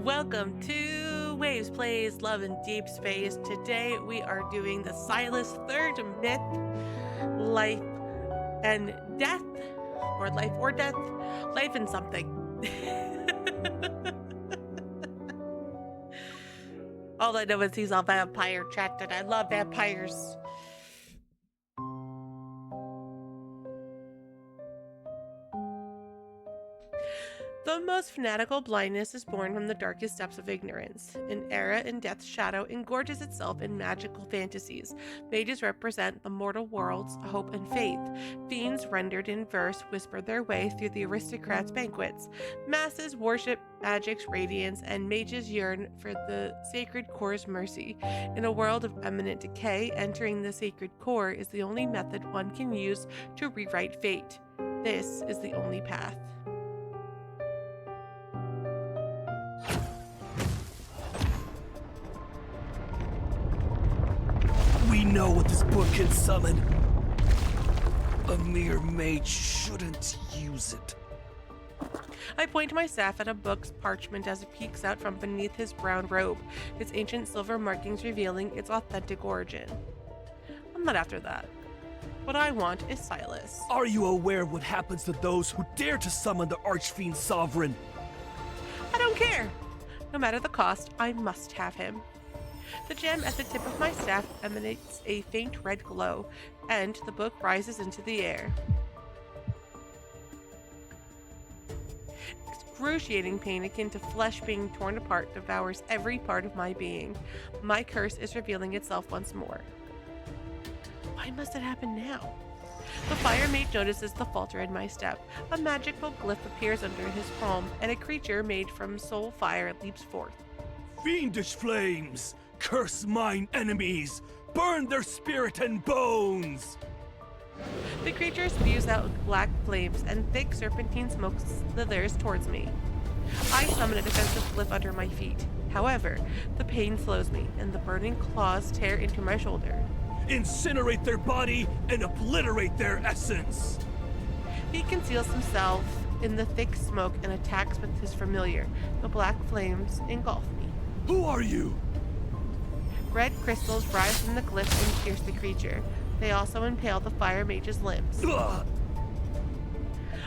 Welcome to Waves Plays Love in Deep Space. Today we are doing the Sylus third myth, Life and Death, or Life or Death, Life and something. All I know is he's a vampire, chat, and I love vampires. The most fanatical blindness is born from the darkest depths of ignorance. An era in death's shadow engorges itself in magical fantasies. Mages represent the mortal world's hope and faith. Fiends rendered in verse whisper their way through the aristocrats' banquets. Masses worship magic's radiance, and mages yearn for the sacred core's mercy. In a world of imminent decay, entering the sacred core is the only method one can use to rewrite fate. This is the only path. We know what this book can summon. A mere mage shouldn't use it. I point my staff at a book's parchment as it peeks out from beneath his brown robe, its ancient silver markings revealing its authentic origin. I'm not after that. What I want is Sylus. Are you aware of what happens to those who dare to summon the Archfiend Sovereign? I don't care. No matter the cost, I must have him. The gem at the tip of my staff emanates a faint red glow, and the book rises into the air. Excruciating pain akin to flesh being torn apart devours every part of my being. My curse is revealing itself once more. Why must it happen now? The fire mage notices the falter in my step. A magical glyph appears under his palm, and a creature made from soul fire leaps forth. Fiendish flames! Curse mine enemies! Burn their spirit and bones! The creature spews out black flames, and thick serpentine smoke slithers towards me. I summon a defensive glyph under my feet. However, the pain slows me, and the burning claws tear into my shoulder. Incinerate their body and obliterate their essence! He conceals himself in the thick smoke and attacks with his familiar. The black flames engulf me. Who are you? Red crystals rise from the glyph and pierce the creature. They also impale the fire mage's limbs. Ugh.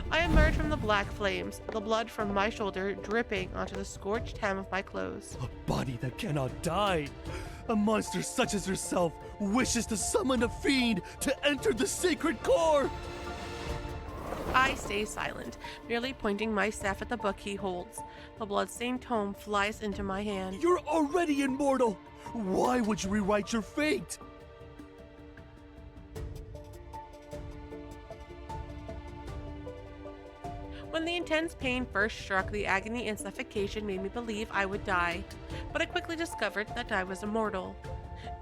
I emerge from the black flames, the blood from my shoulder dripping onto the scorched hem of my clothes. A body that cannot die. A monster such as yourself wishes to summon a fiend to enter the sacred core. I stay silent, merely pointing my staff at the book he holds. The bloodstained tome flies into my hand. You're already immortal. Why would you rewrite your fate? When the intense pain first struck, the agony and suffocation made me believe I would die. But I quickly discovered that I was immortal.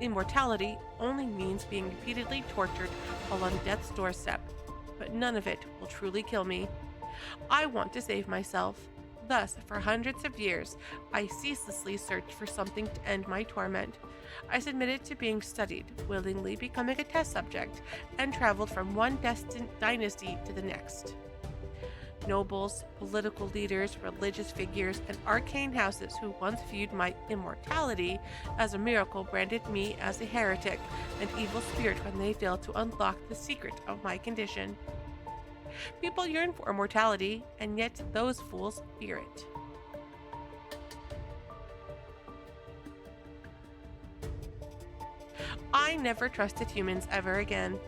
Immortality only means being repeatedly tortured while on death's doorstep, but none of it will truly kill me. I want to save myself. Thus, for hundreds of years, I ceaselessly searched for something to end my torment. I submitted to being studied, willingly becoming a test subject, and traveled from one destined dynasty to the next. Nobles, political leaders, religious figures, and arcane houses who once viewed my immortality as a miracle branded me as a heretic, an evil spirit when they failed to unlock the secret of my condition. People yearn for immortality, and yet those fools fear it. I never trusted humans ever again.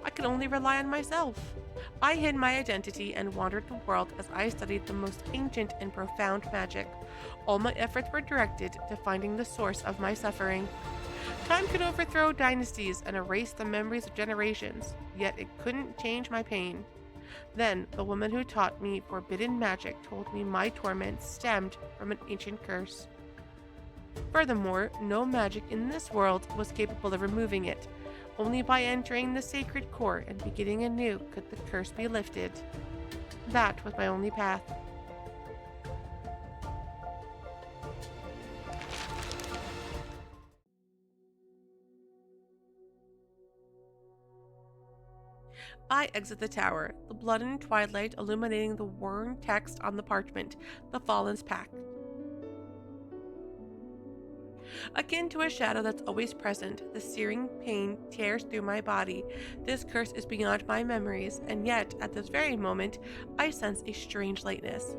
I could only rely on myself. I hid my identity and wandered the world as I studied the most ancient and profound magic. All my efforts were directed to finding the source of my suffering. Time could overthrow dynasties and erase the memories of generations, yet it couldn't change my pain. Then, the woman who taught me forbidden magic told me my torment stemmed from an ancient curse. Furthermore, no magic in this world was capable of removing it. Only by entering the sacred core and beginning anew could the curse be lifted. That was my only path. I exit the tower, the blood and twilight illuminating the worn text on the parchment, the Fallen's Pact. Akin to a shadow that's always present, the searing pain tears through my body. This curse is beyond my memories, and yet, at this very moment, I sense a strange lightness.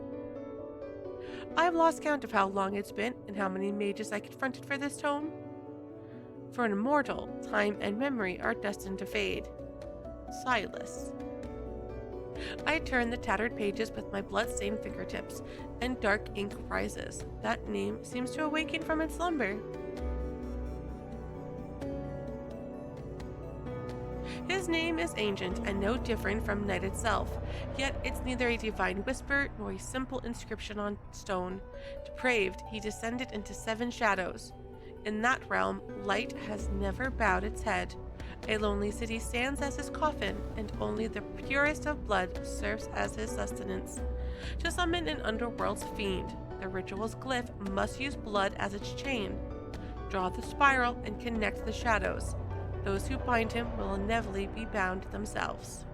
I've lost count of how long it's been and how many mages I confronted for this tome. For an immortal, time and memory are destined to fade. Sylus. I turn the tattered pages with my blood-stained fingertips, and dark ink rises. That name seems to awaken from its slumber. His name is ancient and no different from night itself, yet it's neither a divine whisper nor a simple inscription on stone. Depraved, he descended into 7 shadows. In that realm, light has never bowed its head. A lonely city stands as his coffin, and only the purest of blood serves as his sustenance. To summon an underworld's fiend, the ritual's glyph must use blood as its chain. Draw the spiral and connect the shadows. Those who bind him will inevitably be bound themselves.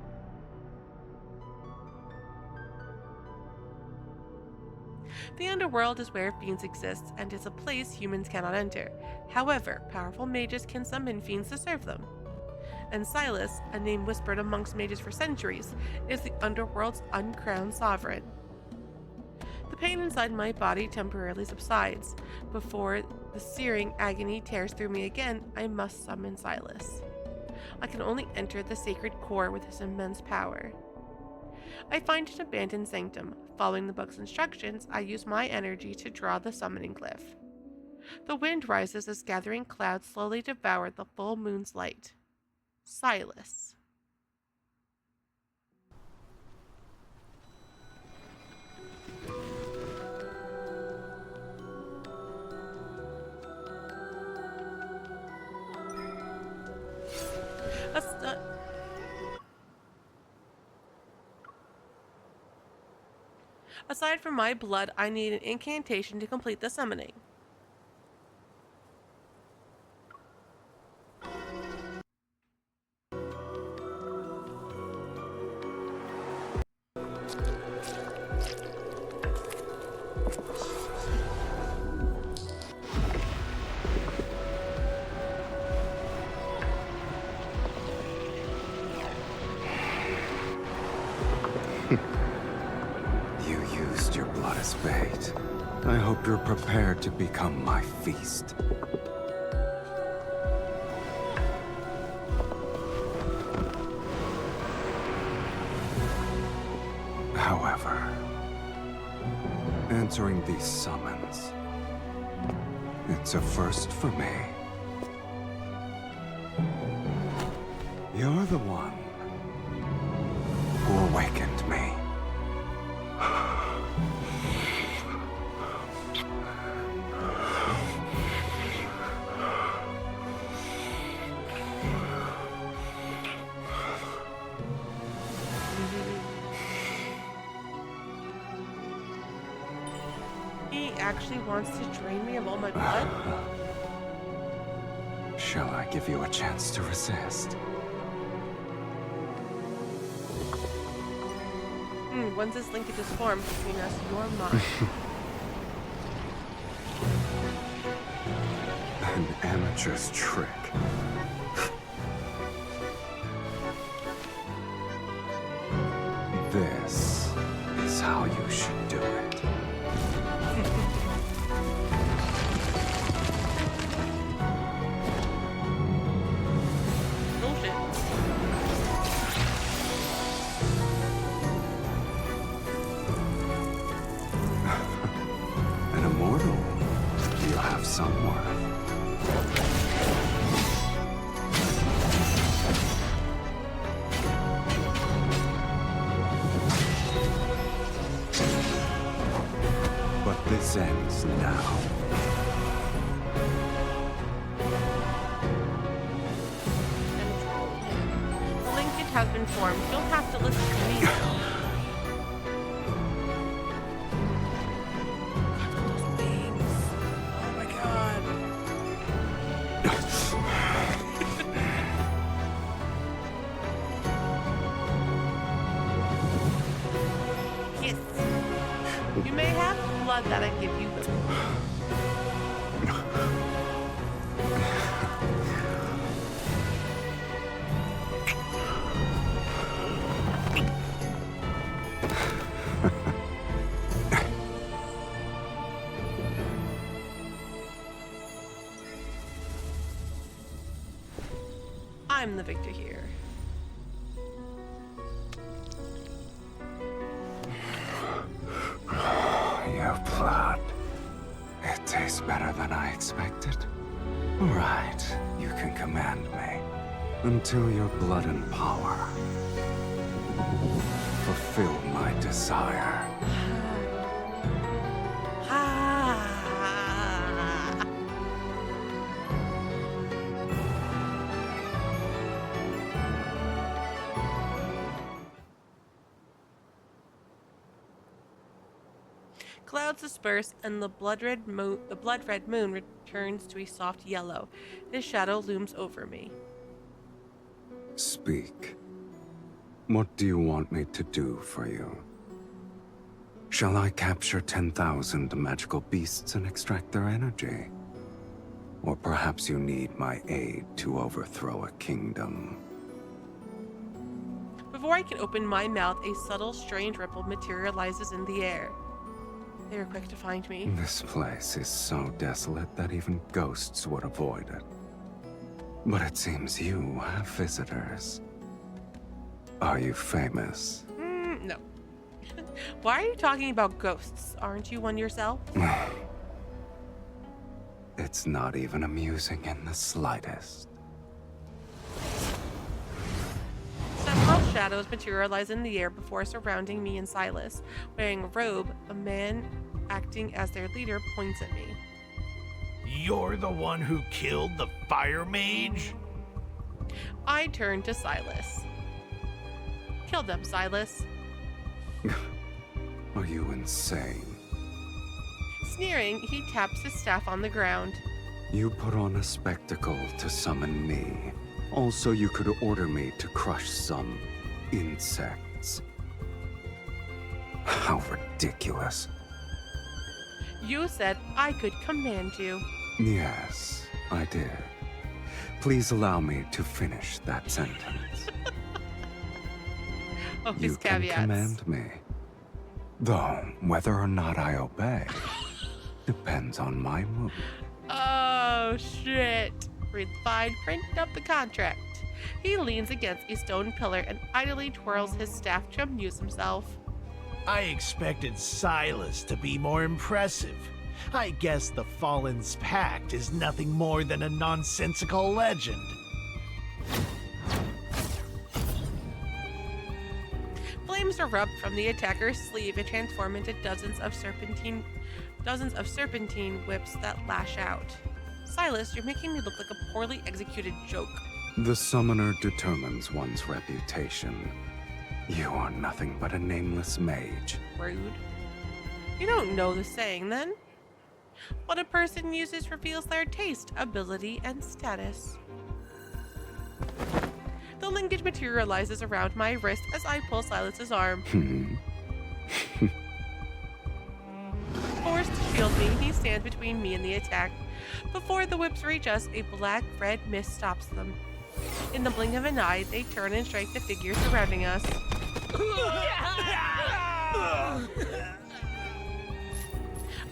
The underworld is where fiends exist and is a place humans cannot enter. However, powerful mages can summon fiends to serve them. And Sylus, a name whispered amongst mages for centuries, is the underworld's uncrowned sovereign. The pain inside my body temporarily subsides. Before the searing agony tears through me again, I must summon Sylus. I can only enter the sacred core with his immense power. I find an abandoned sanctum. Following the book's instructions, I use my energy to draw the summoning glyph. The wind rises as gathering clouds slowly devour the full moon's light. Sylus. Aside from my blood, I need an incantation to complete the summoning. Your blood is bait. I hope you're prepared to become my feast. However, answering these summons, it's a first for me. You're the one who awakened me. He actually wants to drain me of all my blood? Shall I give you a chance to resist? Once this linkage is formed between us, you're mine. An amateur's trick. This is how you should do it. Bullshit. An immortal. You have some worth. But this ends now. The linkage has been formed. You don't have to listen to me now. Those wings. Oh my god. Yes. You may have blood that I give you. I'm the victor here. Your blood. It tastes better than I expected. Right, you can command me. Until your blood and power fulfill my desire. Clouds disperse, and the blood-red moon returns to a soft yellow. His shadow looms over me. Speak. What do you want me to do for you? Shall I capture 10,000 magical beasts and extract their energy? Or perhaps you need my aid to overthrow a kingdom? Before I can open my mouth, a subtle, strange ripple materializes in the air. They were quick to find me. This place is so desolate that even ghosts would avoid it. But it seems you have visitors. Are you famous? No. Why are you talking about ghosts? Aren't you one yourself? It's not even amusing in the slightest. Several shadows materialize in the air before surrounding me and Sylus. Wearing a robe, a man acting as their leader points at me. You're the one who killed the fire mage? I turn to Sylus. Kill them, Sylus. Are you insane? Sneering, he taps his staff on the ground. You put on a spectacle to summon me. Also, you could order me to crush some insects. How ridiculous. You said I could command you. Yes, I did. Please allow me to finish that sentence. Oh, You his can caveats. command me. Though, whether or not I obey depends on my mood. Oh, shit. Read the fine print of the contract. He leans against a stone pillar and idly twirls his staff to amuse himself. I expected Sylus to be more impressive. I guess the Fallen's Pact is nothing more than a nonsensical legend. Flames erupt from the attacker's sleeve and transform into dozens of serpentine whips that lash out. Sylus, you're making me look like a poorly executed joke. The summoner determines one's reputation. You are nothing but a nameless mage. Rude. You don't know the saying, then? What a person uses reveals their taste, ability, and status. The linkage materializes around my wrist as I pull Sylus's arm. Forced to shield me, he stands between me and the attack. Before the whips reach us, a black-red mist stops them. In the blink of an eye, they turn and strike the figure surrounding us.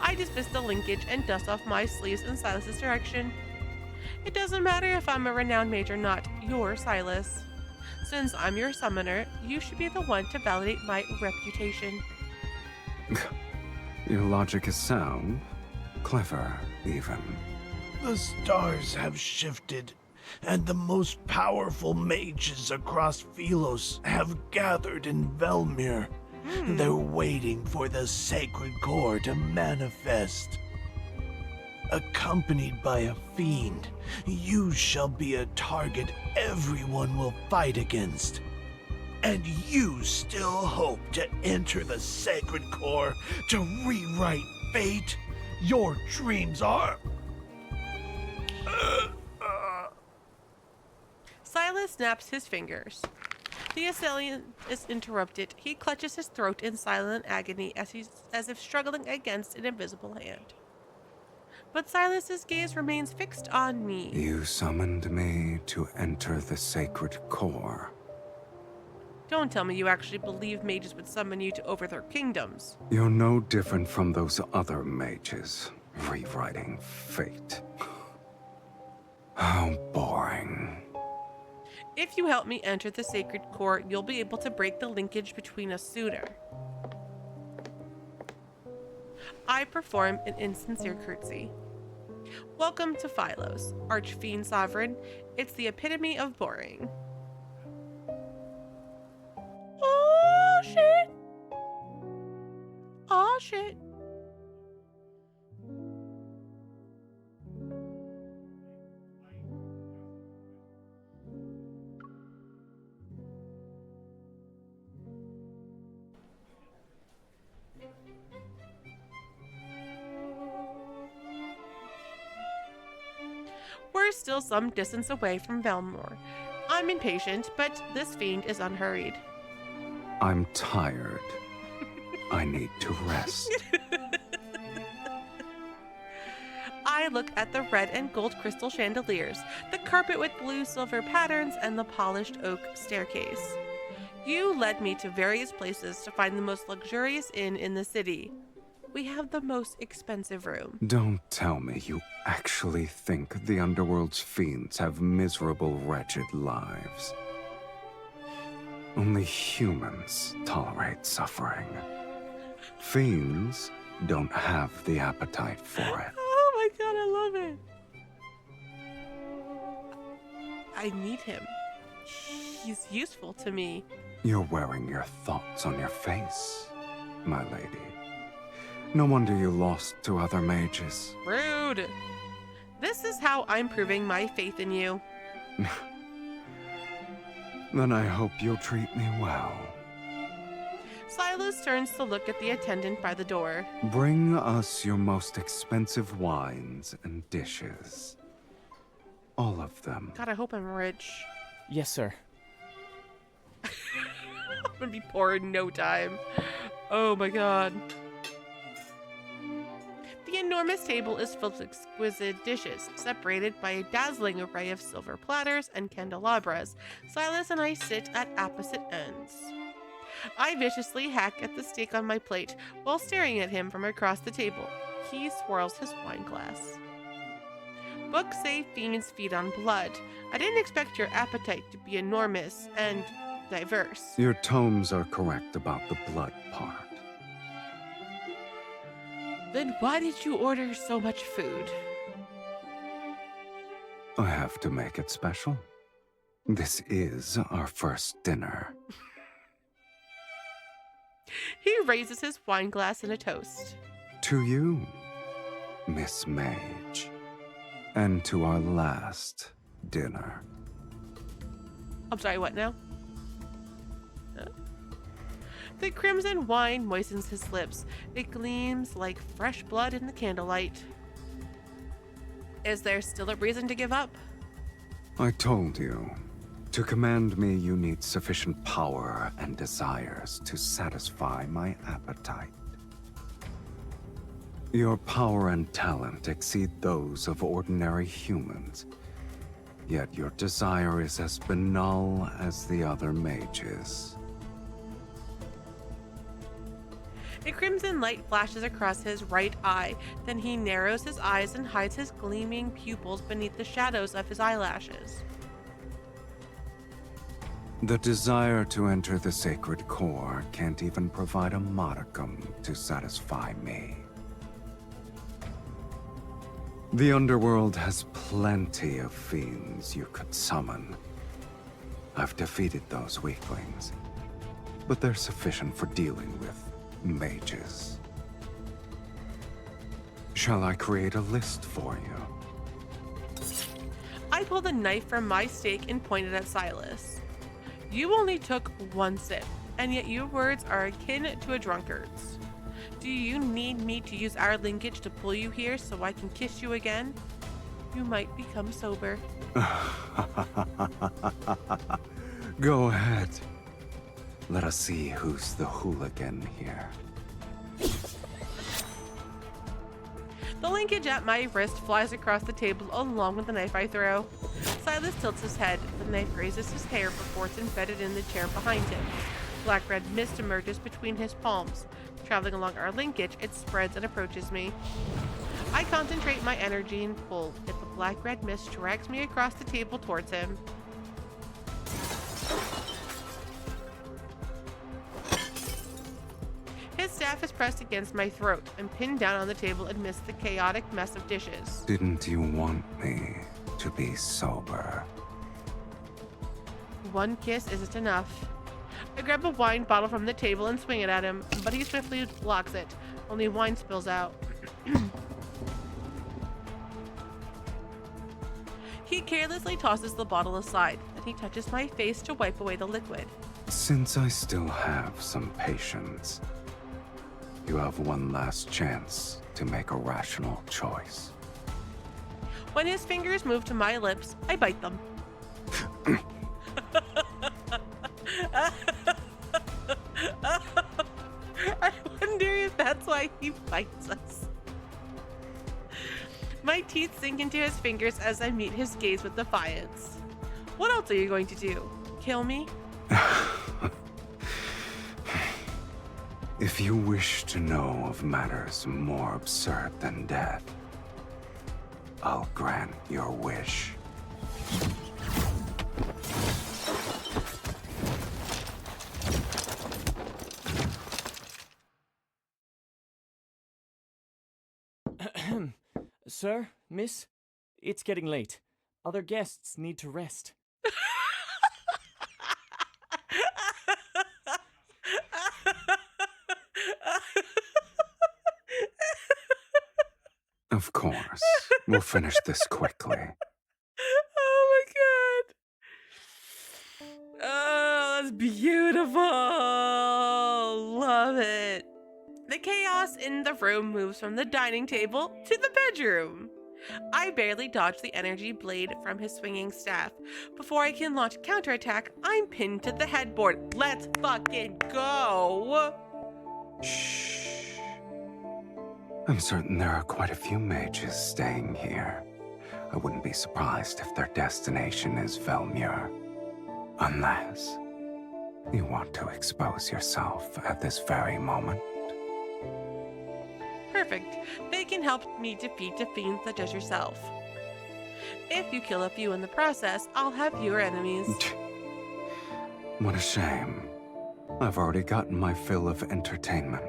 I dismiss the linkage and dust off my sleeves in Sylus's direction. It doesn't matter if I'm a renowned mage or not, you're Sylus. Since I'm your summoner, you should be the one to validate my reputation. Your logic is sound. Clever, even. The stars have shifted, and the most powerful mages across Philos have gathered in Velmir. They're waiting for the sacred core to manifest. Accompanied by a fiend, you shall be a target everyone will fight against. And you still hope to enter the sacred core to rewrite fate? Your dreams are... Sylus snaps his fingers. The assailant is interrupted. He clutches his throat in silent agony as if struggling against an invisible hand. But Sylus's gaze remains fixed on me. You summoned me to enter the sacred core. Don't tell me you actually believe mages would summon you to overthrow kingdoms. You're no different from those other mages, rewriting fate. How boring. If you help me enter the sacred core, you'll be able to break the linkage between us sooner. I perform an insincere curtsy. Welcome to Philos, Archfiend Sovereign. It's the epitome of boring. Oh shit! Oh shit! We're still some distance away from Velmore. I'm impatient, but this fiend is unhurried. I'm tired. I need to rest. I look at the red and gold crystal chandeliers, the carpet with blue silver patterns, and the polished oak staircase. You led me to various places to find the most luxurious inn in the city. We have the most expensive room. Don't tell me you actually think the underworld's fiends have miserable, wretched lives. Only humans tolerate suffering. Fiends don't have the appetite for it. Oh my god, I love it. I need him. He's useful to me. You're wearing your thoughts on your face, my lady. No wonder you lost to other mages. Rude. This is how I'm proving my faith in you. Then I hope you'll treat me well. Sylus turns to look at the attendant by the door. Bring us your most expensive wines and dishes. All of them. God, I hope I'm rich. Yes, sir. I'm gonna be poor in no time. Oh my god. The enormous table is filled with exquisite dishes, separated by a dazzling array of silver platters and candelabras. Sylus and I sit at opposite ends. I viciously hack at the steak on my plate while staring at him from across the table. He swirls his wine glass. Books say fiends feed on blood. I didn't expect your appetite to be enormous and diverse. Your tomes are correct about the blood part. Then why did you order so much food? I have to make it special. This is our first dinner. He raises his wine glass in a toast. To you, Miss Mage. And to our last dinner. I'm sorry, what now? Huh? The crimson wine moistens his lips. It gleams like fresh blood in the candlelight. Is there still a reason to give up? I told you. To command me, you need sufficient power and desires to satisfy my appetite. Your power and talent exceed those of ordinary humans, yet your desire is as banal as the other mages. A crimson light flashes across his right eye, then he narrows his eyes and hides his gleaming pupils beneath the shadows of his eyelashes. The desire to enter the sacred core can't even provide a modicum to satisfy me. The underworld has plenty of fiends you could summon. I've defeated those weaklings, but they're sufficient for dealing with mages. Shall I create a list for you? I pulled a knife from my steak and pointed at Sylus. You only took one sip, and yet your words are akin to a drunkard's. Do you need me to use our linkage to pull you here so I can kiss you again? You might become sober. Go ahead. Let us see who's the hooligan here. The linkage at my wrist flies across the table along with the knife I throw. Sylus tilts his head. The knife grazes his hair before it's embedded in the chair behind him. Black-red mist emerges between his palms. Traveling along our linkage, it spreads and approaches me. I concentrate my energy and pull, yet the black-red mist drags me across the table towards him. staff is pressed against my throat. I'm pinned down on the table amidst the chaotic mess of dishes. Didn't you want me to be sober? One kiss isn't enough. I grab a wine bottle from the table and swing it at him, but he swiftly blocks it. Only wine spills out. He carelessly tosses the bottle aside, and he touches my face to wipe away the liquid. Since I still have some patience, you have one last chance to make a rational choice. When his fingers move to my lips, I bite them. I wonder if that's why he bites us. My teeth sink into his fingers as I meet his gaze with defiance. What else are you going to do? Kill me? If you wish to know of matters more absurd than death, I'll grant your wish. Sir, miss, it's getting late. Other guests need to rest. Of course. We'll finish this quickly. Oh my god. Oh, that's beautiful. Love it. The chaos in the room moves from the dining table to the bedroom. I barely dodge the energy blade from his swinging staff. Before I can launch a counterattack, I'm pinned to the headboard. Let's fucking go! Shh. I'm certain there are quite a few mages staying here. I wouldn't be surprised if their destination is Velmure. Unless you want to expose yourself at this very moment. Perfect. They can help me defeat a fiend such as yourself. If you kill a few in the process, I'll have fewer enemies. What a shame. I've already gotten my fill of entertainment.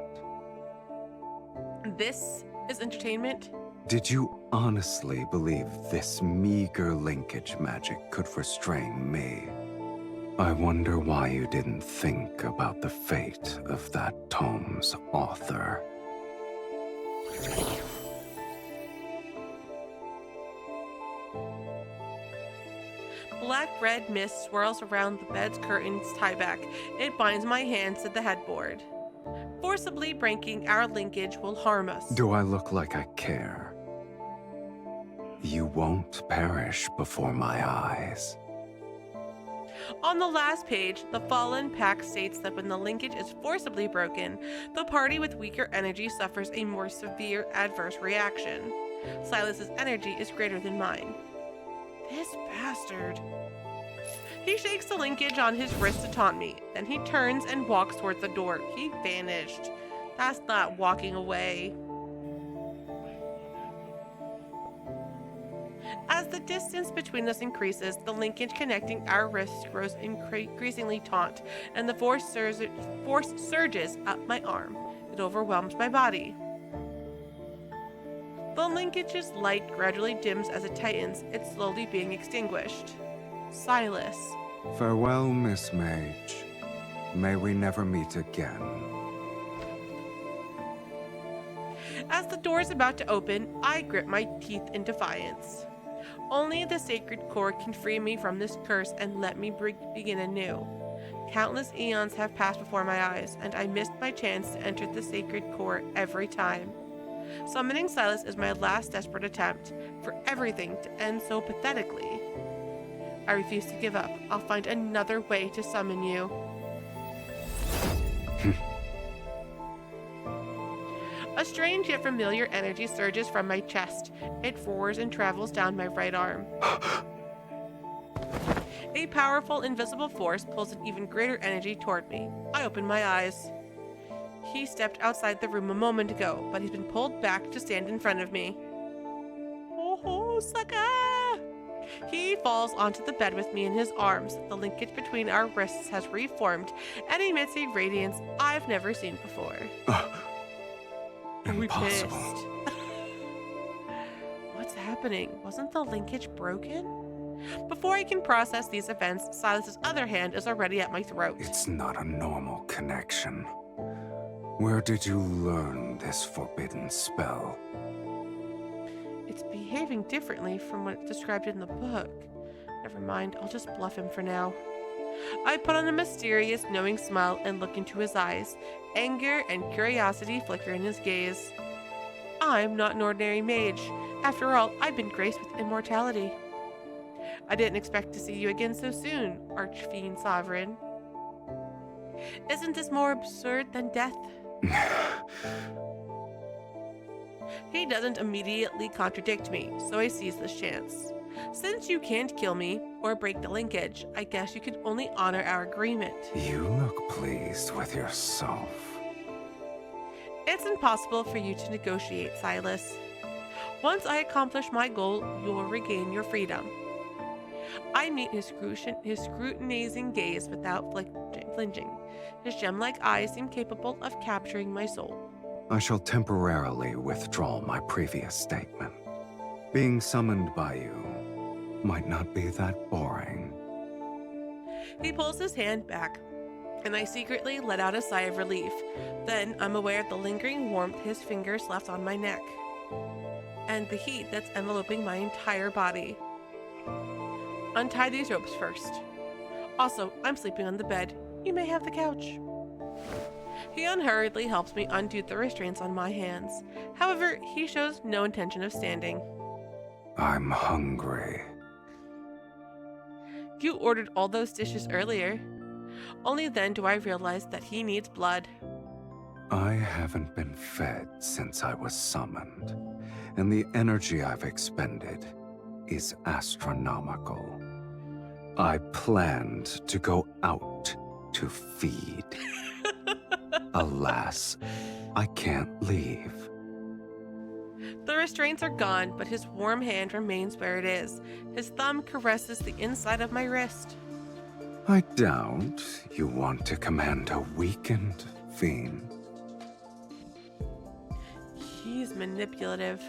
This is entertainment? Did you honestly believe this meager linkage magic could restrain me? I wonder why you didn't think about the fate of that tome's author. Black-red mist swirls around the bed's curtains tieback. It binds my hands to the headboard. Forcibly breaking our linkage will harm us. Do I look like I care? You won't perish before my eyes. On the last page, the Fallen Pact states that when the linkage is forcibly broken, the party with weaker energy suffers a more severe adverse reaction. Silas's energy is greater than mine. This bastard. He shakes the linkage on his wrist to taunt me. Then he turns and walks towards the door. He vanished. That's not walking away. As the distance between us increases, the linkage connecting our wrists grows increasingly taut, and the force surges up my arm. It overwhelms my body. The linkage's light gradually dims as it tightens, it's slowly being extinguished. Silas. Farewell, Miss Mage. May we never meet again. As the door is about to open, I grip my teeth in defiance. Only the sacred core can free me from this curse and let me begin anew. Countless eons have passed before my eyes, and I missed my chance to enter the sacred core every time. Summoning Sylus is my last desperate attempt, for everything to end so pathetically. I refuse to give up. I'll find another way to summon you. A strange yet familiar energy surges from my chest. It roars and travels down my right arm. A powerful, invisible force pulls an even greater energy toward me. I open my eyes. He stepped outside the room a moment ago, but he's been pulled back to stand in front of me. Oh, sucker! He falls onto the bed with me in his arms. The linkage between our wrists has reformed and emits a radiance I've never seen before. We pissed. Impossible. What's happening? Wasn't the linkage broken? Before I can process these events, Silas's other hand is already at my throat. It's not a normal connection. Where did you learn this forbidden spell? It's behaving differently from what it's described in the book. Never mind, I'll just bluff him for now. I put on a mysterious, knowing smile and look into his eyes. Anger and curiosity flicker in his gaze. I'm not an ordinary mage. After all, I've been graced with immortality. I didn't expect to see you again so soon, Archfiend Sovereign. Isn't this more absurd than death? He doesn't immediately contradict me, so I seize this chance. Since you can't kill me or break the linkage, I guess you can only honor our agreement. You look pleased with yourself. It's impossible for you to negotiate, Sylus. Once I accomplish my goal, you will regain your freedom. I meet his scrutinizing gaze without flinching. His gem-like eyes seem capable of capturing my soul. I shall temporarily withdraw my previous statement. Being summoned by you might not be that boring. He pulls his hand back, and I secretly let out a sigh of relief. Then I'm aware of the lingering warmth his fingers left on my neck, and the heat that's enveloping my entire body. Untie these ropes first. Also, I'm sleeping on the bed. You may have the couch. He unhurriedly helps me undo the restraints on my hands. However, he shows no intention of standing. I'm hungry. You ordered all those dishes earlier. Only then do I realize that he needs blood. I haven't been fed since I was summoned, and the energy I've expended is astronomical. I planned to go out to feed. Alas, I can't leave. The restraints are gone, but his warm hand remains where it is. His thumb caresses the inside of my wrist. I doubt you want to command a weakened fiend. He's manipulative.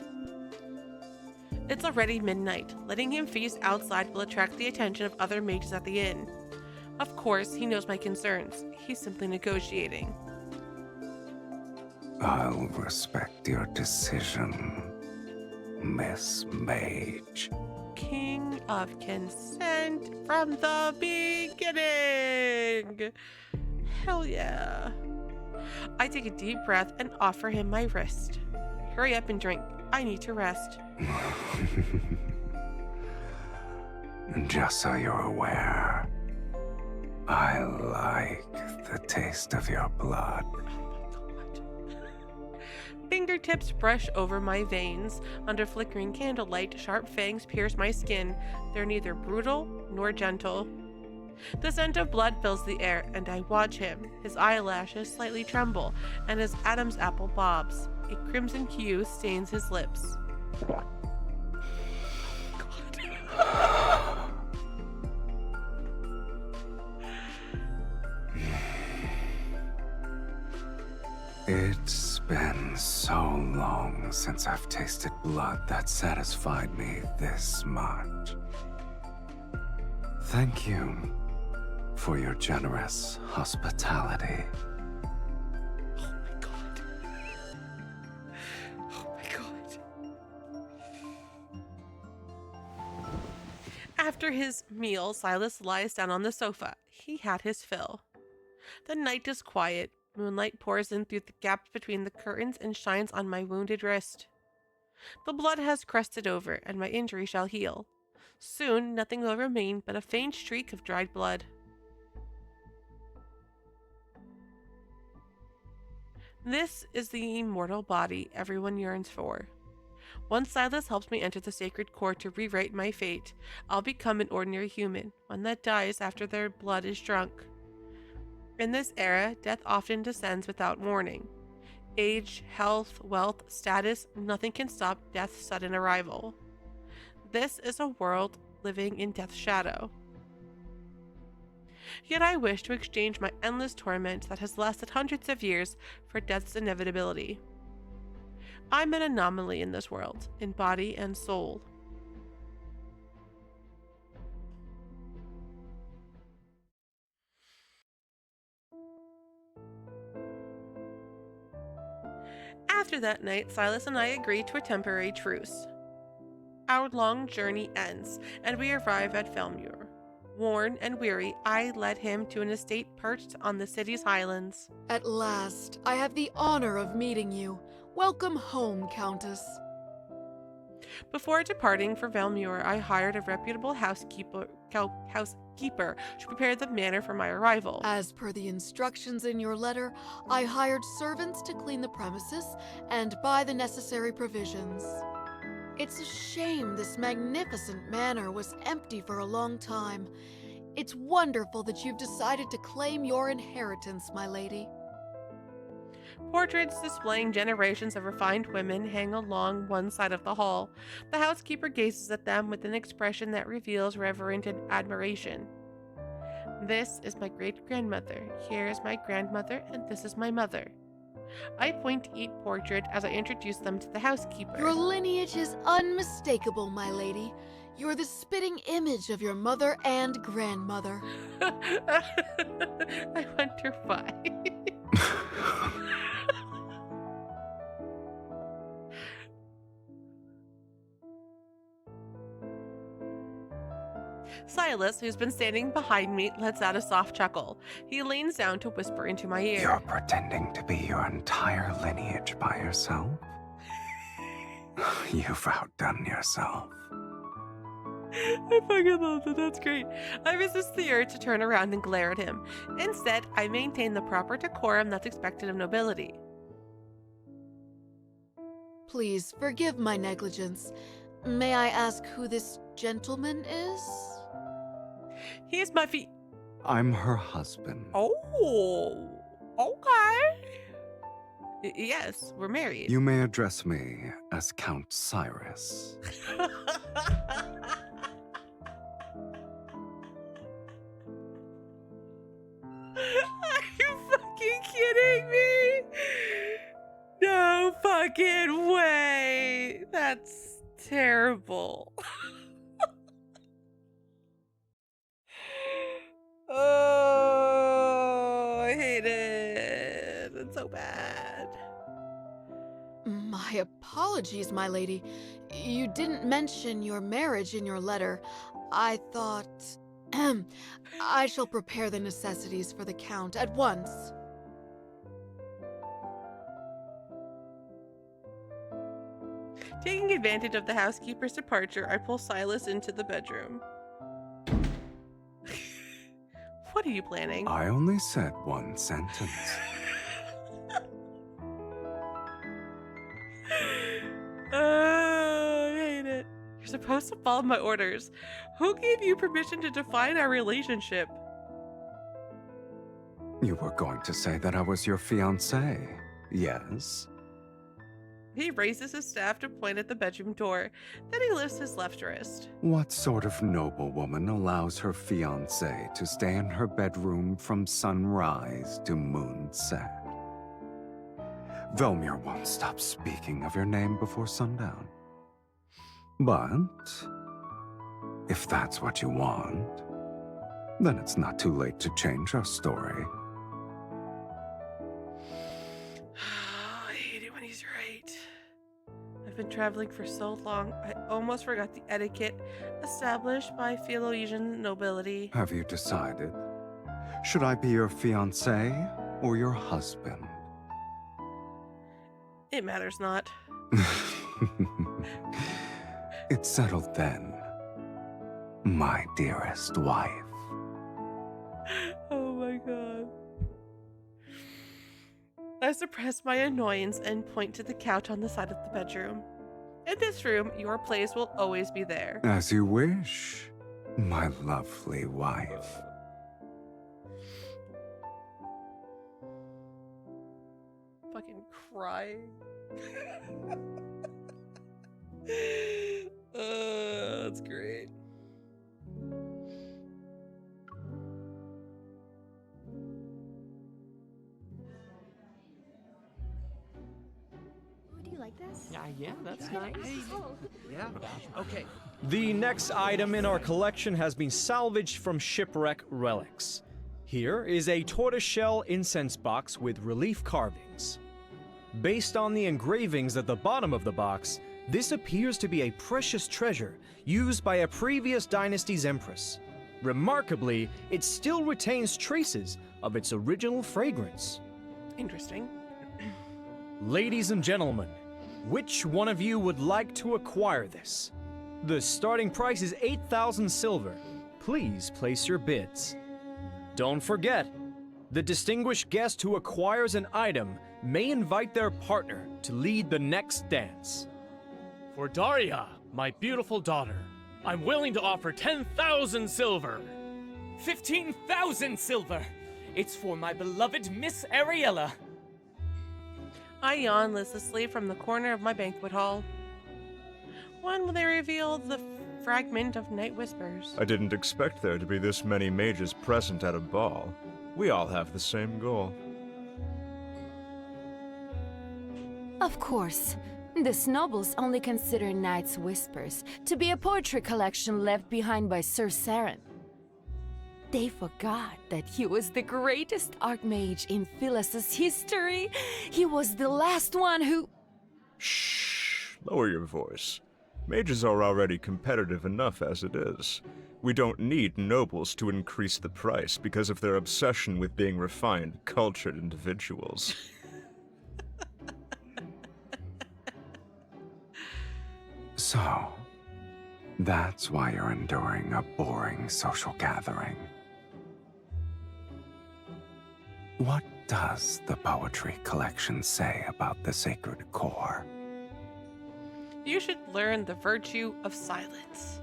It's already midnight. Letting him feast outside will attract the attention of other mages at the inn. Of course, he knows my concerns. He's simply negotiating. I'll respect your decision, Miss Mage. King of consent from the beginning! Hell yeah. I take a deep breath and offer him my wrist. Hurry up and drink. I need to rest. Just so you're aware, I like the taste of your blood. Fingertips brush over my veins. Under flickering candlelight, sharp fangs pierce my skin. They're neither brutal nor gentle. The scent of blood fills the air, and I watch him. His eyelashes slightly tremble, and his Adam's apple bobs. A crimson hue stains his lips. It's been so long since I've tasted blood that satisfied me this much. Thank you for your generous hospitality. Oh my god. Oh my god. After his meal, Sylus lies down on the sofa. He had his fill. The night is quiet. Moonlight pours in through the gaps between the curtains and shines on my wounded wrist. The blood has crusted over, and my injury shall heal. Soon, nothing will remain but a faint streak of dried blood. This is the immortal body everyone yearns for. Once Sylus helps me enter the sacred core to rewrite my fate, I'll become an ordinary human, one that dies after their blood is drunk. In this era, death often descends without warning. Age, health, wealth, status, nothing can stop death's sudden arrival. This is a world living in death's shadow. Yet I wish to exchange my endless torment that has lasted hundreds of years for death's inevitability. I'm an anomaly in this world, in body and soul. After that night, Silas and I agreed to a temporary truce. Our long journey ends, and we arrive at Felmure. Worn and weary, I led him to an estate perched on the city's highlands. At last, I have the honor of meeting you. Welcome home, Countess. Before departing for Velmure, I hired a reputable housekeeper to prepare the manor for my arrival. As per the instructions in your letter, I hired servants to clean the premises and buy the necessary provisions. It's a shame this magnificent manor was empty for a long time. It's wonderful that you've decided to claim your inheritance, my lady. Portraits displaying generations of refined women hang along one side of the hall. The housekeeper gazes at them with an expression that reveals reverent admiration. This is my great-grandmother, here is my grandmother, and this is my mother. I point to each portrait as I introduce them to the housekeeper. Your lineage is unmistakable, my lady. You're the spitting image of your mother and grandmother. I wonder why. Sylus, who's been standing behind me, lets out a soft chuckle. He leans down to whisper into my ear. You're pretending to be your entire lineage by yourself? You've outdone yourself. I fucking love that. That's great. I resist the urge to turn around and glare at him. Instead, I maintain the proper decorum that's expected of nobility. Please forgive my negligence. May I ask who this gentleman is? He is my I'm her husband. Oh, okay. Yes, we're married. You may address me as Count Cyrus. Are you fucking kidding me? No fucking way. That's terrible. Oh, I hate it. It's so bad. My apologies, my lady. You didn't mention your marriage in your letter. I thought... I shall prepare the necessities for the Count at once. Taking advantage of the housekeeper's departure, I pull Silas into the bedroom. What are you planning? I only said one sentence. I hate it. You're supposed to follow my orders. Who gave you permission to define our relationship? You were going to say that I was your fiancé, yes? He raises his staff to point at the bedroom door. Then he lifts his left wrist. What sort of noblewoman allows her fiancé to stay in her bedroom from sunrise to moonset? Velmir won't stop speaking of your name before sundown. But if that's what you want, then it's not too late to change our story. I hate it when he's right. I've been traveling for so long, I almost forgot the etiquette established by Philosian nobility. Have you decided? Should I be your fiancé or your husband? It matters not. It's settled then, my dearest wife. Oh my god. I suppress my annoyance and point to the couch on the side of the bedroom. In this room, your place will always be there. As you wish, my lovely wife. Fucking crying. That's great. Ooh, do you like this? Yeah, that's nice. Yeah. Okay. The next item in our collection has been salvaged from shipwreck relics. Here is a tortoiseshell incense box with relief carvings. Based on the engravings at the bottom of the box, this appears to be a precious treasure used by a previous dynasty's empress. Remarkably, it still retains traces of its original fragrance. Interesting. Ladies and gentlemen, which one of you would like to acquire this? The starting price is 8,000 silver. Please place your bids. Don't forget, the distinguished guest who acquires an item may invite their partner to lead the next dance. For Daria, my beautiful daughter, I'm willing to offer 10,000 silver. 15,000 silver! It's for my beloved Miss Ariella. I yawn listlessly from the corner of my banquet hall. When will they reveal the fragment of Night Whispers? I didn't expect there to be this many mages present at a ball. We all have the same goal. Of course. The nobles only consider Night's Whispers to be a poetry collection left behind by Sir Saren. They forgot that he was the greatest archmage in Philus's history. He was the last one who... Shh! Lower your voice. Mages are already competitive enough as it is. We don't need nobles to increase the price because of their obsession with being refined, cultured individuals. So, that's why you're enduring a boring social gathering. What does the poetry collection say about the sacred core? You should learn the virtue of silence.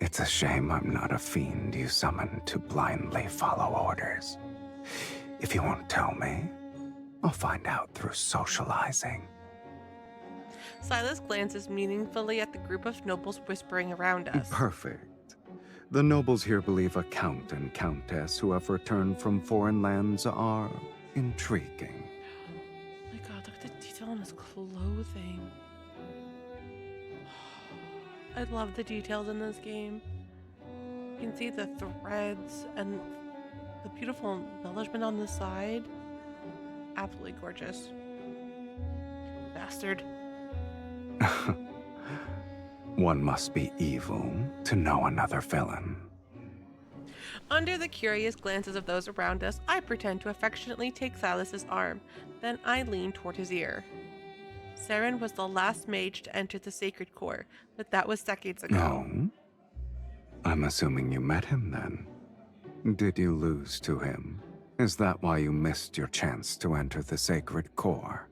It's a shame I'm not a fiend you summon to blindly follow orders. If you won't tell me, I'll find out through socializing. Silas glances meaningfully at the group of nobles whispering around us. Perfect. The nobles here believe a count and countess who have returned from foreign lands are intriguing. Oh my god, look at the detail on his clothing. I love the details in this game. You can see the threads and the beautiful embellishment on the side. Absolutely gorgeous. Bastard. One must be evil to know another villain. Under the curious glances of those around us, I pretend to affectionately take Silas's arm. Then I lean toward his ear. Saren was the last mage to enter the sacred core, but that was decades ago. No? I'm assuming you met him then. Did you lose to him? Is that why you missed your chance to enter the sacred core?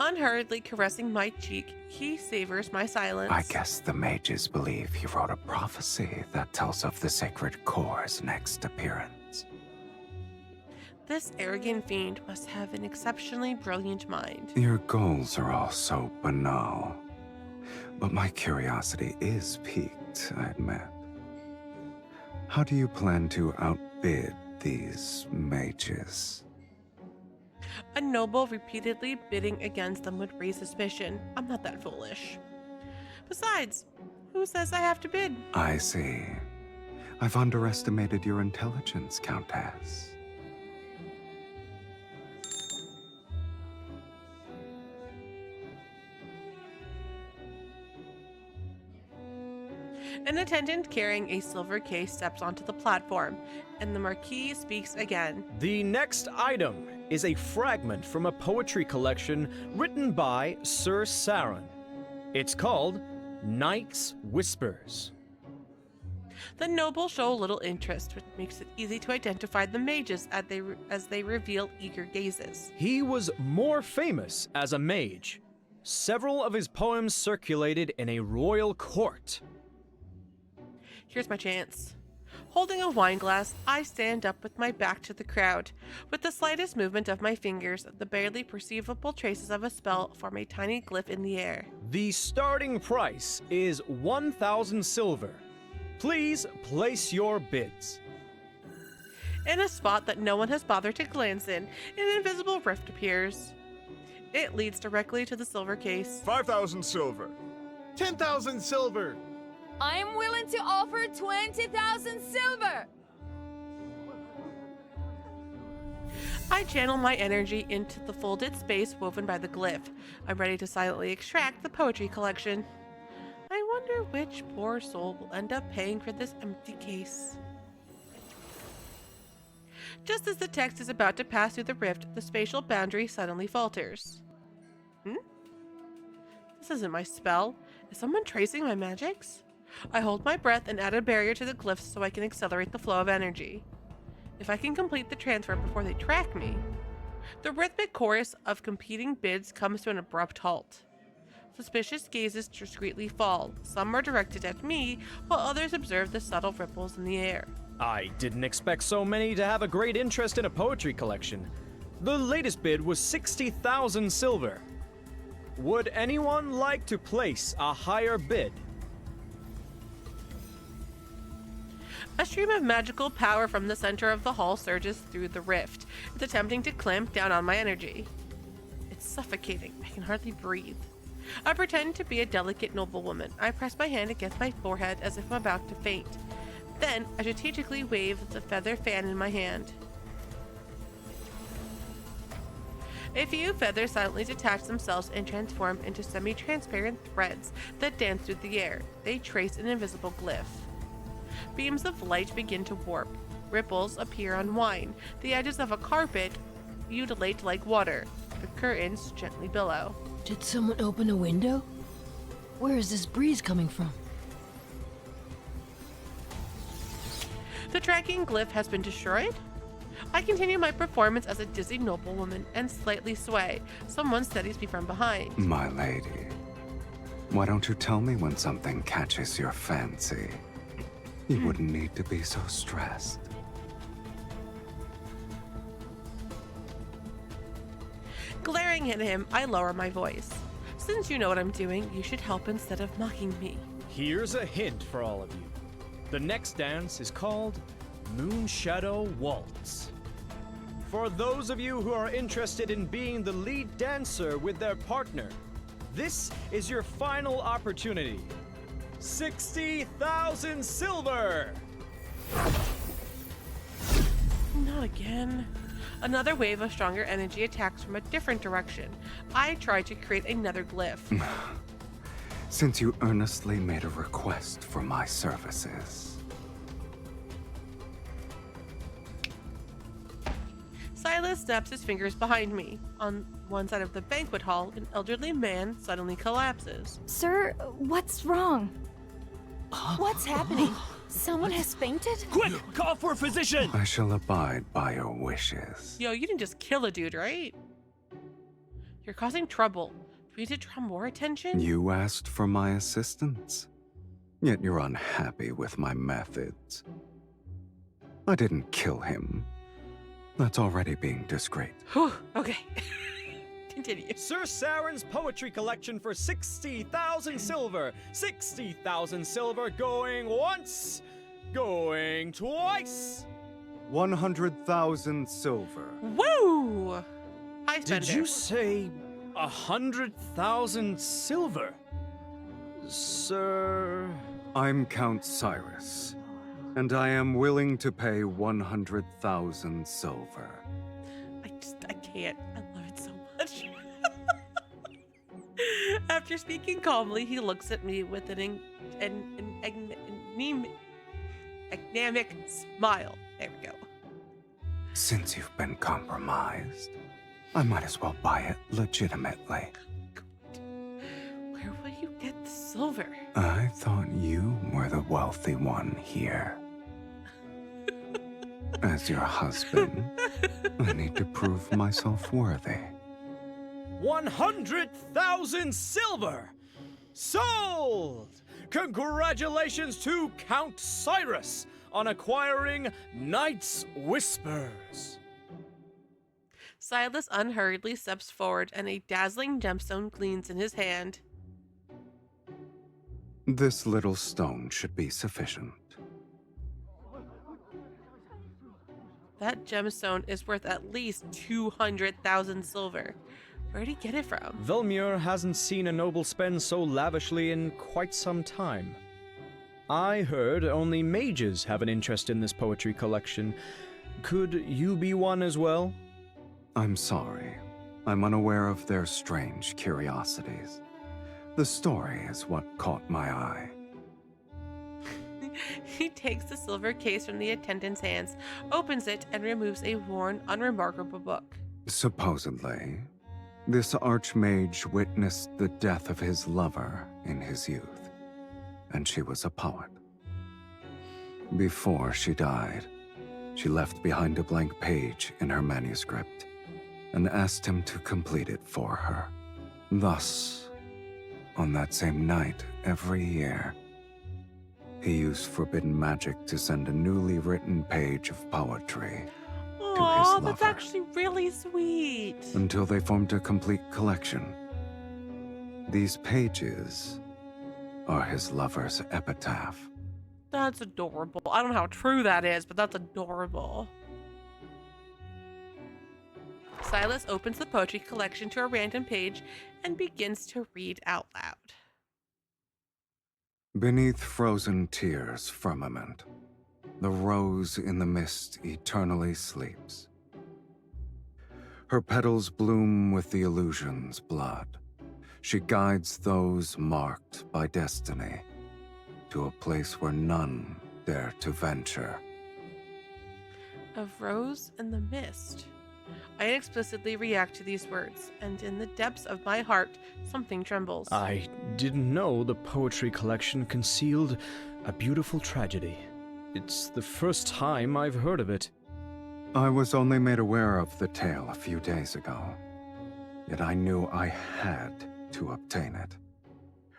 Unhurriedly caressing my cheek, he savors my silence. I guess the mages believe he wrote a prophecy that tells of the sacred core's next appearance. This arrogant fiend must have an exceptionally brilliant mind. Your goals are all so banal. But my curiosity is piqued, I admit. How do you plan to outbid these mages? A noble repeatedly bidding against them would raise suspicion. I'm not that foolish. Besides, who says I have to bid? I see. I've underestimated your intelligence, Countess. An attendant carrying a silver case steps onto the platform, and the Marquis speaks again. The next item is a fragment from a poetry collection written by Sir Saren. It's called Night's Whispers. The nobles show little interest, which makes it easy to identify the mages as they reveal eager gazes. He was more famous as a mage. Several of his poems circulated in a royal court. Here's my chance. Holding a wine glass, I stand up with my back to the crowd. With the slightest movement of my fingers, the barely perceivable traces of a spell form a tiny glyph in the air. The starting price is 1,000 silver. Please place your bids. In a spot that no one has bothered to glance in, an invisible rift appears. It leads directly to the silver case. 5,000 silver. 10,000 silver. I am willing to offer 20,000 silver! I channel my energy into the folded space woven by the glyph. I'm ready to silently extract the poetry collection. I wonder which poor soul will end up paying for this empty case. Just as the text is about to pass through the rift, the spatial boundary suddenly falters. This isn't my spell. Is someone tracing my magics? I hold my breath and add a barrier to the glyphs so I can accelerate the flow of energy. If I can complete the transfer before they track me. The rhythmic chorus of competing bids comes to an abrupt halt. Suspicious gazes discreetly fall. Some are directed at me, while others observe the subtle ripples in the air. I didn't expect so many to have a great interest in a poetry collection. The latest bid was 60,000 silver. Would anyone like to place a higher bid? A stream of magical power from the center of the hall surges through the rift. It's attempting to clamp down on my energy. It's suffocating. I can hardly breathe. I pretend to be a delicate noblewoman. I press my hand against my forehead as if I'm about to faint. Then, I strategically wave the feather fan in my hand. A few feathers silently detach themselves and transform into semi-transparent threads that dance through the air. They trace an invisible glyph. Beams of light begin to warp. Ripples appear on wine. The edges of a carpet undulate like water. The curtains gently billow. Did someone open a window? Where is this breeze coming from? The tracking glyph has been destroyed? I continue my performance as a dizzy noblewoman and slightly sway. Someone steadies me from behind. My lady, why don't you tell me when something catches your fancy? You wouldn't need to be so stressed. Glaring at him, I lower my voice. Since you know what I'm doing, you should help instead of mocking me. Here's a hint for all of you. The next dance is called Moonshadow Waltz. For those of you who are interested in being the lead dancer with their partner, this is your final opportunity. 60,000 silver! Not again. Another wave of stronger energy attacks from a different direction. I try to create another glyph. Since you earnestly made a request for my services. Sylus snaps his fingers behind me. On one side of the banquet hall, an elderly man suddenly collapses. Sir, what's wrong? What's happening? Someone has fainted? Quick, call for a physician! I shall abide by your wishes. Yo, you didn't just kill a dude, right? You're causing trouble. Do we need to draw more attention? You asked for my assistance, yet you're unhappy with my methods. I didn't kill him. That's already being discreet. Whew, okay. Continue. Sir Saren's poetry collection for 60,000 silver. 60,000 silver going once, going twice. 100,000 silver. Woo! High spender. Did you say 100,000 silver? Sir... I'm Count Cyrus, and I am willing to pay 100,000 silver. I can't. I love it so much. After speaking calmly, he looks at me with an anemic smile. There we go. Since you've been compromised, I might as well buy it legitimately. Where will you get the silver? I thought you were the wealthy one here. As your husband, I need to prove myself worthy. 100,000 silver! Sold! Congratulations to Count Cyrus on acquiring Night's Whispers. Sylus unhurriedly steps forward and a dazzling gemstone gleams in his hand. This little stone should be sufficient. That gemstone is worth at least 200,000 silver. Where'd he get it from? Velmir hasn't seen a noble spend so lavishly in quite some time. I heard only mages have an interest in this poetry collection. Could you be one as well? I'm sorry. I'm unaware of their strange curiosities. The story is what caught my eye. He takes the silver case from the attendant's hands, opens it, and removes a worn, unremarkable book. Supposedly, this archmage witnessed the death of his lover in his youth, and she was a poet. Before she died, she left behind a blank page in her manuscript and asked him to complete it for her. Thus, on that same night every year, he used forbidden magic to send a newly written page of poetry to his Aw, lover. that's actually really sweet. Until they formed a complete collection. These pages are his lover's epitaph. That's adorable. I don't know how true that is, but that's adorable. Sylus opens the poetry collection to a random page and begins to read out loud. Beneath frozen tears' firmament, the rose in the mist eternally sleeps. Her petals bloom with the illusion's blood. She guides those marked by destiny to a place where none dare to venture. A rose in the mist. I inexplicably react to these words, and in the depths of my heart, something trembles. I didn't know the poetry collection concealed a beautiful tragedy. It's the first time I've heard of it. I was only made aware of the tale a few days ago, yet I knew I had to obtain it.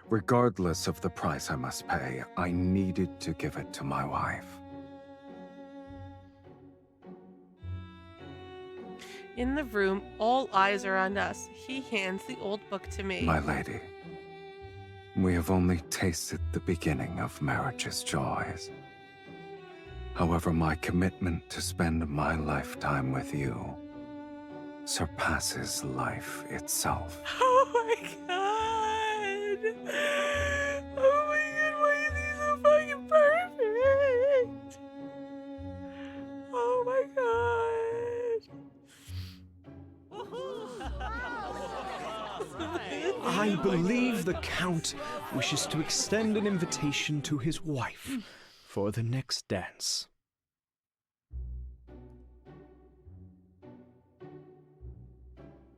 Regardless of the price I must pay, I needed to give it to my wife. In the room, all eyes are on us. He hands the old book to me. My lady, we have only tasted the beginning of marriage's joys. However, my commitment to spend my lifetime with you surpasses life itself. Oh my god! Oh my god, why is he so fucking perfect? Oh my god! I believe the Count wishes to extend an invitation to his wife for the next dance.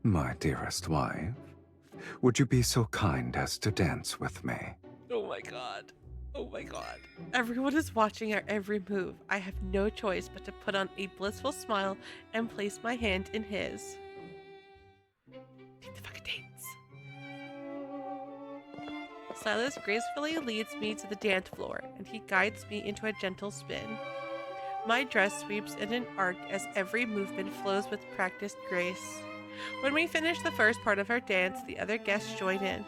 My dearest wife, would you be so kind as to dance with me? Oh my god. Oh my god. Everyone is watching our every move. I have no choice but to put on a blissful smile and place my hand in his. Take the fucking dance. Sylus gracefully leads me to the dance floor, and he guides me into a gentle spin. My dress sweeps in an arc as every movement flows with practiced grace. When we finish the first part of our dance, the other guests join in.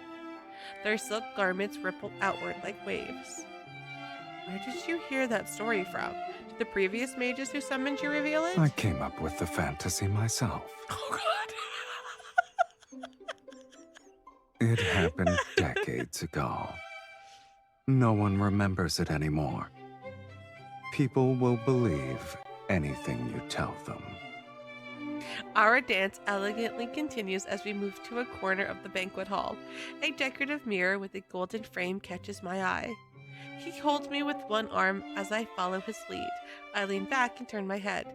Their silk garments ripple outward like waves. Where did you hear that story from? Did the previous mages who summoned you reveal it? I came up with the fantasy myself. Oh god. It happened decades ago. No one remembers it anymore. People will believe anything you tell them. Our dance elegantly continues as we move to a corner of the banquet hall. A decorative mirror with a golden frame catches my eye. He holds me with one arm as I follow his lead. I lean back and turn my head.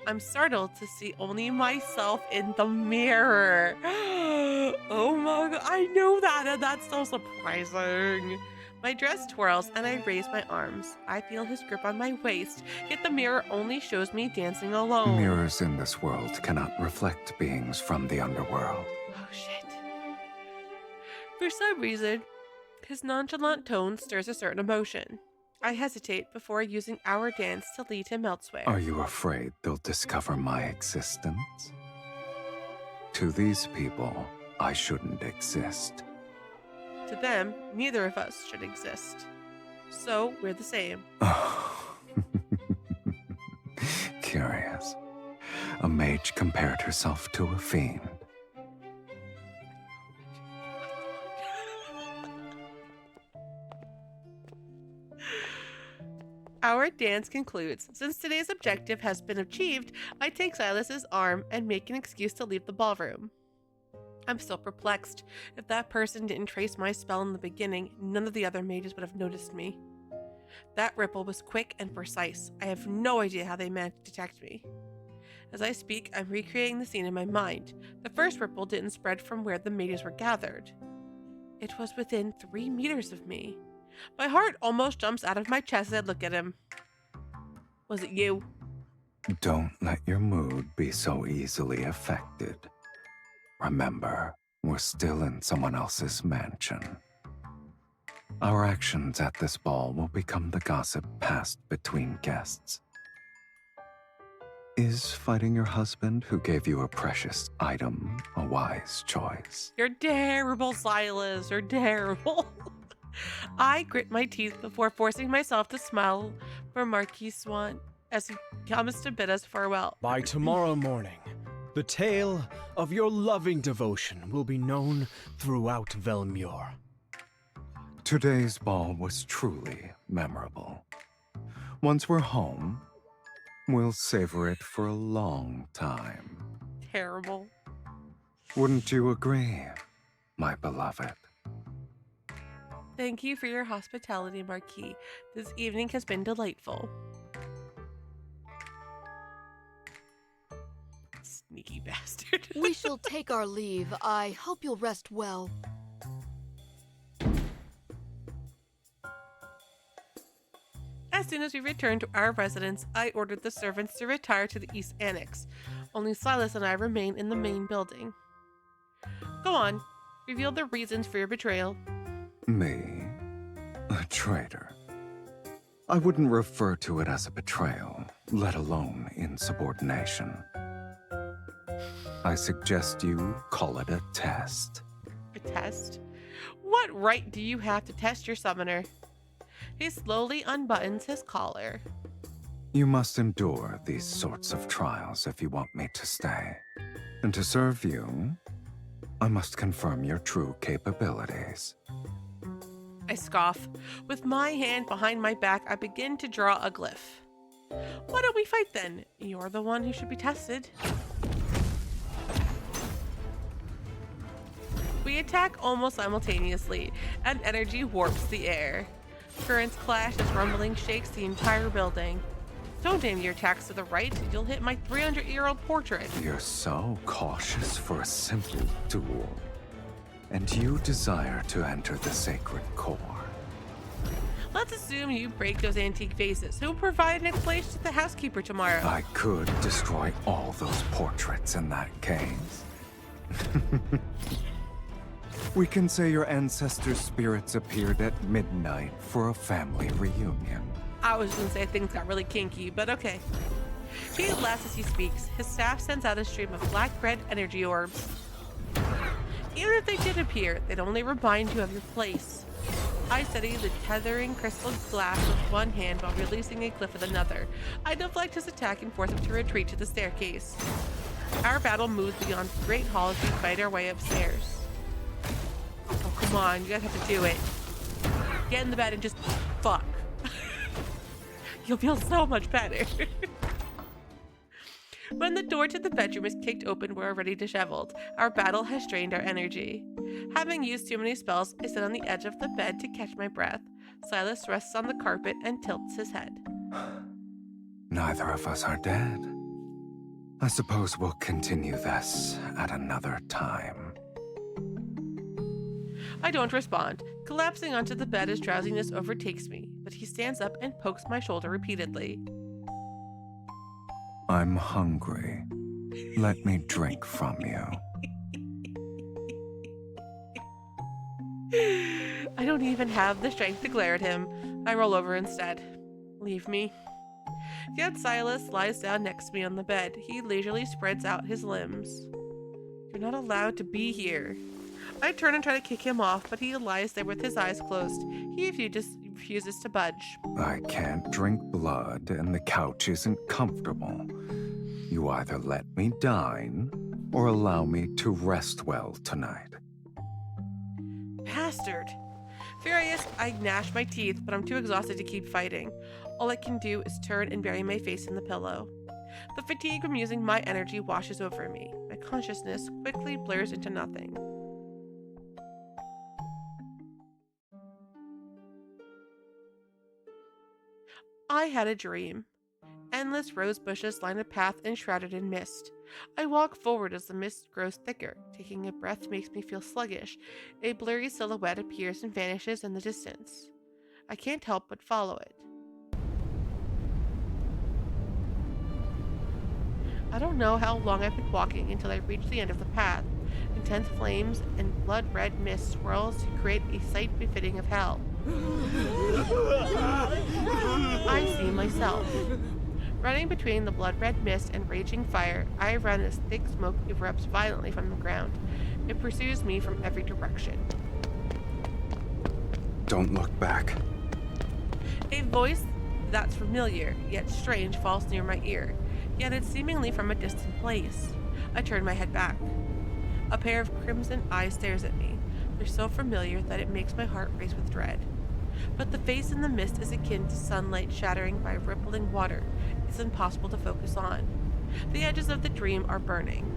I'm startled to see only myself in the mirror. Oh my god, I know that, and that's so surprising. My dress twirls and I raise my arms. I feel his grip on my waist, yet the mirror only shows me dancing alone. Mirrors in this world cannot reflect beings from the underworld. Oh shit. For some reason, his nonchalant tone stirs a certain emotion. I hesitate before using our dance to lead him elsewhere. Are you afraid they'll discover my existence? To these people, I shouldn't exist. To them, neither of us should exist. So, we're the same. Curious. a mage compared herself to a fiend. Our dance concludes. Since today's objective has been achieved, I take Silas's arm and make an excuse to leave the ballroom. I'm still perplexed. If that person didn't trace my spell in the beginning, none of the other mages would have noticed me. That ripple was quick and precise. I have no idea how they managed to detect me. As I speak, I'm recreating the scene in my mind. The first ripple didn't spread from where the mages were gathered. It was within 3 meters of me. My heart almost jumps out of my chest as I look at him. Was it you? Don't let your mood be so easily affected. Remember, we're still in someone else's mansion. Our actions at this ball will become the gossip passed between guests. Is fighting your husband who gave you a precious item a wise choice? You're terrible, Silas. You're terrible. I grit my teeth before forcing myself to smile for Marquis Swan as he comes to bid us farewell. By tomorrow morning, the tale of your loving devotion will be known throughout Velmure. Today's ball was truly memorable. Once we're home, we'll savor it for a long time. Terrible. Wouldn't you agree, my beloved? Thank you for your hospitality, Marquis. This evening has been delightful. Sneaky bastard. We shall take our leave. I hope you'll rest well. As soon as we returned to our residence, I ordered the servants to retire to the East Annex. Only Silas and I remain in the main building. Go on. Reveal the reasons for your betrayal. Me? A traitor? I wouldn't refer to it as a betrayal, let alone insubordination. I suggest you call it a test. A test? What right do you have to test your summoner? He slowly unbuttons his collar. You must endure these sorts of trials if you want me to stay. And to serve you, I must confirm your true capabilities. I scoff. With my hand behind my back, I begin to draw a glyph. Why don't we fight then? You're the one who should be tested. We attack almost simultaneously, and energy warps the air. Currents clash as rumbling shakes the entire building. Don't aim your attacks to the right, you'll hit my 300-year-old portrait. You're so cautious for a simple duel. And you desire to enter the sacred core. Let's assume you break those antique vases. Who'll provide an explanation to the housekeeper tomorrow? I could destroy all those portraits in that case. We can say your ancestors' spirits appeared at midnight for a family reunion. I was gonna say things got really kinky, but okay. He laughs as he speaks. His staff sends out a stream of black red energy orbs. Even if they did appear, they'd only remind you of your place. I steady the tethering crystal glass with one hand while releasing a glyph with another. I deflect his attack and force him to retreat to the staircase. Our battle moves beyond the great hall as we fight our way upstairs. Oh, come on, you guys have to do it. Get in the bed and just fuck. You'll feel so much better. When the door to the bedroom is kicked open, we're already disheveled. Our battle has drained our energy. Having used too many spells, I sit on the edge of the bed to catch my breath. Silas rests on the carpet and tilts his head. Neither of us are dead. I suppose we'll continue this at another time. I don't respond. Collapsing onto the bed as drowsiness overtakes me, but he stands up and pokes my shoulder repeatedly. I'm hungry. Let me drink from you. I don't even have the strength to glare at him. I roll over instead. Leave me. Yet Silas lies down next to me on the bed. He leisurely spreads out his limbs. You're not allowed to be here. I turn and try to kick him off, but he lies there with his eyes closed. He refuses to budge. I can't drink blood, and the couch isn't comfortable. You either let me dine, or allow me to rest well tonight. Bastard! Furious, I gnash my teeth, but I'm too exhausted to keep fighting. All I can do is turn and bury my face in the pillow. The fatigue from using my energy washes over me. My consciousness quickly blurs into nothing. I had a dream. Endless rose bushes line a path enshrouded in mist. I walk forward as the mist grows thicker. Taking a breath makes me feel sluggish. A blurry silhouette appears and vanishes in the distance. I can't help but follow it. I don't know how long I've been walking until I reach the end of the path. Intense flames and blood-red mist swirls to create a sight befitting of hell. I see myself. Running between the blood-red mist and raging fire, I run as thick smoke erupts violently from the ground. It pursues me from every direction. Don't look back. A voice that's familiar, yet strange, falls near my ear, yet it's seemingly from a distant place. I turn my head back. A pair of crimson eyes stares at me. They're so familiar that it makes my heart race with dread. But the face in the mist is akin to sunlight shattering by rippling water. It's impossible to focus on. The edges of the dream are burning.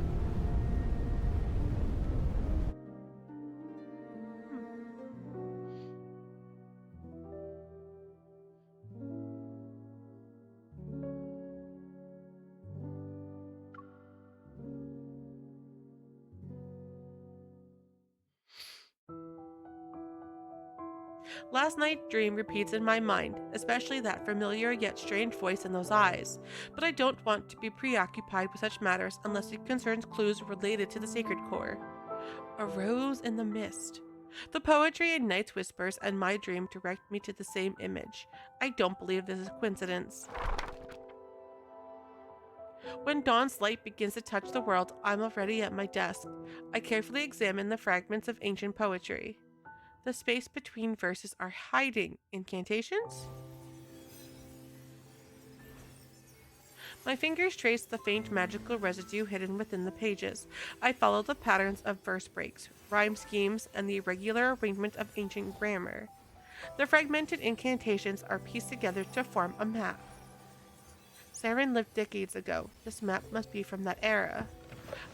Last night's dream repeats in my mind, especially that familiar yet strange voice in those eyes, but I don't want to be preoccupied with such matters unless it concerns clues related to the sacred core. A rose in the mist. The poetry in Night's Whispers and my dream direct me to the same image. I don't believe this is a coincidence. When dawn's light begins to touch the world, I'm already at my desk. I carefully examine the fragments of ancient poetry. The space between verses are hiding incantations? My fingers trace the faint magical residue hidden within the pages. I follow the patterns of verse breaks, rhyme schemes, and the irregular arrangement of ancient grammar. The fragmented incantations are pieced together to form a map. Saren lived decades ago. This map must be from that era.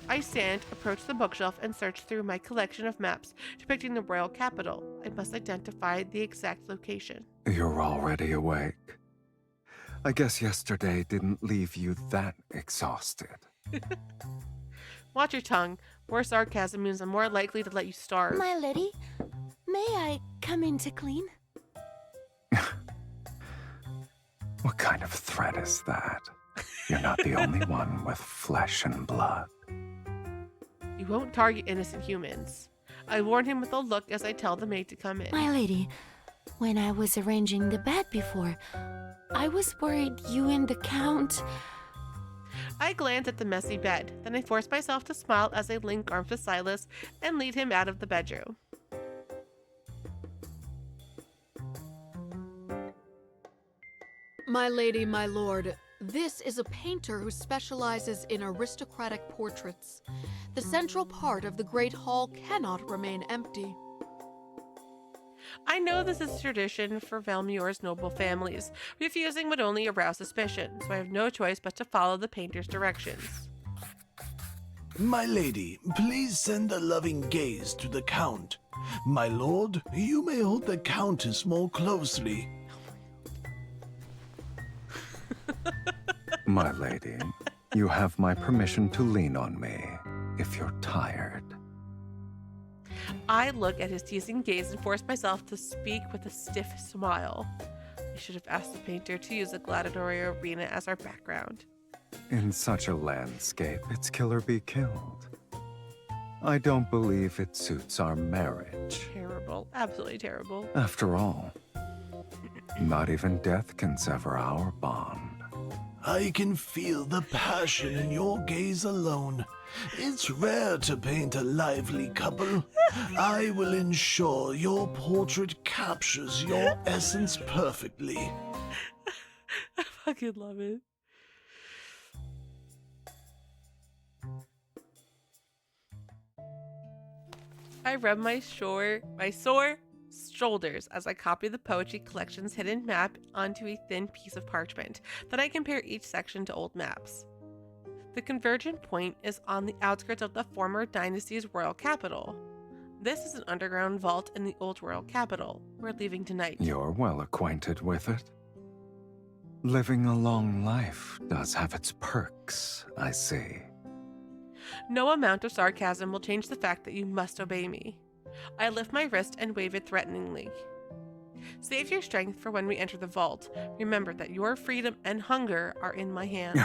I stand, approach the bookshelf, and search through my collection of maps depicting the royal capital. I must identify the exact location. You're already awake. I guess yesterday didn't leave you that exhausted. Watch your tongue. More sarcasm means I'm more likely to let you starve. My lady, may I come in to clean? What kind of threat is that? You're not the only one with flesh and blood. You won't target innocent humans. I warn him with a look as I tell the maid to come in. My lady, when I was arranging the bed before, I was worried you and the Count... I glance at the messy bed, then I force myself to smile as I link arms with Sylus and lead him out of the bedroom. My lady, my lord, this is a painter who specializes in aristocratic portraits. The central part of the Great Hall cannot remain empty. I know this is tradition for Valmuir's noble families. Refusing would only arouse suspicion, so I have no choice but to follow the painter's directions. My lady, please send a loving gaze to the Count. My lord, you may hold the Countess more closely. My lady, you have my permission to lean on me if you're tired. I look at his teasing gaze and force myself to speak with a stiff smile. I should have asked the painter to use a gladiatorial arena as our background. In such a landscape, it's kill or be killed. I don't believe it suits our marriage. Terrible. Absolutely terrible. After all, not even death can sever our bond. I can feel the passion in your gaze alone. It's rare to paint a lively couple. I will ensure your portrait captures your essence perfectly. I fucking love it. I rub my sore shoulders as I copy the poetry collection's hidden map onto a thin piece of parchment. Then I compare each section to old maps. The convergent point is on the outskirts of the former dynasty's royal capital. This is an underground vault in the old royal capital. We're leaving tonight. You're well acquainted with it. Living a long life does have its perks, I see. No amount of sarcasm will change the fact that you must obey me. I lift my wrist and wave it threateningly. Save your strength for when we enter the vault. Remember that your freedom and hunger are in my hands.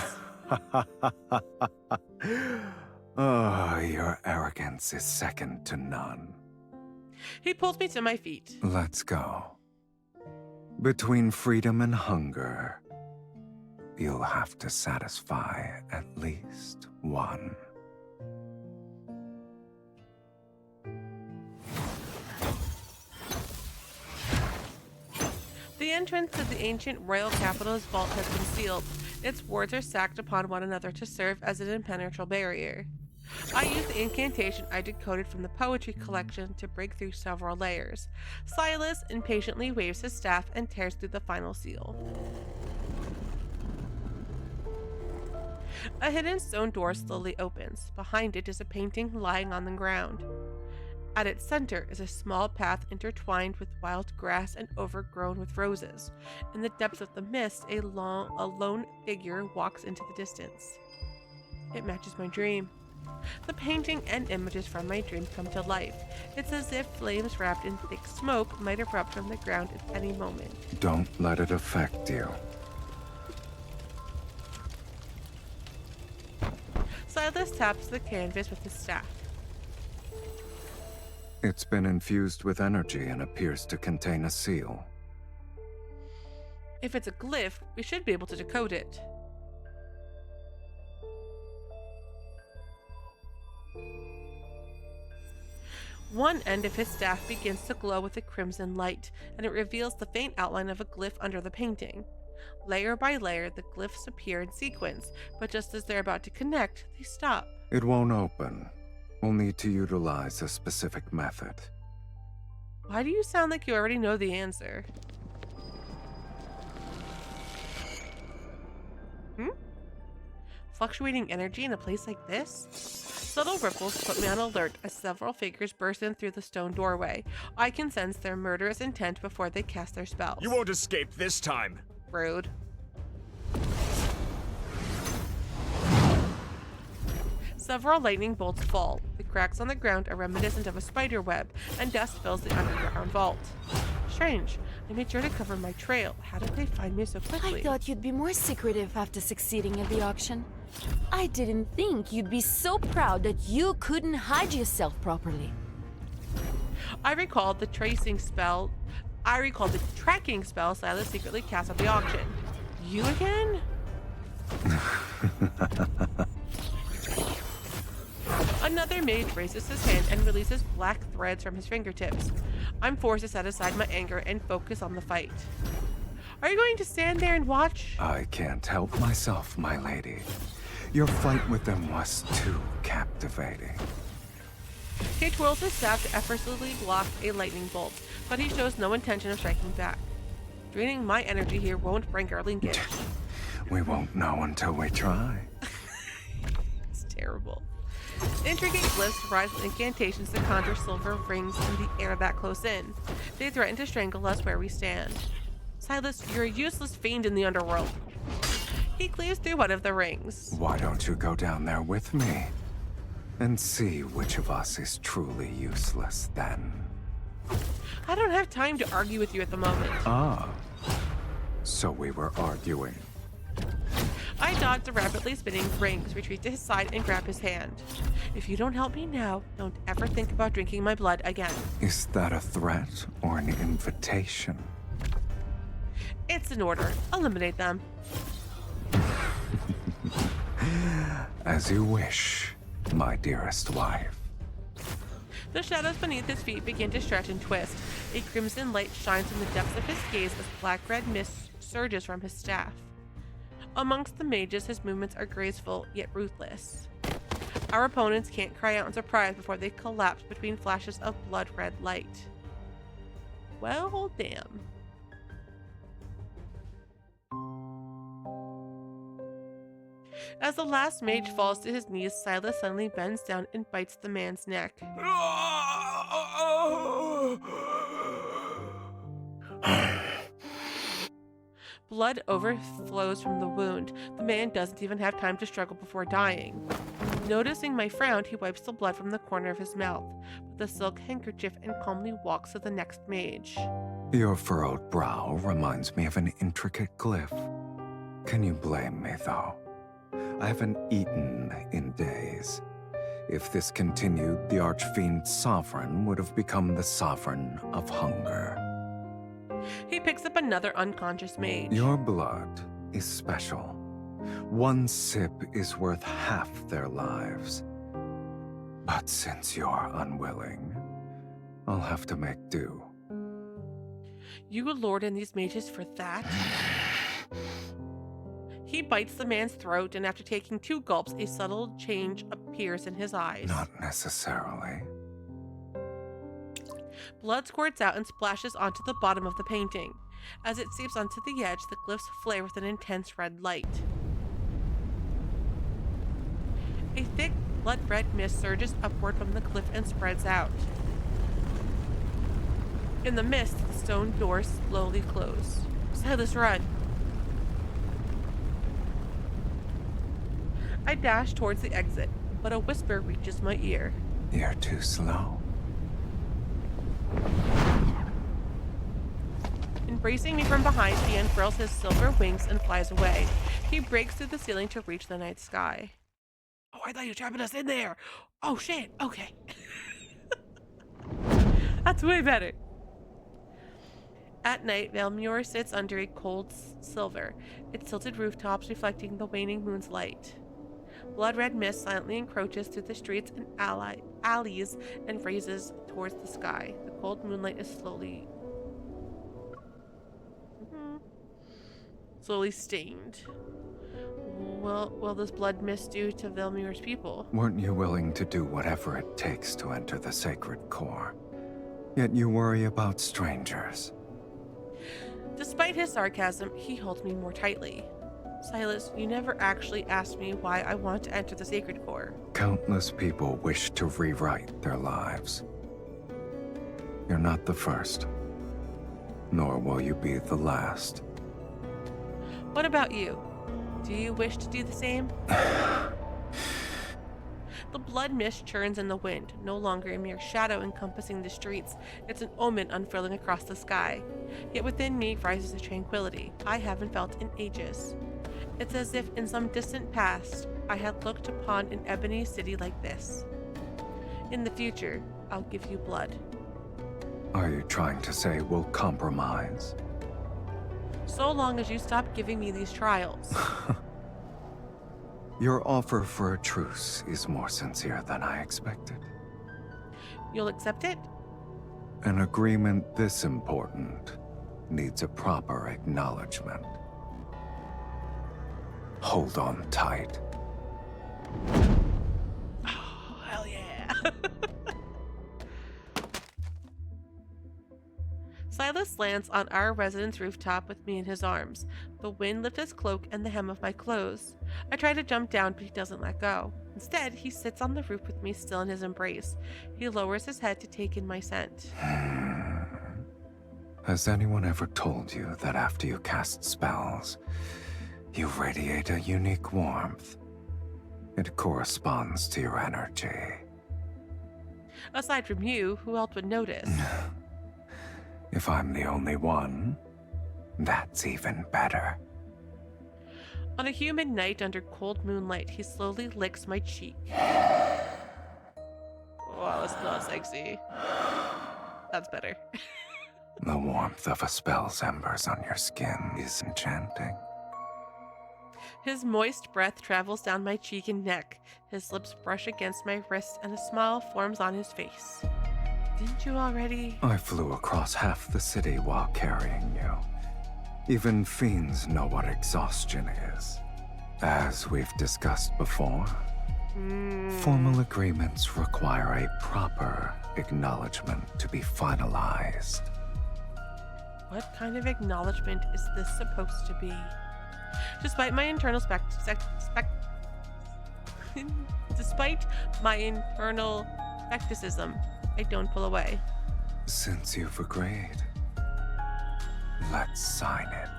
Oh, your arrogance is second to none. He pulls me to my feet. Let's go. Between freedom and hunger, you'll have to satisfy at least one. The entrance to the ancient royal capital's vault has been sealed. Its wards are stacked upon one another to serve as an impenetrable barrier. I use the incantation I decoded from the poetry collection to break through several layers. Sylus impatiently waves his staff and tears through the final seal. A hidden stone door slowly opens. Behind it is a painting lying on the ground. At its center is a small path intertwined with wild grass and overgrown with roses. In the depths of the mist, a lone figure walks into the distance. It matches my dream. The painting and images from my dream come to life. It's as if flames wrapped in thick smoke might erupt from the ground at any moment. Don't let it affect you. Sylus taps the canvas with his staff. It's been infused with energy and appears to contain a seal. If it's a glyph, we should be able to decode it. One end of his staff begins to glow with a crimson light, and it reveals the faint outline of a glyph under the painting. Layer by layer, the glyphs appear in sequence, but just as they're about to connect, they stop. It won't open. We'll need to utilize a specific method. Why do you sound like you already know the answer? Fluctuating energy in a place like this? Subtle ripples put me on alert as several figures burst in through the stone doorway. I can sense their murderous intent before they cast their spells. You won't escape this time. Rude. Several lightning bolts fall. The cracks on the ground are reminiscent of a spider web, and dust fills the underground vault. Strange. I made sure to cover my trail. How did they find me so quickly? I thought you'd be more secretive after succeeding at the auction. I didn't think you'd be so proud that you couldn't hide yourself properly. I recalled the tracking spell Sylus secretly cast at the auction. You again? Another mage raises his hand and releases black threads from his fingertips. I'm forced to set aside my anger and focus on the fight. Are you going to stand there and watch? I can't help myself, my lady. Your fight with them was too captivating. He twirls his staff to effortlessly block a lightning bolt, but he shows no intention of striking back. Draining my energy here won't break our linkage. We won't know until we try. It's terrible. Intricate glyphs rise with incantations to conjure silver rings in the air that close in. They threaten to strangle us where we stand. Sylus, you're a useless fiend in the underworld. He cleaves through one of the rings. Why don't you go down there with me? And see which of us is truly useless then. I don't have time to argue with you at the moment. Ah. So we were arguing. I dodge the rapidly spinning rings, retreat to his side, and grab his hand. If you don't help me now, don't ever think about drinking my blood again. Is that a threat or an invitation? It's an order. Eliminate them. As you wish, my dearest wife. The shadows beneath his feet begin to stretch and twist. A crimson light shines in the depths of his gaze as black-red mist surges from his staff. Amongst the mages, his movements are graceful, yet ruthless. Our opponents can't cry out in surprise before they collapse between flashes of blood-red light. Well, damn. As the last mage falls to his knees, Sylus suddenly bends down and bites the man's neck. Blood overflows from the wound. The man doesn't even have time to struggle before dying. Noticing my frown, he wipes the blood from the corner of his mouth with a silk handkerchief and calmly walks to the next mage. Your furrowed brow reminds me of an intricate glyph. Can you blame me, though? I haven't eaten in days. If this continued, the Archfiend's sovereign would have become the sovereign of hunger. He picks up another unconscious mage. Your blood is special. One sip is worth half their lives. But since you're unwilling, I'll have to make do. You lord in these mages for that? He bites the man's throat, and after taking 2 gulps, a subtle change appears in his eyes. Not necessarily. Blood squirts out and splashes onto the bottom of the painting. As it seeps onto the edge, the glyphs flare with an intense red light. A thick, blood-red mist surges upward from the cliff and spreads out. In the mist, the stone doors slowly close. Sylus, run! I dash towards the exit, but a whisper reaches my ear. You're too slow. Embracing me from behind, he unfurls his silver wings and flies away. He breaks through the ceiling to reach the night sky. Oh, I thought you were trapping us in there! Oh shit, okay. That's way better. At night, Velmure sits under a cold silver, its tilted rooftops reflecting the waning moon's light. Blood-red mist silently encroaches through the streets and alleys and raises towards the sky. The cold moonlight is slowly stained. What will this blood mist do to Velmure's people? Weren't you willing to do whatever it takes to enter the sacred core? Yet you worry about strangers. Despite his sarcasm, he holds me more tightly. Sylus, you never actually asked me why I want to enter the sacred core. Countless people wish to rewrite their lives. You're not the first, nor will you be the last. What about you? Do you wish to do the same? The blood mist churns in the wind, no longer a mere shadow encompassing the streets. It's an omen unfurling across the sky. Yet within me rises a tranquility I haven't felt in ages. It's as if in some distant past, I had looked upon an ebony city like this. In the future, I'll give you blood. Are you trying to say we'll compromise? So long as you stop giving me these trials. Your offer for a truce is more sincere than I expected. You'll accept it? An agreement this important needs a proper acknowledgement. Hold on tight. Oh, hell yeah. Sylus lands on our residence rooftop with me in his arms. The wind lifts his cloak and the hem of my clothes. I try to jump down, but he doesn't let go. Instead, he sits on the roof with me still in his embrace. He lowers his head to take in my scent. Has anyone ever told you that after you cast spells, you radiate a unique warmth? It corresponds to your energy. Aside from you, who else would notice? If I'm the only one, that's even better. On a humid night under cold moonlight, he slowly licks my cheek. Wow, that's not sexy. That's better. The warmth of a spell's embers on your skin is enchanting. His moist breath travels down my cheek and neck. His lips brush against my wrist and a smile forms on his face. Didn't you already? I flew across half the city while carrying you. Even fiends know what exhaustion is. As we've discussed before, Formal agreements require a proper acknowledgement to be finalized. What kind of acknowledgement is this supposed to be? Despite my internal despite my internal skepticism, I don't pull away. Since you've agreed, let's sign it.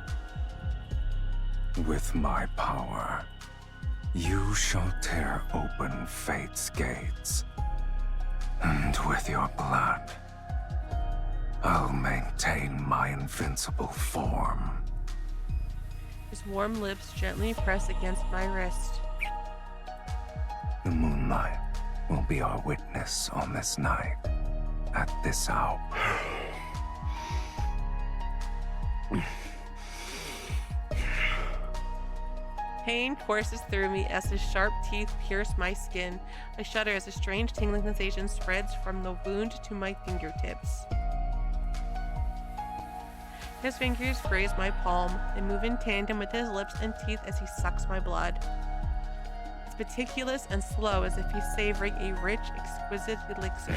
With my power, you shall tear open fate's gates, and with your blood, I'll maintain my invincible form. His warm lips gently press against my wrist. The moonlight will be our witness on this night, at this hour. Pain courses through me as his sharp teeth pierce my skin. I shudder as a strange tingling sensation spreads from the wound to my fingertips. His fingers graze my palm. They move in tandem with his lips and teeth as he sucks my blood. It's meticulous and slow, as if he's savoring a rich, exquisite elixir.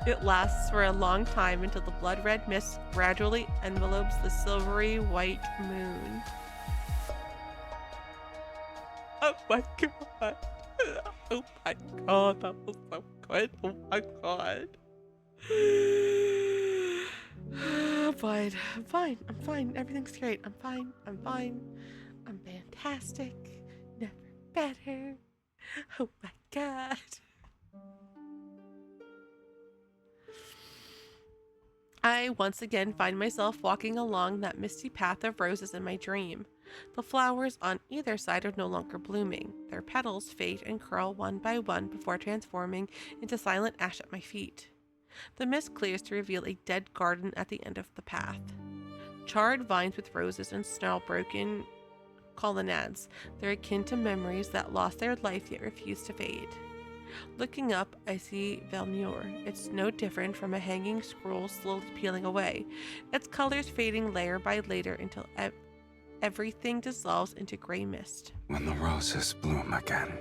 It lasts for a long time until the blood-red mist gradually envelopes the silvery white moon. Oh my god. Oh my god, that was so good. Oh my god. I'm fine. I'm fine. I'm fine. Everything's great. I'm fine. I'm fine. I'm fantastic. Never better. Oh my god. I once again find myself walking along that misty path of roses in my dream. The flowers on either side are no longer blooming. Their petals fade and curl one by one before transforming into silent ash at my feet. The mist clears to reveal a dead garden at the end of the path. Charred vines with roses and snarl-broken colonnades. They're akin to memories that lost their life yet refuse to fade. Looking up, I see Velmure. It's no different from a hanging scroll slowly peeling away, its colors fading layer by layer until everything dissolves into gray mist. When the roses bloom again,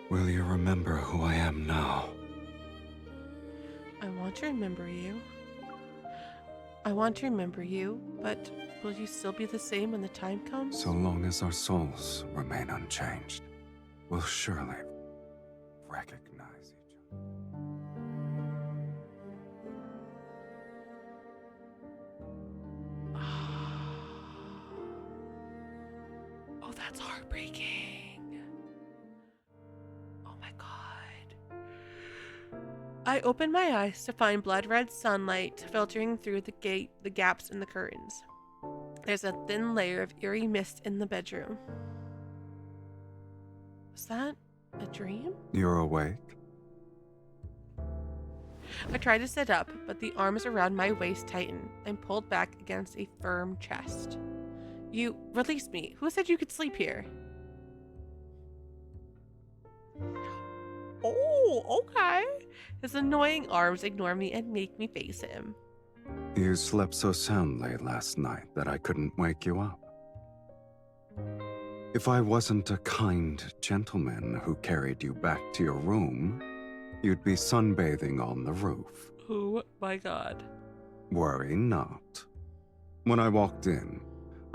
will you remember who I am now? I want to remember you. I want to remember you, but will you still be the same when the time comes? So long as our souls remain unchanged, we'll surely recognize each other. Oh, that's heartbreaking. Oh my god. I open my eyes to find blood-red sunlight filtering through the gaps in the curtains. There's a thin layer of eerie mist in the bedroom. Was that a dream? You're awake? I try to sit up, but the arms around my waist tighten. I'm pulled back against a firm chest. You release me. Who said you could sleep here? Oh, okay. His annoying arms ignore me and make me face him. You slept so soundly last night that I couldn't wake you up. If I wasn't a kind gentleman who carried you back to your room, you'd be sunbathing on the roof. Oh my god. Worry not. When I walked in,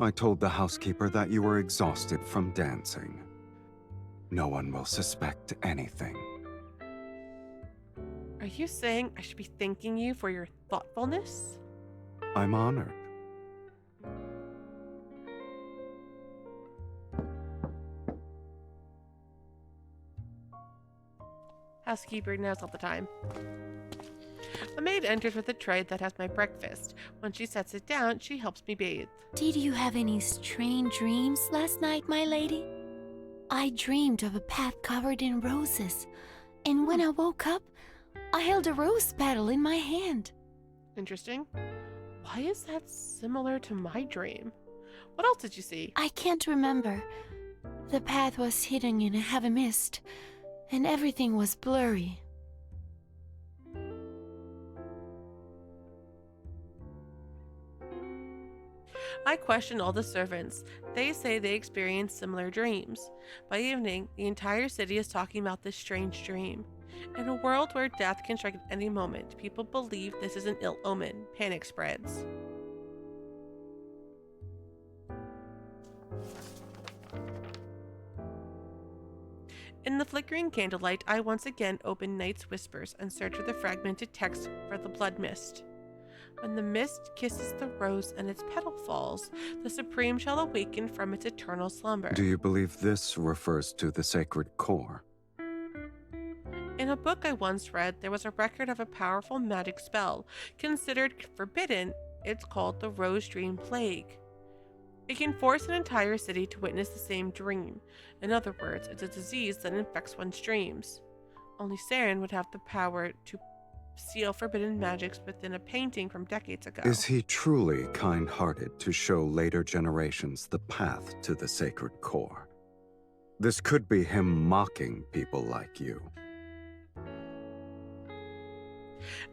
I told the housekeeper that you were exhausted from dancing. No one will suspect anything. Are you saying I should be thanking you for your thoughtfulness? I'm honored. Housekeeper, now's not the time. A maid enters with a tray that has my breakfast. When she sets it down, she helps me bathe. Did you have any strange dreams last night, my lady? I dreamed of a path covered in roses, and when I woke up, I held a rose petal in my hand. Interesting. Why is that similar to my dream? What else did you see? I can't remember. The path was hidden in a heavy mist, and everything was blurry. I question all the servants. They say they experience similar dreams. By evening, the entire city is talking about this strange dream. In a world where death can strike at any moment, people believe this is an ill omen. Panic spreads. In the flickering candlelight, I once again open Night's Whispers and search for the fragmented text for the blood mist. When the mist kisses the rose and its petal falls, the Supreme shall awaken from its eternal slumber. Do you believe this refers to the sacred core? In a book I once read, there was a record of a powerful magic spell. Considered forbidden, it's called the Rose Dream Plague. It can force an entire city to witness the same dream. In other words, it's a disease that infects one's dreams. Only Saren would have the power to seal forbidden magics within a painting from decades ago. Is he truly kind-hearted to show later generations the path to the sacred core? This could be him mocking people like you.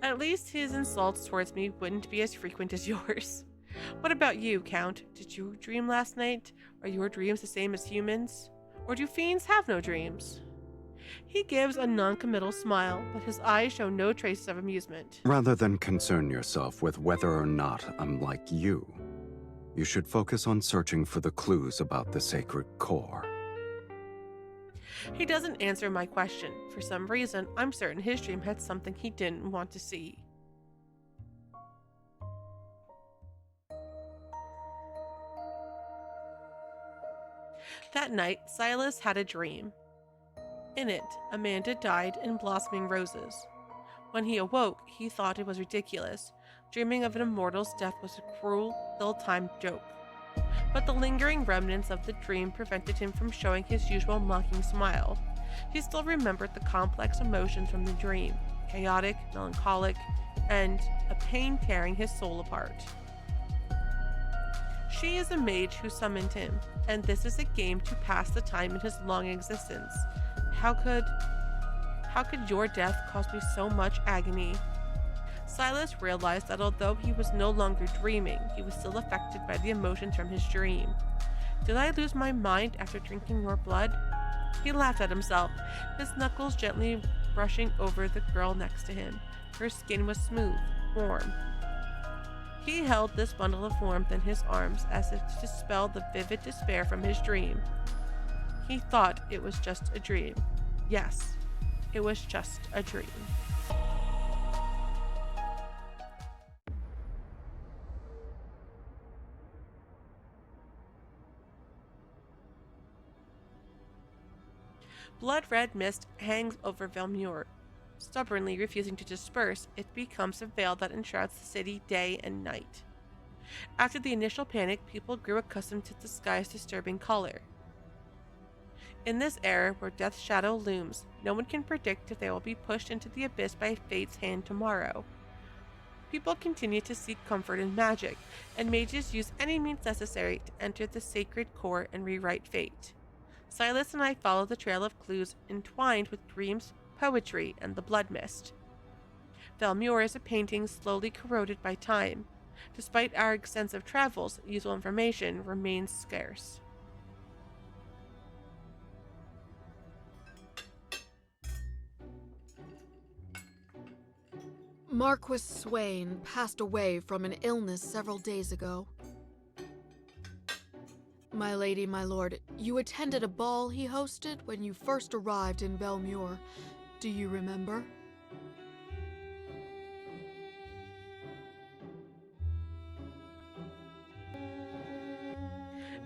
At least his insults towards me wouldn't be as frequent as yours. What about you, Count? Did you dream last night? Are your dreams the same as humans? Or do fiends have no dreams? He gives a non-committal smile, but his eyes show no traces of amusement. Rather than concern yourself with whether or not I'm like you, you should focus on searching for the clues about the sacred core. He doesn't answer my question. For some reason, I'm certain his dream had something he didn't want to see. That night, Sylus had a dream. In it, Amanda died in blossoming roses. When he awoke, he thought it was ridiculous. Dreaming of an immortal's death was a cruel, ill-timed joke. But the lingering remnants of the dream prevented him from showing his usual mocking smile. He still remembered the complex emotions from the dream, chaotic, melancholic, and a pain tearing his soul apart. She is a mage who summoned him, and this is a game to pass the time in his long existence. How could your death cause me so much agony? Sylus realized that although he was no longer dreaming, he was still affected by the emotions from his dream. Did I lose my mind after drinking your blood? He laughed at himself, his knuckles gently brushing over the girl next to him. Her skin was smooth, warm. He held this bundle of warmth in his arms as if to dispel the vivid despair from his dream. He thought it was just a dream. Yes, it was just a dream. Blood-red mist hangs over Velmure. Stubbornly refusing to disperse, it becomes a veil that enshrouds the city day and night. After the initial panic, people grew accustomed to the sky's disturbing color. In this era where Death's shadow looms, no one can predict if they will be pushed into the abyss by fate's hand tomorrow. People continue to seek comfort in magic, and mages use any means necessary to enter the sacred core and rewrite fate. Sylus and I follow the trail of clues entwined with dreams, poetry, and the blood mist. Velmure is a painting slowly corroded by time. Despite our extensive travels, useful information remains scarce. Marquis Swain passed away from an illness several days ago. My lady, my lord, you attended a ball he hosted when you first arrived in Velmure. Do you remember?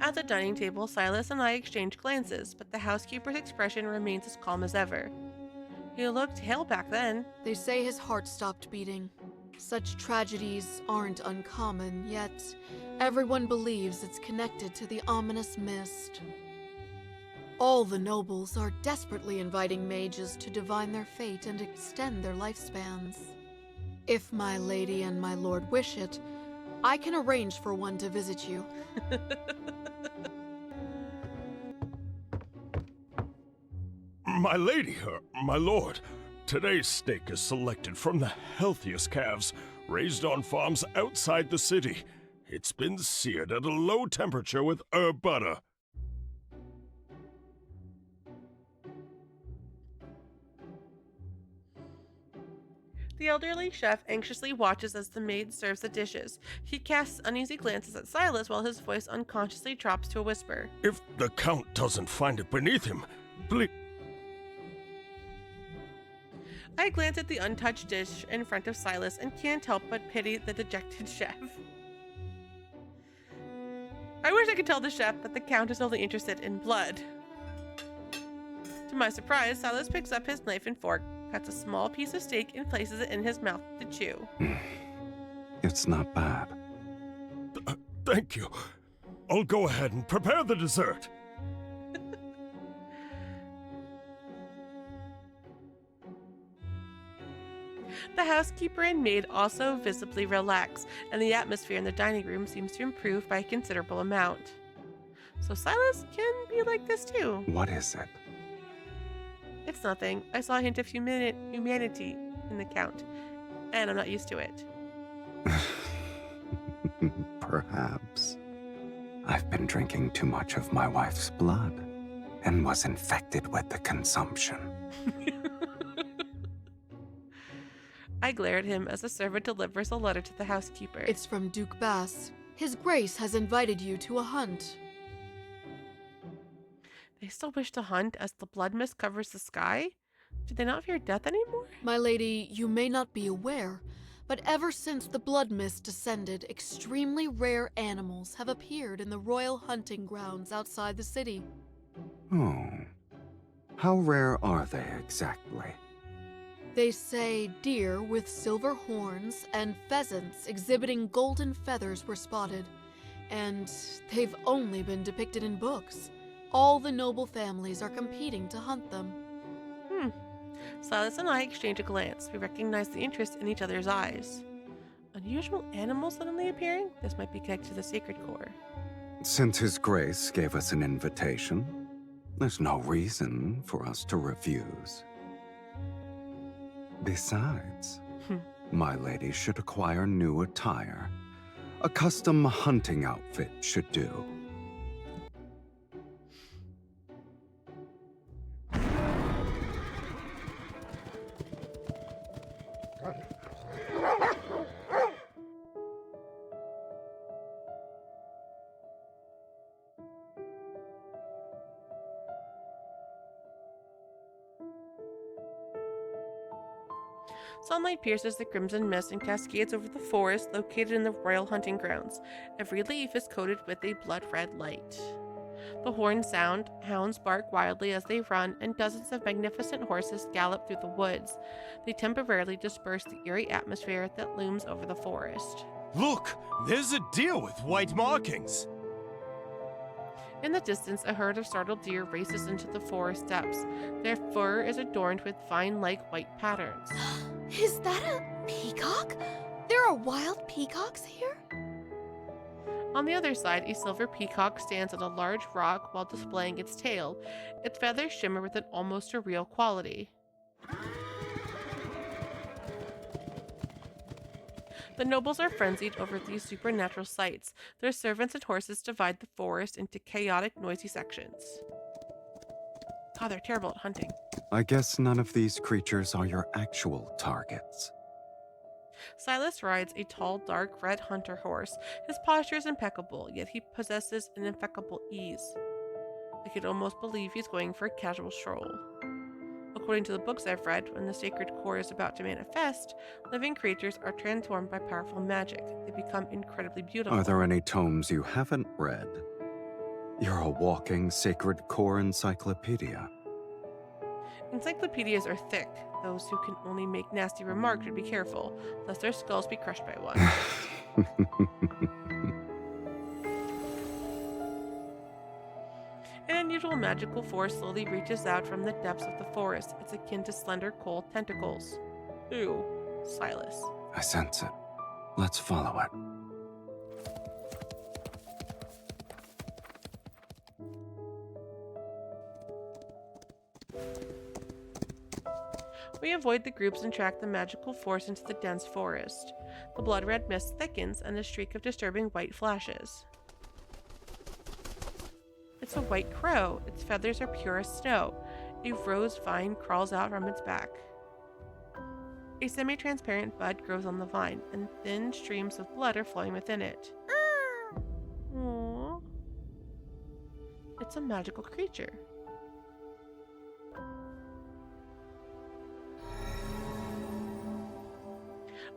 At the dining table, Sylus and I exchange glances, but the housekeeper's expression remains as calm as ever. He looked hale back then. They say his heart stopped beating. Such tragedies aren't uncommon, yet everyone believes it's connected to the ominous mist. All the nobles are desperately inviting mages to divine their fate and extend their lifespans. If my lady and my lord wish it, I can arrange for one to visit you. My lady, my lord, today's steak is selected from the healthiest calves raised on farms outside the city. It's been seared at a low temperature with herb butter. The elderly chef anxiously watches as the maid serves the dishes. He casts uneasy glances at Sylus while his voice unconsciously drops to a whisper. If the Count doesn't find it beneath him, please. I glance at the untouched dish in front of Sylus and can't help but pity the dejected chef. I wish I could tell the chef that the Count is only interested in blood. To my surprise, Sylus picks up his knife and fork, cuts a small piece of steak, and places it in his mouth to chew. It's not bad. Thank you. I'll go ahead and prepare the dessert. The housekeeper and maid also visibly relax, and the atmosphere in the dining room seems to improve by a considerable amount. So Sylus can be like this too. What is it? It's nothing. I saw a hint of humanity in the Count, and I'm not used to it. Perhaps. I've been drinking too much of my wife's blood and was infected with the consumption. I glare at him as the servant delivers a letter to the housekeeper. It's from Duke Bass. His Grace has invited you to a hunt. They still wish to hunt as the blood mist covers the sky? Do they not fear death anymore? My lady, you may not be aware, but ever since the blood mist descended, extremely rare animals have appeared in the royal hunting grounds outside the city. Oh. How rare are they exactly? They say deer with silver horns and pheasants exhibiting golden feathers were spotted, and they've only been depicted in books. All the noble families are competing to hunt them. Sylus and I exchange a glance. We recognize the interest in each other's eyes. Unusual animals suddenly appearing? This might be connected to the sacred core. Since His Grace gave us an invitation, there's no reason for us to refuse. Besides, my lady should acquire new attire. A custom hunting outfit should do. Sunlight pierces the crimson mist and cascades over the forest located in the royal hunting grounds. Every leaf is coated with a blood-red light. The horns sound, hounds bark wildly as they run, and dozens of magnificent horses gallop through the woods. They temporarily disperse the eerie atmosphere that looms over the forest. Look! There's a deer with white markings! In the distance, a herd of startled deer races into the forest depths. Their fur is adorned with vine-like white patterns. Is that a peacock? There are wild peacocks here? On the other side, a silver peacock stands on a large rock while displaying its tail. Its feathers shimmer with an almost surreal quality. The nobles are frenzied over these supernatural sights. Their servants and horses divide the forest into chaotic, noisy sections. God, they're terrible at hunting. I guess none of these creatures are your actual targets. Sylus rides a tall, dark red hunter horse. His posture is impeccable, yet he possesses an impeccable ease. I could almost believe he's going for a casual stroll. According to the books I've read, when the sacred core is about to manifest, living creatures are transformed by powerful magic. They become incredibly beautiful. Are there any tomes you haven't read? You're a walking sacred core encyclopedia. Encyclopedias are thick. Those who can only make nasty remarks should be careful, lest their skulls be crushed by one. An unusual magical force slowly reaches out from the depths of the forest. It's akin to slender cold tentacles. Ew. Sylus. I sense it. Let's follow it. We avoid the groups and track the magical force into the dense forest. The blood-red mist thickens, and a streak of disturbing white flashes. It's a white crow. Its feathers are pure as snow. A rose vine crawls out from its back. A semi-transparent bud grows on the vine, and thin streams of blood are flowing within it. Aww. It's a magical creature.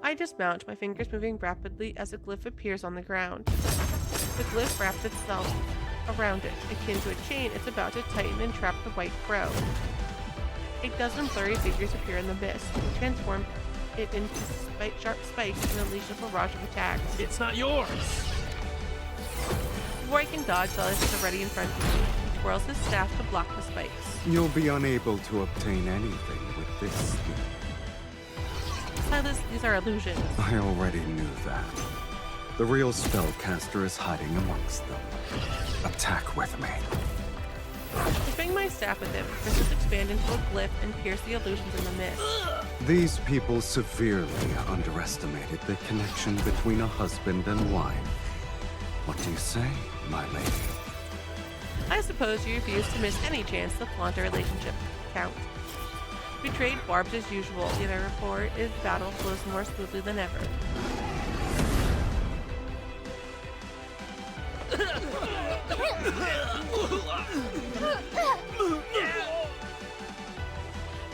I dismount, my fingers moving rapidly as a glyph appears on the ground. The glyph wraps itself around it. Akin to a chain, it's about to tighten and trap the white crow. A dozen blurry figures appear in the mist. We transform it into sharp spikes and unleash a barrage of attacks. It's not yours! Before I can dodge, Sylus is already in front of me. He twirls his staff to block the spikes. You'll be unable to obtain anything with this skill. Sylus, these are illusions. I already knew that. The real spellcaster is hiding amongst them. Attack with me. I swing my staff at him. Crystals expand into a glyph and pierce the illusions in the mist. These people severely underestimated the connection between a husband and wife. What do you say, my lady? I suppose you refuse to miss any chance to flaunt our relationship, Count. We trade barbs as usual, yet our rapport is battle flows more smoothly than ever.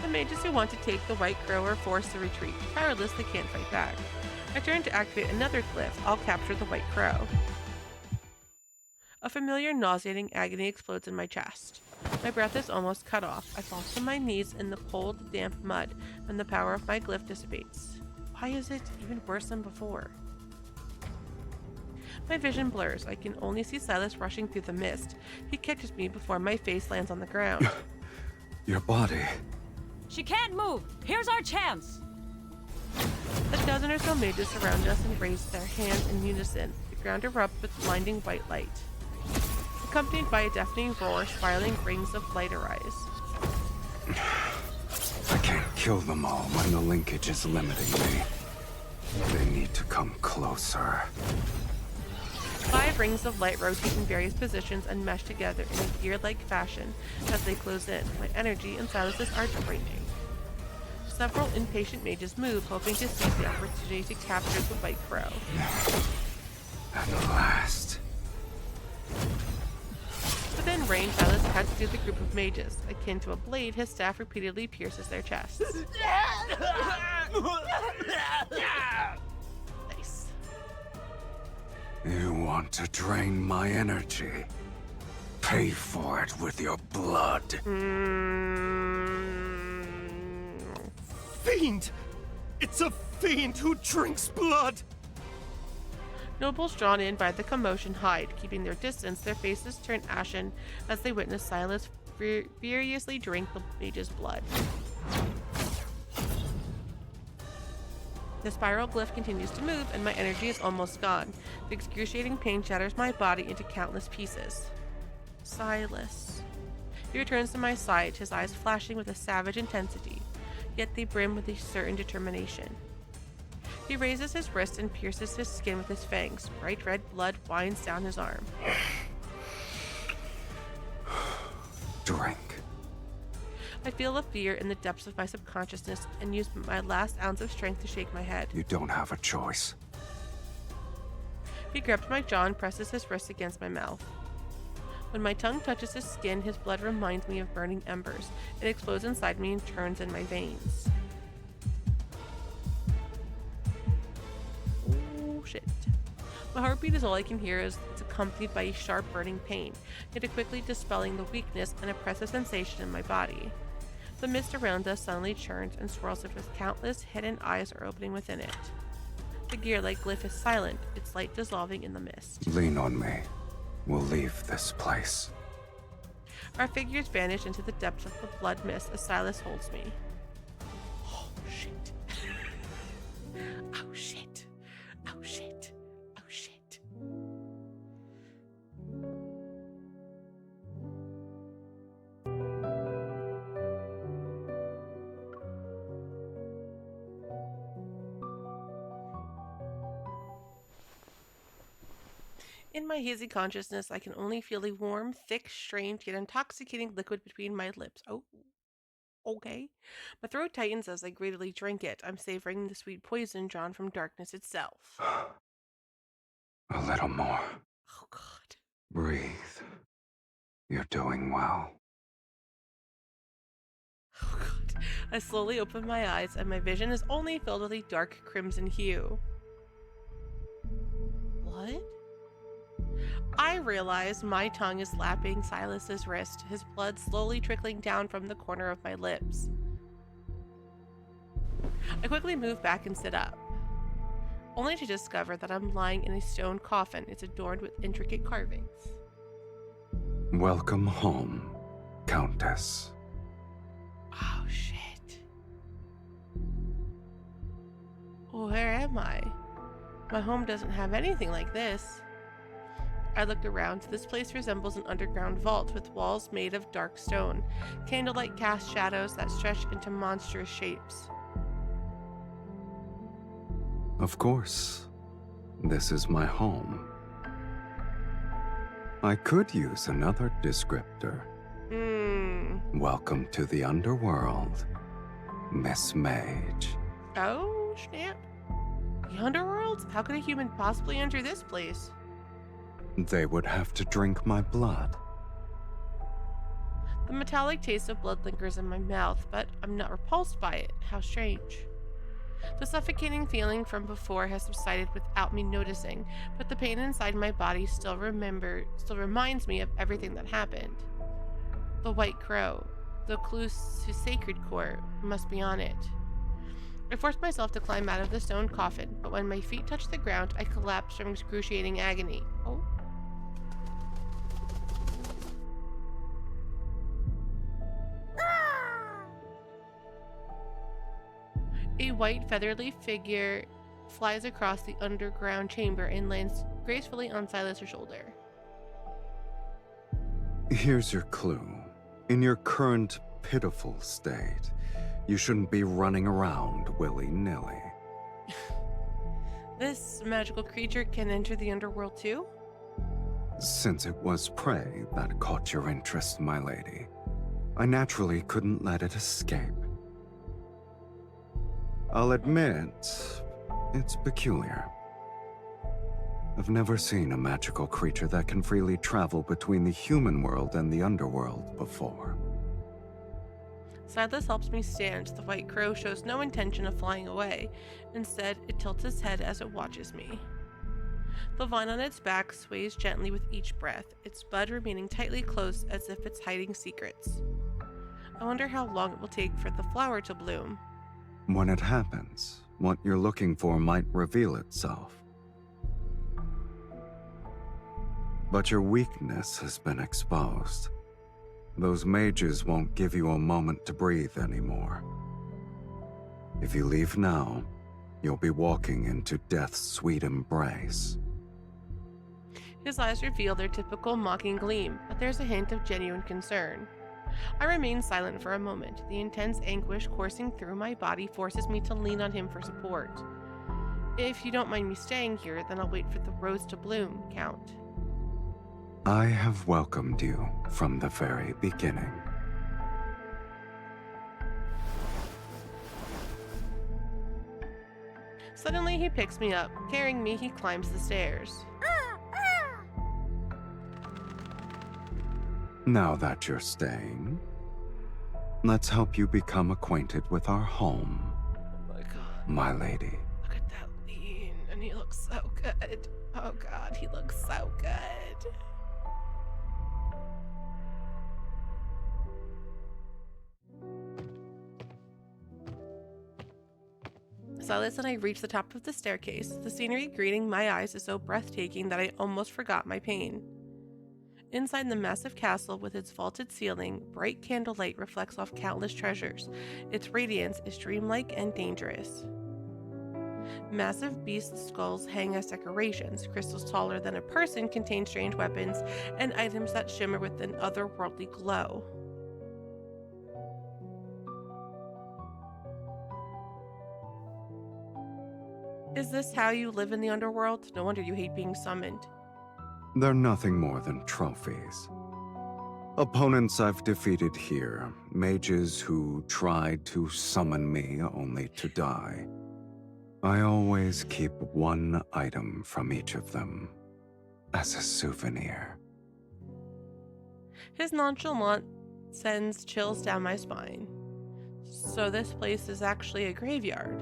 The mages who want to take the white crow are forced to retreat. Powerless, they can't fight back. I turn to activate another glyph. I'll capture the white crow. A familiar nauseating agony explodes in my chest. My breath is almost cut off. I fall to my knees in the cold, damp mud, and the power of my glyph dissipates. Why is it even worse than before? My vision blurs. I can only see Sylus rushing through the mist. He catches me before my face lands on the ground. Your body. She can't move! Here's our chance! A dozen or so mages surround us and raise their hands in unison. The ground erupts with blinding white light. Accompanied by a deafening roar, spiraling rings of light arise. I can't kill them all when the linkage is limiting me. They need to come closer. 5 rings of light rotate in various positions and mesh together in a gear-like fashion as they close in. My energy and Sylus's are draining. Several impatient mages move, hoping to seize the opportunity to capture the white crow. At last. Within range, Sylus cuts through the group of mages. Akin to a blade, his staff repeatedly pierces their chests. Nice. You want to drain my energy? Pay for it with your blood. Fiend! It's a fiend who drinks blood! Nobles drawn in by the commotion hide, keeping their distance. Their faces turn ashen as they witness Sylus furiously drink the mage's blood. The spiral glyph continues to move, and my energy is almost gone. The excruciating pain shatters my body into countless pieces. Sylus. He returns to my side, his eyes flashing with a savage intensity, yet they brim with a certain determination. He raises his wrist and pierces his skin with his fangs. Bright red blood winds down his arm. Drink. I feel the fear in the depths of my subconsciousness and use my last ounce of strength to shake my head. You don't have a choice. He grabs my jaw and presses his wrist against my mouth. When my tongue touches his skin, his blood reminds me of burning embers. It explodes inside me and turns in my veins. Oh shit. My heartbeat is all I can hear as it's accompanied by a sharp burning pain, yet quickly dispelling the weakness and oppressive sensation in my body. The mist around us suddenly churns and swirls as if countless hidden eyes are opening within it. The gear-like glyph is silent, its light dissolving in the mist. Lean on me. We'll leave this place. Our figures vanish into the depths of the blood mist as Sylus holds me. Oh shit. Oh shit. Oh shit. Oh shit. In my hazy consciousness, I can only feel a warm, thick, strange, yet intoxicating liquid between my lips. Oh, okay. My throat tightens as I greedily drink it. I'm savoring the sweet poison drawn from darkness itself. A little more. Oh, God. Breathe. You're doing well. Oh, God. I slowly open my eyes, and my vision is only filled with a dark crimson hue. Blood? I realize my tongue is lapping Silas's wrist, his blood slowly trickling down from the corner of my lips. I quickly move back and sit up, only to discover that I'm lying in a stone coffin. It's adorned with intricate carvings. Welcome home, Countess. Oh, shit. Where am I? My home doesn't have anything like this. I looked around. This place resembles an underground vault with walls made of dark stone. Candlelight cast shadows that stretch into monstrous shapes. Of course, this is my home. I could use another descriptor. Welcome to the underworld, Miss Mage. Oh, snap. The underworld? How could a human possibly enter this place? They would have to drink my blood. The metallic taste of blood lingers in my mouth, but I'm not repulsed by it. How strange. The suffocating feeling from before has subsided without me noticing, but the pain inside my body still reminds me of everything that happened. The white crow, the clues to sacred core must be on it. I forced myself to climb out of the stone coffin, but when my feet touched the ground, I collapsed from excruciating agony. Oh. A white featherly figure flies across the underground chamber and lands gracefully on Silas' shoulder. Here's your clue. In your current pitiful state, you shouldn't be running around willy-nilly. This magical creature can enter the underworld too? Since it was prey that caught your interest, my lady, I naturally couldn't let it escape. I'll admit, it's peculiar. I've never seen a magical creature that can freely travel between the human world and the underworld before. Silas helps me stand. The white crow shows no intention of flying away. Instead, it tilts its head as it watches me. The vine on its back sways gently with each breath, its bud remaining tightly closed as if it's hiding secrets. I wonder how long it will take for the flower to bloom. When it happens, what you're looking for might reveal itself. But your weakness has been exposed. Those mages won't give you a moment to breathe anymore. If you leave now, you'll be walking into death's sweet embrace. His eyes reveal their typical mocking gleam, but there's a hint of genuine concern. I remain silent for a moment. The intense anguish coursing through my body forces me to lean on him for support. If you don't mind me staying here, then I'll wait for the rose to bloom, Count. I have welcomed you from the very beginning. Suddenly, he picks me up. Carrying me, he climbs the stairs. Now that you're staying, let's help you become acquainted with our home, Oh my god. my lady. Look at that lean, and he looks so good. Oh god, he looks so good. Silas and I reach the top of the staircase. The scenery greeting my eyes is so breathtaking that I almost forgot my pain. Inside the massive castle with its vaulted ceiling, bright candlelight reflects off countless treasures. Its radiance is dreamlike and dangerous. Massive beast skulls hang as decorations. Crystals taller than a person contain strange weapons and items that shimmer with an otherworldly glow. Is this how you live in the underworld? No wonder you hate being summoned. They're nothing more than trophies. Opponents I've defeated here, mages who tried to summon me only to die. I always keep one item from each of them as a souvenir. His nonchalant sends chills down my spine. So this place is actually a graveyard.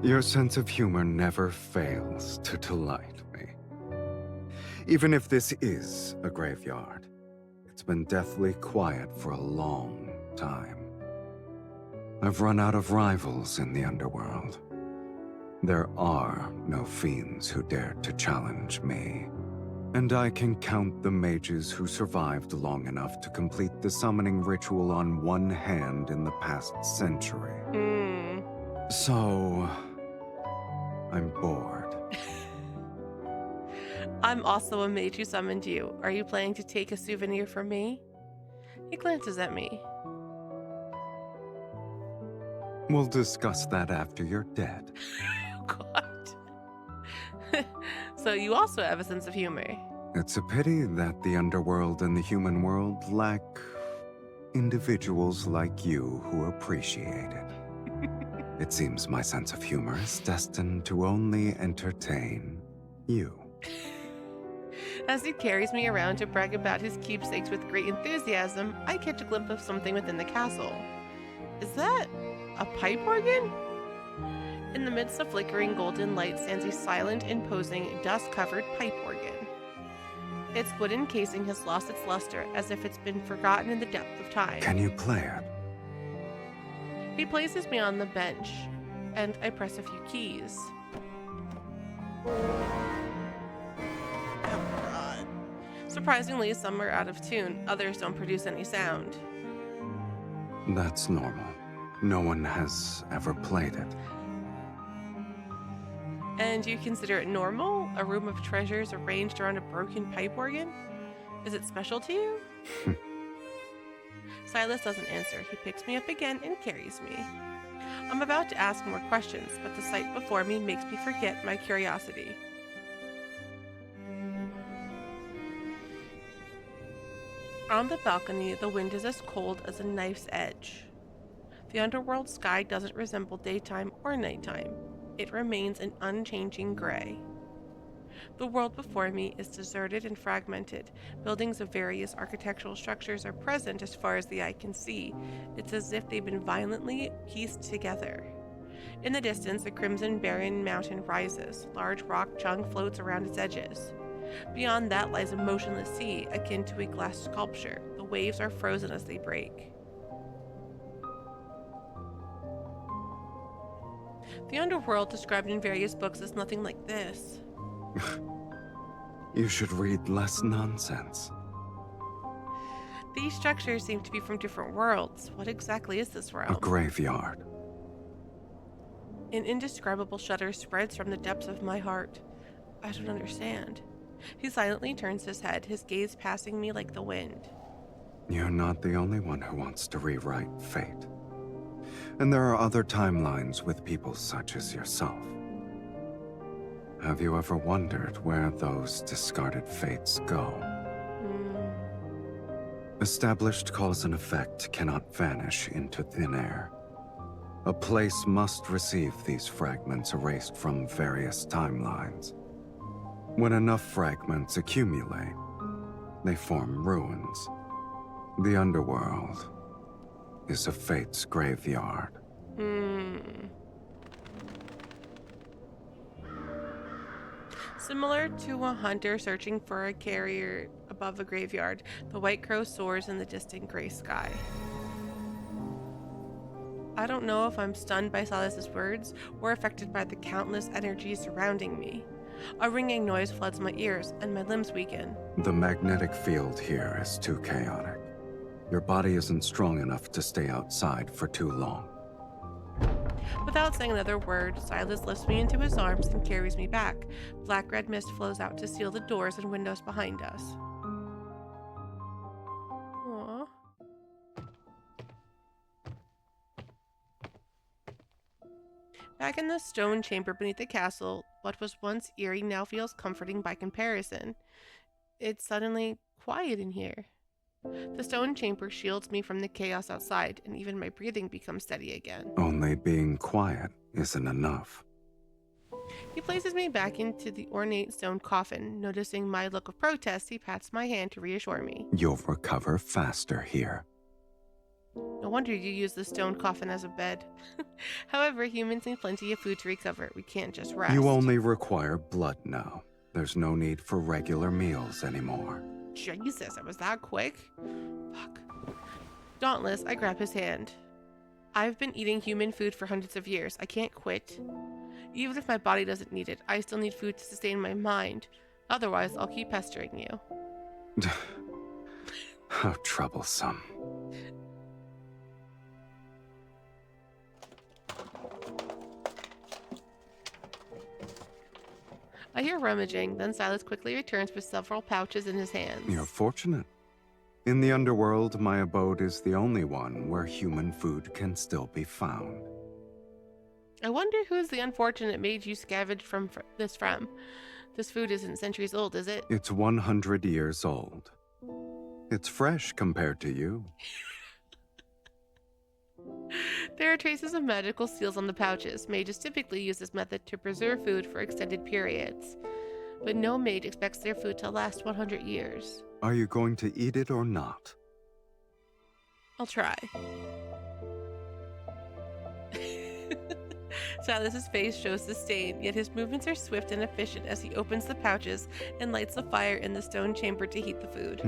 Your sense of humor never fails to delight me. Even if this is a graveyard, it's been deathly quiet for a long time. I've run out of rivals in the underworld. There are no fiends who dare to challenge me. And I can count the mages who survived long enough to complete the summoning ritual on one hand in the past century. So, I'm bored. I'm also a mage who summoned you. Are you planning to take a souvenir from me? He glances at me. We'll discuss that after you're dead. Oh, God. So you also have a sense of humor. It's a pity that the underworld and the human world lack individuals like you who appreciate it. It seems my sense of humor is destined to only entertain you. As he carries me around to brag about his keepsakes with great enthusiasm, I catch a glimpse of something within the castle. Is that a pipe organ? In the midst of flickering golden light stands a silent, imposing, dust-covered pipe organ. Its wooden casing has lost its luster, as if it's been forgotten in the depth of time. Can you play it? He places me on the bench, and I press a few keys. Surprisingly, some are out of tune, others don't produce any sound. That's normal. No one has ever played it. And you consider it normal? A room of treasures arranged around a broken pipe organ? Is it special to you? Sylus doesn't answer. He picks me up again and carries me. I'm about to ask more questions, but the sight before me makes me forget my curiosity. On the balcony, the wind is as cold as a knife's edge. The underworld sky doesn't resemble daytime or nighttime. It remains an unchanging gray. The world before me is deserted and fragmented. Buildings of various architectural structures are present as far as the eye can see. It's as if they've been violently pieced together. In the distance, a crimson barren mountain rises. Large rock chunk floats around its edges. Beyond that lies a motionless sea, akin to a glass sculpture. The waves are frozen as they break. The underworld, described in various books, is nothing like this. You should read less nonsense. These structures seem to be from different worlds. What exactly is this realm? A graveyard. An indescribable shudder spreads from the depths of my heart. I don't understand. He silently turns his head, his gaze passing me like the wind. You're not the only one who wants to rewrite fate. And there are other timelines with people such as yourself. Have you ever wondered where those discarded fates go? Established cause and effect cannot vanish into thin air. A place must receive these fragments erased from various timelines. When enough fragments accumulate, they form ruins. The underworld is a fate's graveyard. Similar to a hunter searching for a carrier above a graveyard, the white crow soars in the distant gray sky. I don't know if I'm stunned by Sylus's words or affected by the countless energies surrounding me. A ringing noise floods my ears and my limbs weaken. The magnetic field here is too chaotic. Your body isn't strong enough to stay outside for too long. Without saying another word, Sylus lifts me into his arms and carries me back. Black-red mist flows out to seal the doors and windows behind us. Aww. Back in the stone chamber beneath the castle, what was once eerie now feels comforting by comparison. It's suddenly quiet in here. The stone chamber shields me from the chaos outside, and even my breathing becomes steady again. Only being quiet isn't enough. He places me back into the ornate stone coffin. Noticing my look of protest, he pats my hand to reassure me. You'll recover faster here. No wonder you use the stone coffin as a bed. However, humans need plenty of food to recover. We can't just rest. You only require blood now. There's no need for regular meals anymore. Jesus, it was that quick? Fuck. Dauntless, I grab his hand. I've been eating human food for hundreds of years. I can't quit. Even if my body doesn't need it, I still need food to sustain my mind. Otherwise, I'll keep pestering you. How troublesome. I hear rummaging, then Silas quickly returns with several pouches in his hands. You're fortunate. In the underworld, my abode is the only one where human food can still be found. I wonder who's the unfortunate maid you scavenged this from. This food isn't centuries old, is it? It's 100 years old. It's fresh compared to you. There are traces of magical seals on the pouches. Mages typically use this method to preserve food for extended periods. But no maid expects their food to last 100 years. Are you going to eat it or not? I'll try. Silas's face shows disdain, yet his movements are swift and efficient as he opens the pouches and lights the fire in the stone chamber to heat the food.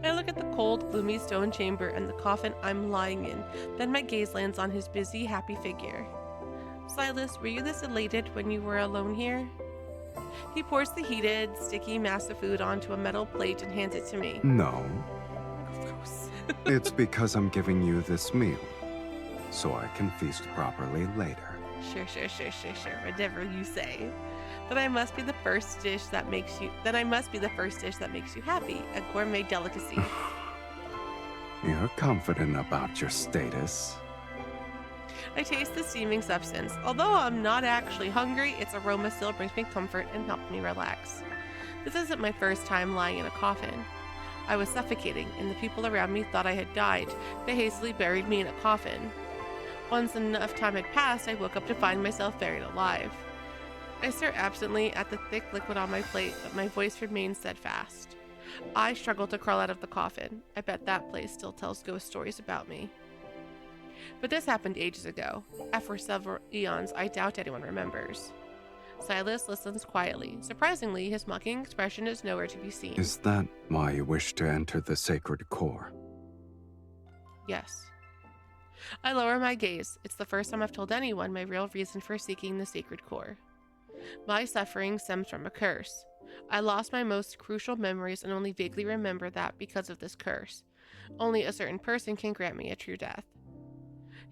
I look at the cold, gloomy stone chamber and the coffin I'm lying in, then my gaze lands on his busy, happy figure. Silas, were you this elated when you were alone here? He pours the heated, sticky mass of food onto a metal plate and hands it to me. No. Gross. It's because I'm giving you this meal, so I can feast properly later. Sure, whatever you say. Then I must be the first dish that makes you happy, a gourmet delicacy. You're confident about your status. I taste the steaming substance. Although I'm not actually hungry, its aroma still brings me comfort and helps me relax. This isn't my first time lying in a coffin. I was suffocating, and the people around me thought I had died. They hastily buried me in a coffin. Once enough time had passed, I woke up to find myself buried alive. I stare absently at the thick liquid on my plate, but my voice remains steadfast. I struggle to crawl out of the coffin. I bet that place still tells ghost stories about me. But this happened ages ago. After several eons, I doubt anyone remembers. Silas listens quietly. Surprisingly, his mocking expression is nowhere to be seen. Is that why you wish to enter the sacred core? Yes. I lower my gaze. It's the first time I've told anyone my real reason for seeking the sacred core. My suffering stems from a curse. I lost my most crucial memories and only vaguely remember that because of this curse. Only a certain person can grant me a true death.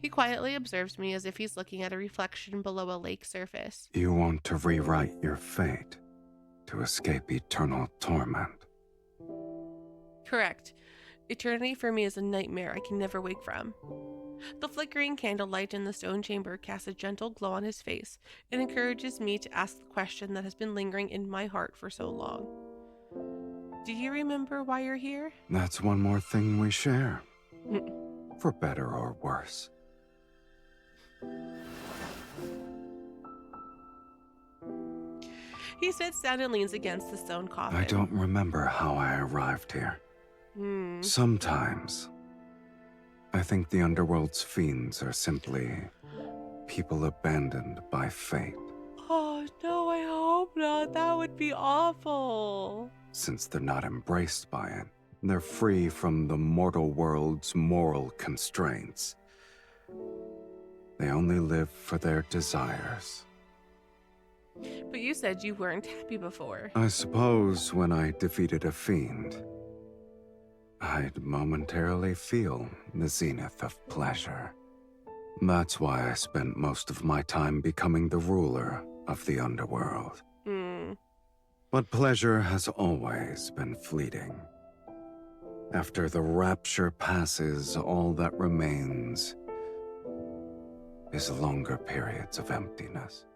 He quietly observes me as if he's looking at a reflection below a lake surface. You want to rewrite your fate to escape eternal torment. Correct. Eternity for me is a nightmare I can never wake from. The flickering candlelight in the stone chamber casts a gentle glow on his face. It encourages me to ask the question that has been lingering in my heart for so long. Do you remember why you're here? That's one more thing we share. For better or worse. He sits down and leans against the stone coffin. I don't remember how I arrived here. Sometimes, I think the underworld's fiends are simply people abandoned by fate. Oh, no, I hope not. That would be awful. Since they're not embraced by it, they're free from the mortal world's moral constraints. They only live for their desires. But you said you weren't happy before. I suppose when I defeated a fiend, I'd momentarily feel the zenith of pleasure. That's why I spent most of my time becoming the ruler of the underworld. But pleasure has always been fleeting. After the rapture passes, all that remains is longer periods of emptiness.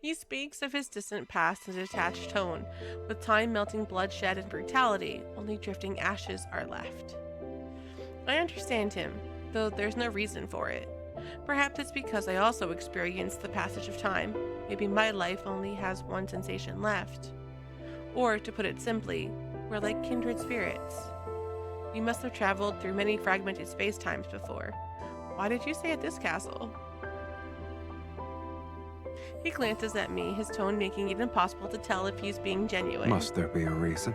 He speaks of his distant past in a detached tone, with time melting bloodshed and brutality, only drifting ashes are left. I understand him, though there's no reason for it. Perhaps it's because I also experienced the passage of time. Maybe my life only has one sensation left. Or, to put it simply, we're like kindred spirits. You must have traveled through many fragmented space-times before. Why did you stay at this castle? He glances at me, his tone making it impossible to tell if he's being genuine. Must there be a reason?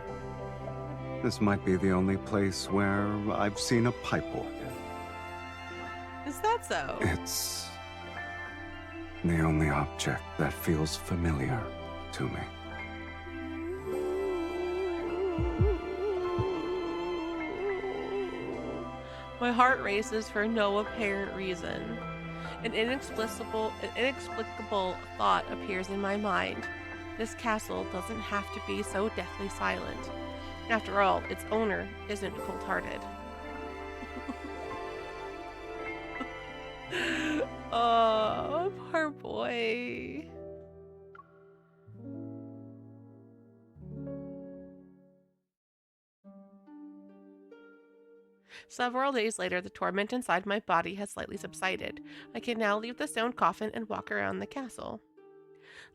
This might be the only place where I've seen a pipe organ. Is that so? It's the only object that feels familiar to me. My heart races for no apparent reason. An inexplicable thought appears in my mind. This castle doesn't have to be so deathly silent. After all, its owner isn't cold-hearted. Oh, poor boy. Several days later, the torment inside my body has slightly subsided. I can now leave the stone coffin and walk around the castle.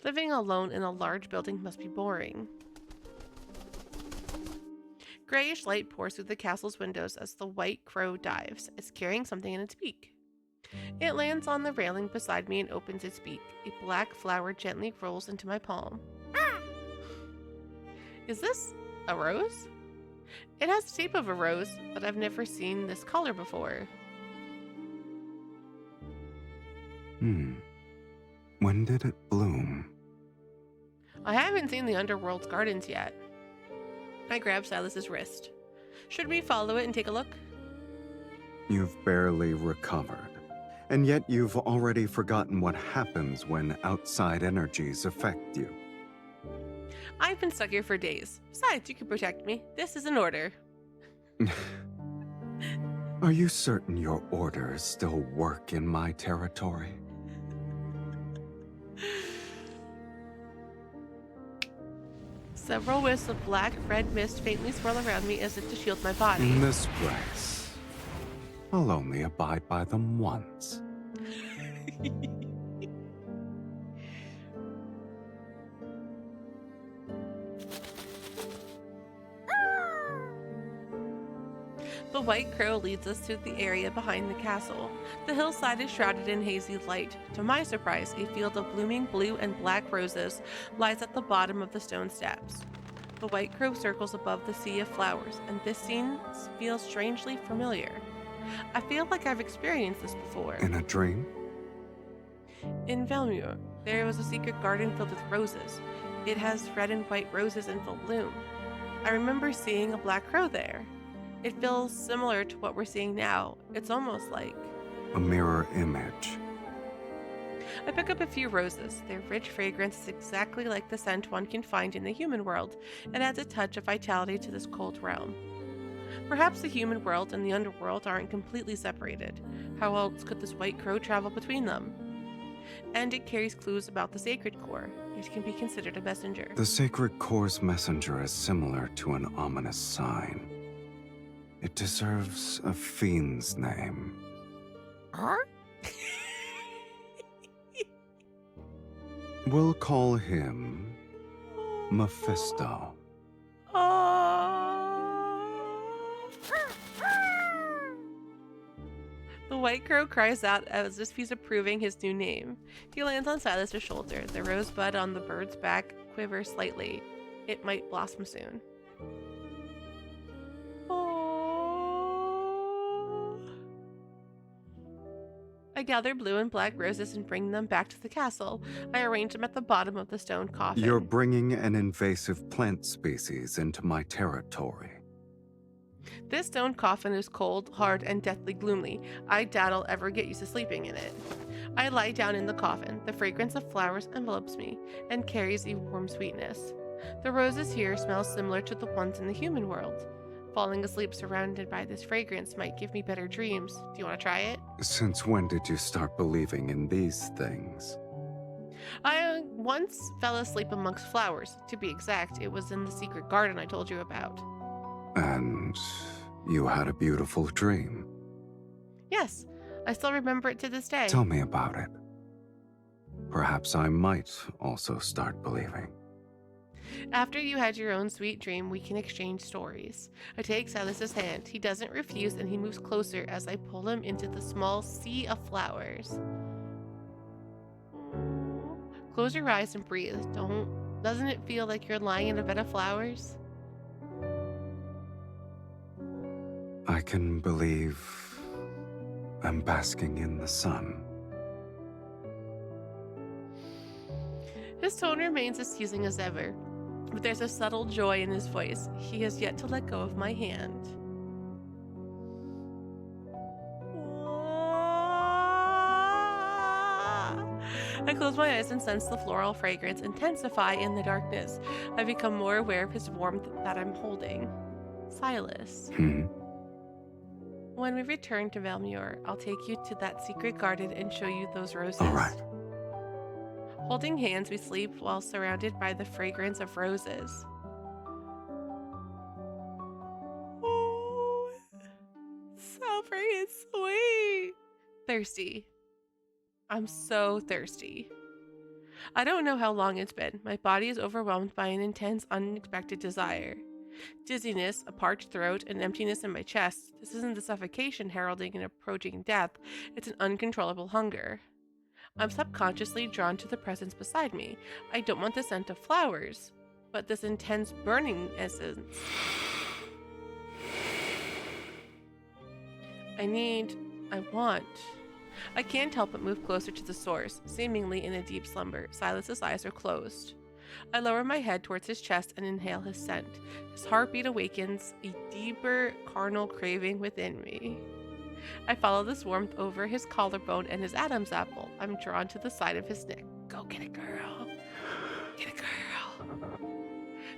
Living alone in a large building must be boring. Grayish light pours through the castle's windows as the white crow dives. It's carrying something in its beak. It lands on the railing beside me and opens its beak. A black flower gently rolls into my palm. Is this a rose? It has the shape of a rose, but I've never seen this color before. When did it bloom? I haven't seen the Underworld's gardens yet. I grab Silas's wrist. Should we follow it and take a look? You've barely recovered. And yet you've already forgotten what happens when outside energies affect you. I've been stuck here for days. Besides, you can protect me. This is an order. Are you certain your orders still work in my territory? Several wisps of black-red mist faintly swirl around me as if to shield my body. In this place, I'll only abide by them once. The white crow leads us to the area behind the castle. The hillside is shrouded in hazy light. To my surprise, a field of blooming blue and black roses lies at the bottom of the stone steps. The white crow circles above the sea of flowers, and this scene feels strangely familiar. I feel like I've experienced this before. In a dream? In Velmur, there was a secret garden filled with roses. It has red and white roses in full bloom. I remember seeing a black crow there. It feels similar to what we're seeing now. It's almost like A mirror image. I pick up a few roses. Their rich fragrance is exactly like the scent one can find in the human world. It adds a touch of vitality to this cold realm. Perhaps the human world and the underworld aren't completely separated. How else could this white crow travel between them? And it carries clues about the sacred core. It can be considered a messenger. The sacred core's messenger is similar to an ominous sign. It deserves a fiend's name. We'll call him Mephisto. The white crow cries out as if he's approving his new name. He lands on Silas's shoulder. The rosebud on the bird's back quivers slightly. It might blossom soon. I gather blue and black roses and bring them back to the castle. I arrange them at the bottom of the stone coffin. You're bringing an invasive plant species into my territory. This stone coffin is cold, hard, and deathly gloomy. I doubt I'll ever get used to sleeping in it. I lie down in the coffin. The fragrance of flowers envelopes me and carries a warm sweetness. The roses here smell similar to the ones in the human world. Falling asleep surrounded by this fragrance might give me better dreams. Do you want to try it? Since when did you start believing in these things? I once fell asleep amongst flowers. To be exact, it was in the secret garden I told you about. And you had a beautiful dream. Yes, I still remember it to this day. Tell me about it. Perhaps I might also start believing. After you had your own sweet dream, we can exchange stories. I take Silas's hand. He doesn't refuse and he moves closer as I pull him into the small sea of flowers. Close your eyes and breathe. Doesn't it feel like you're lying in a bed of flowers? I can believe I'm basking in the sun. His tone remains as teasing as ever, but there's a subtle joy in his voice. He has yet to let go of my hand. I close my eyes and sense the floral fragrance intensify in the darkness. I become more aware of his warmth that I'm holding. Sylus. When we return to Velmure, I'll take you to that secret garden and show you those roses. All right. Holding hands, we sleep while surrounded by the fragrance of roses. Oh, so freaking sweet. Thirsty. I'm so thirsty. I don't know how long it's been. My body is overwhelmed by an intense, unexpected desire. Dizziness, a parched throat, and emptiness in my chest. This isn't the suffocation heralding an approaching death. It's an uncontrollable hunger. I'm subconsciously drawn to the presence beside me. I don't want the scent of flowers, but this intense burning essence. I can't help but move closer to the source, seemingly in a deep slumber. Silas's eyes are closed. I lower my head towards his chest and inhale his scent. His heartbeat awakens a deeper carnal craving within me. I follow this warmth over his collarbone and his Adam's apple. I'm drawn to the side of his neck. Go get it, girl. Get it, girl.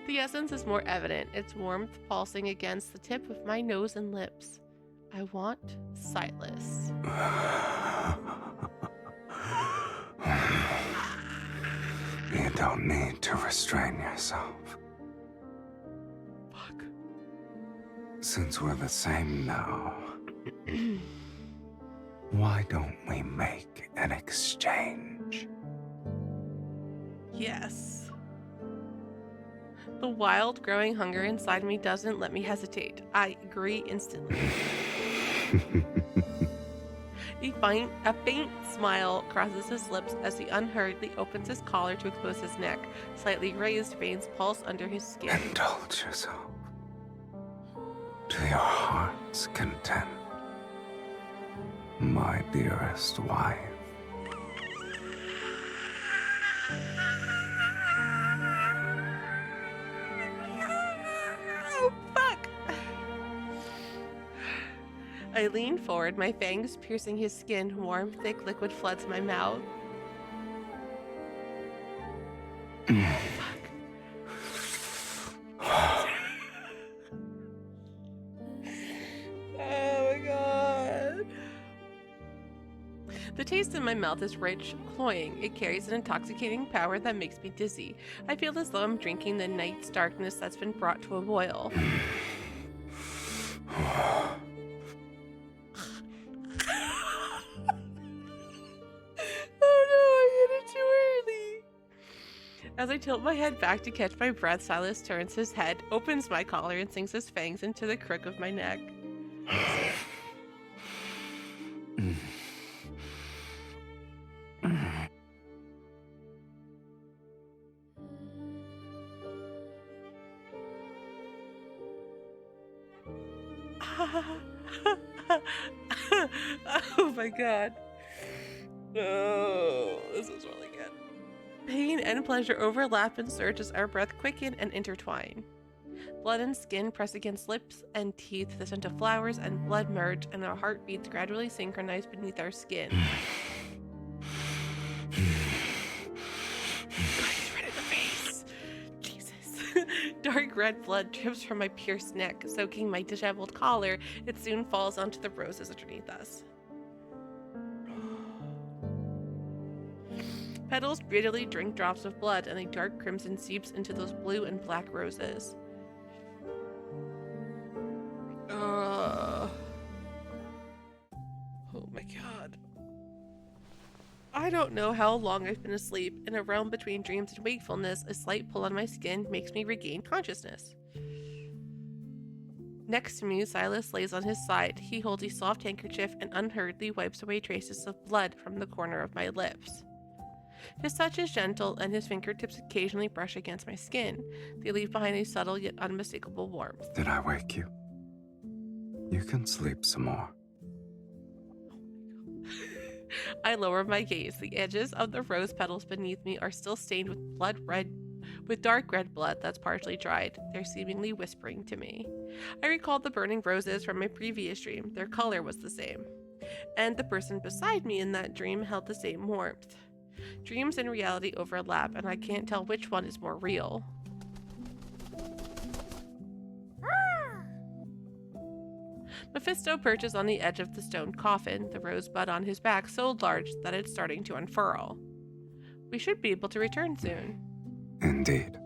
The essence is more evident, its warmth pulsing against the tip of my nose and lips. I want Sylus. You don't need to restrain yourself. Fuck. Since we're the same now, why don't we make an exchange? Yes. The wild growing hunger inside me doesn't let me hesitate. I agree instantly. A faint smile crosses his lips as he unhurriedly opens his collar to expose his neck. Slightly raised veins pulse under his skin. Indulge yourself to your heart's content, my dearest wife. Oh, fuck! I lean forward, my fangs piercing his skin. Warm, thick liquid floods my mouth. Oh my god. The taste in my mouth is rich, cloying. It carries an intoxicating power that makes me dizzy. I feel as though I'm drinking the night's darkness that's been brought to a boil. Oh no, I hit it too early. As I tilt my head back to catch my breath, Sylus turns his head, opens my collar, and sinks his fangs into the crook of my neck. Oh my god. Oh, this is really good. Pain and pleasure overlap and surge as our breath quicken and intertwine. Blood and skin press against lips and teeth. The scent of flowers and blood merge, and our heartbeats gradually synchronize beneath our skin. God, he's red in the face. Jesus. Dark Dark red blood drips from my pierced neck, soaking my disheveled collar. It soon falls onto the roses underneath us. Petals greedily drink drops of blood, and a dark crimson seeps into those blue and black roses. Oh my god. I don't know how long I've been asleep. In a realm between dreams and wakefulness, a slight pull on my skin makes me regain consciousness. Next to me, Sylus lays on his side. He holds a soft handkerchief and unhurriedly wipes away traces of blood from the corner of my lips. His touch is gentle, and his fingertips occasionally brush against my skin. They leave behind a subtle yet unmistakable warmth. Did I wake you? You can sleep some more. I lower my gaze. The edges of the rose petals beneath me are still stained with dark red blood that's partially dried. They're seemingly whispering to me. I recalled the burning roses from my previous dream. Their color was the same. And the person beside me in that dream held the same warmth. Dreams and reality overlap, and I can't tell which one is more real. Mephisto perches on the edge of the stone coffin, the rosebud on his back so large that it's starting to unfurl. We should be able to return soon. Indeed.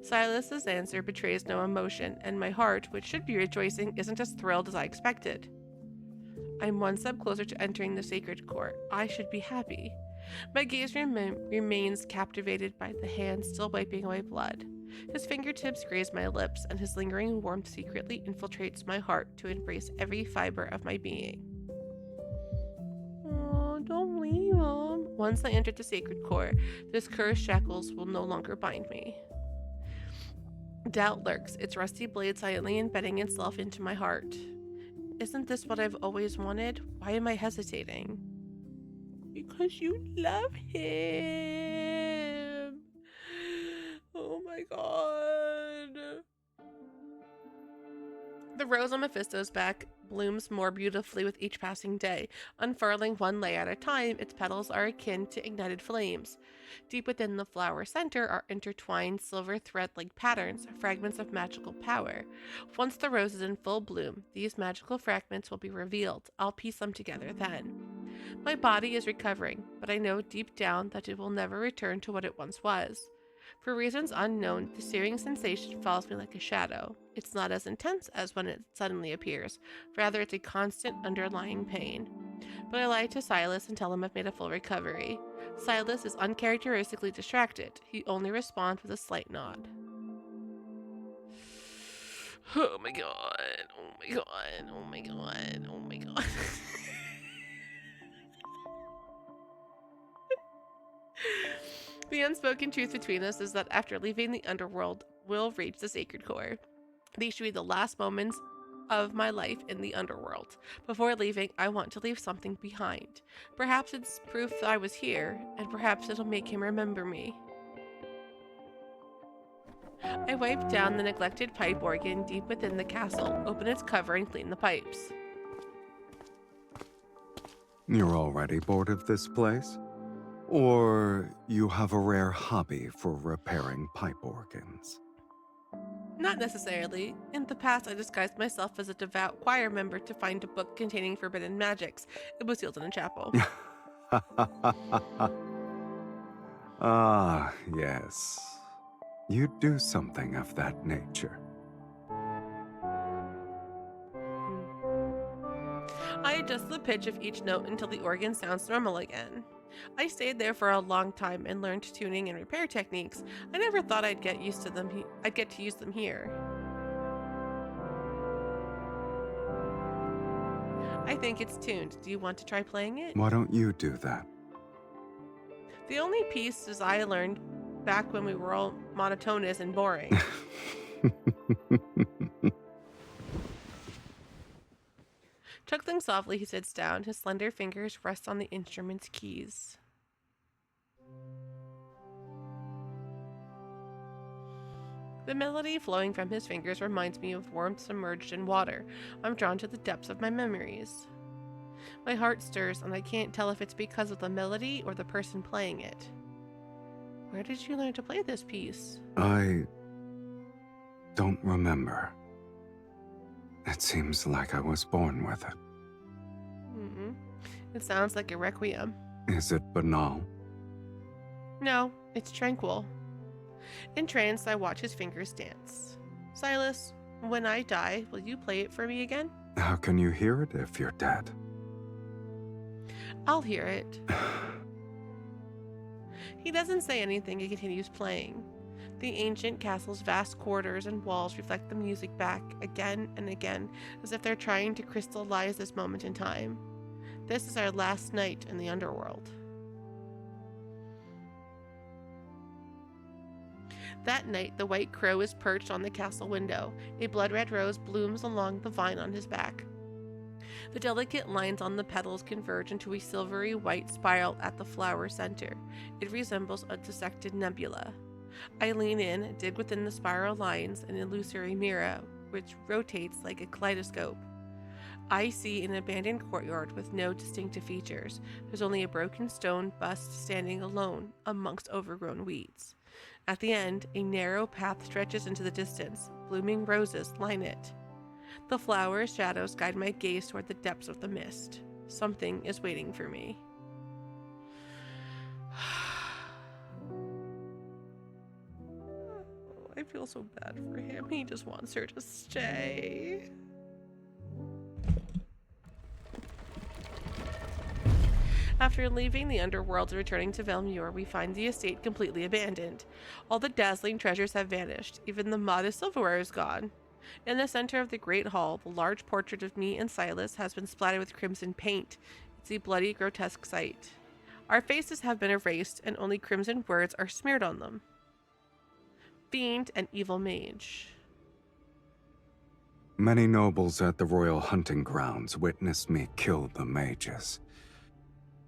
Silas's answer betrays no emotion, and my heart, which should be rejoicing, isn't as thrilled as I expected. I'm one step closer to entering the sacred court. I should be happy. My gaze remains captivated by the hand still wiping away blood. His fingertips graze my lips, and his lingering warmth secretly infiltrates my heart to embrace every fiber of my being. Oh, don't leave him. Once I enter the sacred court, this cursed shackles will no longer bind me. Doubt lurks, its rusty blade silently embedding itself into my heart. Isn't this what I've always wanted? Why am I hesitating? Because you love him. Oh my god. The rose on Mephisto's back blooms more beautifully with each passing day. Unfurling one layer at a time, its petals are akin to ignited flames. Deep within the flower center are intertwined silver thread-like patterns, fragments of magical power. Once the rose is in full bloom, these magical fragments will be revealed. I'll piece them together then. My body is recovering, but I know deep down that it will never return to what it once was. For reasons unknown, the searing sensation follows me like a shadow. It's not as intense as when it suddenly appears. Rather, it's a constant underlying pain. But I lie to Sylus and tell him I've made a full recovery. Sylus is uncharacteristically distracted. He only responds with a slight nod. Oh my god. Oh my god. Oh my god. Oh my god. The unspoken truth between us is that after leaving the underworld, we'll reach the sacred core. These should be the last moments of my life in the underworld. Before leaving, I want to leave something behind. Perhaps it's proof that I was here, and perhaps it'll make him remember me. I wipe down the neglected pipe organ deep within the castle, open its cover, and clean the pipes. You're already bored of this place? Or you have a rare hobby for repairing pipe organs? Not necessarily. In the past, I disguised myself as a devout choir member to find a book containing forbidden magics. It was sealed in a chapel. Ah, yes. You do something of that nature. I adjust the pitch of each note until the organ sounds normal again. I stayed there for a long time and learned tuning and repair techniques. I never thought I'd get used to them. I'd get to use them here. I think it's tuned. Do you want to try playing it? Why don't you do that? The only pieces I learned back when we were all monotonous and boring. Chuckling softly, he sits down. His slender fingers rest on the instrument's keys. The melody flowing from his fingers reminds me of warmth submerged in water. I'm drawn to the depths of my memories. My heart stirs, and I can't tell if it's because of the melody or the person playing it. Where did you learn to play this piece? I don't remember. It seems like I was born with it. It sounds like a requiem. Is it banal? No, it's tranquil. Entranced, I watch his fingers dance. Sylus, when I die, will you play it for me again? How can you hear it if you're dead? I'll hear it. He doesn't say anything and continues playing. The ancient castle's vast corridors and walls reflect the music back again and again, as if they're trying to crystallize this moment in time. This is our last night in the underworld. That night, the white crow is perched on the castle window. A blood-red rose blooms along the vine on his back. The delicate lines on the petals converge into a silvery white spiral at the flower center. It resembles a dissected nebula. I lean in, dig within the spiral lines, an illusory mirror, which rotates like a kaleidoscope. I see an abandoned courtyard with no distinctive features. There's only a broken stone bust standing alone amongst overgrown weeds. At the end, a narrow path stretches into the distance. Blooming roses line it. The flower's shadows guide my gaze toward the depths of the mist. Something is waiting for me. I feel so bad for him. He just wants her to stay. After leaving the underworld and returning to Velmure, we find the estate completely abandoned. All the dazzling treasures have vanished. Even the modest silverware is gone. In the center of the great hall, the large portrait of me and Sylus has been splattered with crimson paint. It's a bloody, grotesque sight. Our faces have been erased, and only crimson words are smeared on them. Fiend and evil mage. Many nobles at the royal hunting grounds witnessed me kill the mages.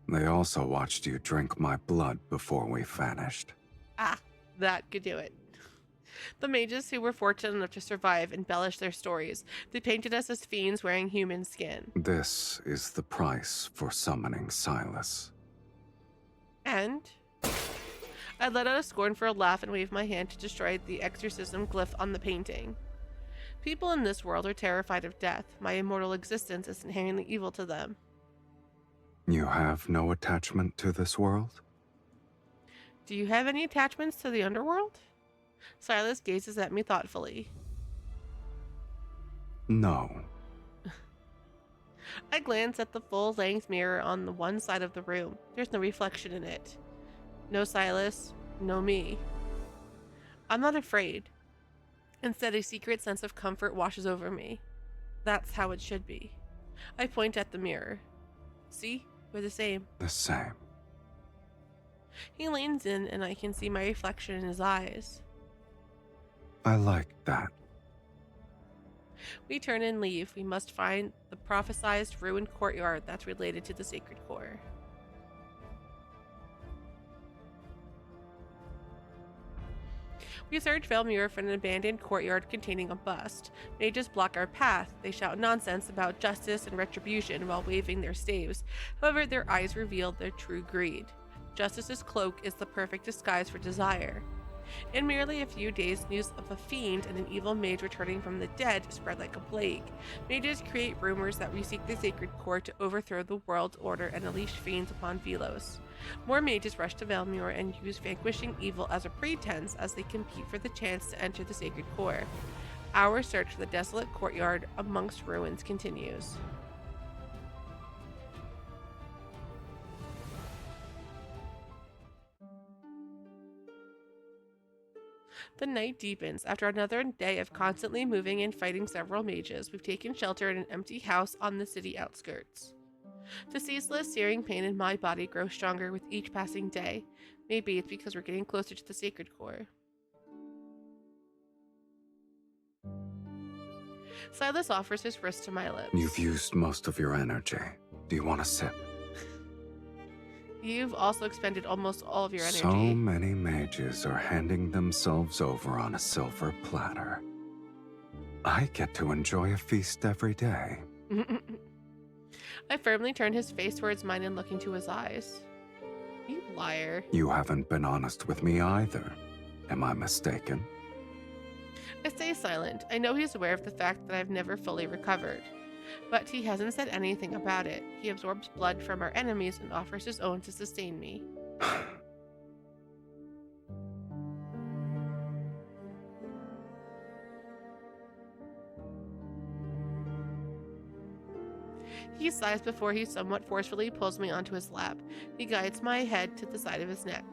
They also watched you drink my blood before we vanished. Ah, that could do it. The mages who were fortunate enough to survive embellished their stories. They painted us as fiends wearing human skin. This is the price for summoning Sylus. And? I let out a scornful laugh and waved my hand to destroy the exorcism glyph on the painting. People in this world are terrified of death. My immortal existence is inherently evil to them. You have no attachment to this world? Do you have any attachments to the underworld? Sylus gazes at me thoughtfully. No. I glance at the full-length mirror on the one side of the room. There's no reflection in it. No Sylus, no me. I'm not afraid. Instead, a secret sense of comfort washes over me. That's how it should be. I point at the mirror. See? We're the same. The same. He leans in and I can see my reflection in his eyes. I like that. We turn and leave. We must find the prophesized ruined courtyard that's related to the sacred core. We search Velmure for an abandoned courtyard containing a bust. Mages block our path. They shout nonsense about justice and retribution while waving their staves. However, their eyes reveal their true greed. Justice's cloak is the perfect disguise for desire. In merely a few days, news of a fiend and an evil mage returning from the dead spread like a plague. Mages create rumors that we seek the sacred core to overthrow the world's order and unleash fiends upon Velos. More mages rush to Velmure and use vanquishing evil as a pretense as they compete for the chance to enter the sacred core. Our search for the desolate courtyard amongst ruins continues. The night deepens. After another day of constantly moving and fighting several mages, we've taken shelter in an empty house on the city outskirts. The ceaseless, searing pain in my body grows stronger with each passing day. Maybe it's because we're getting closer to the sacred core. Sylus offers his wrist to my lips. You've used most of your energy. Do you want a sip? You've also expended almost all of your energy. So many mages are handing themselves over on a silver platter. I get to enjoy a feast every day. I firmly turn his face towards mine and look into his eyes. You liar. You haven't been honest with me either. Am I mistaken? I stay silent. I know he's aware of the fact that I've never fully recovered. But he hasn't said anything about it. He absorbs blood from our enemies and offers his own to sustain me. He sighs before he somewhat forcefully pulls me onto his lap. He guides my head to the side of his neck.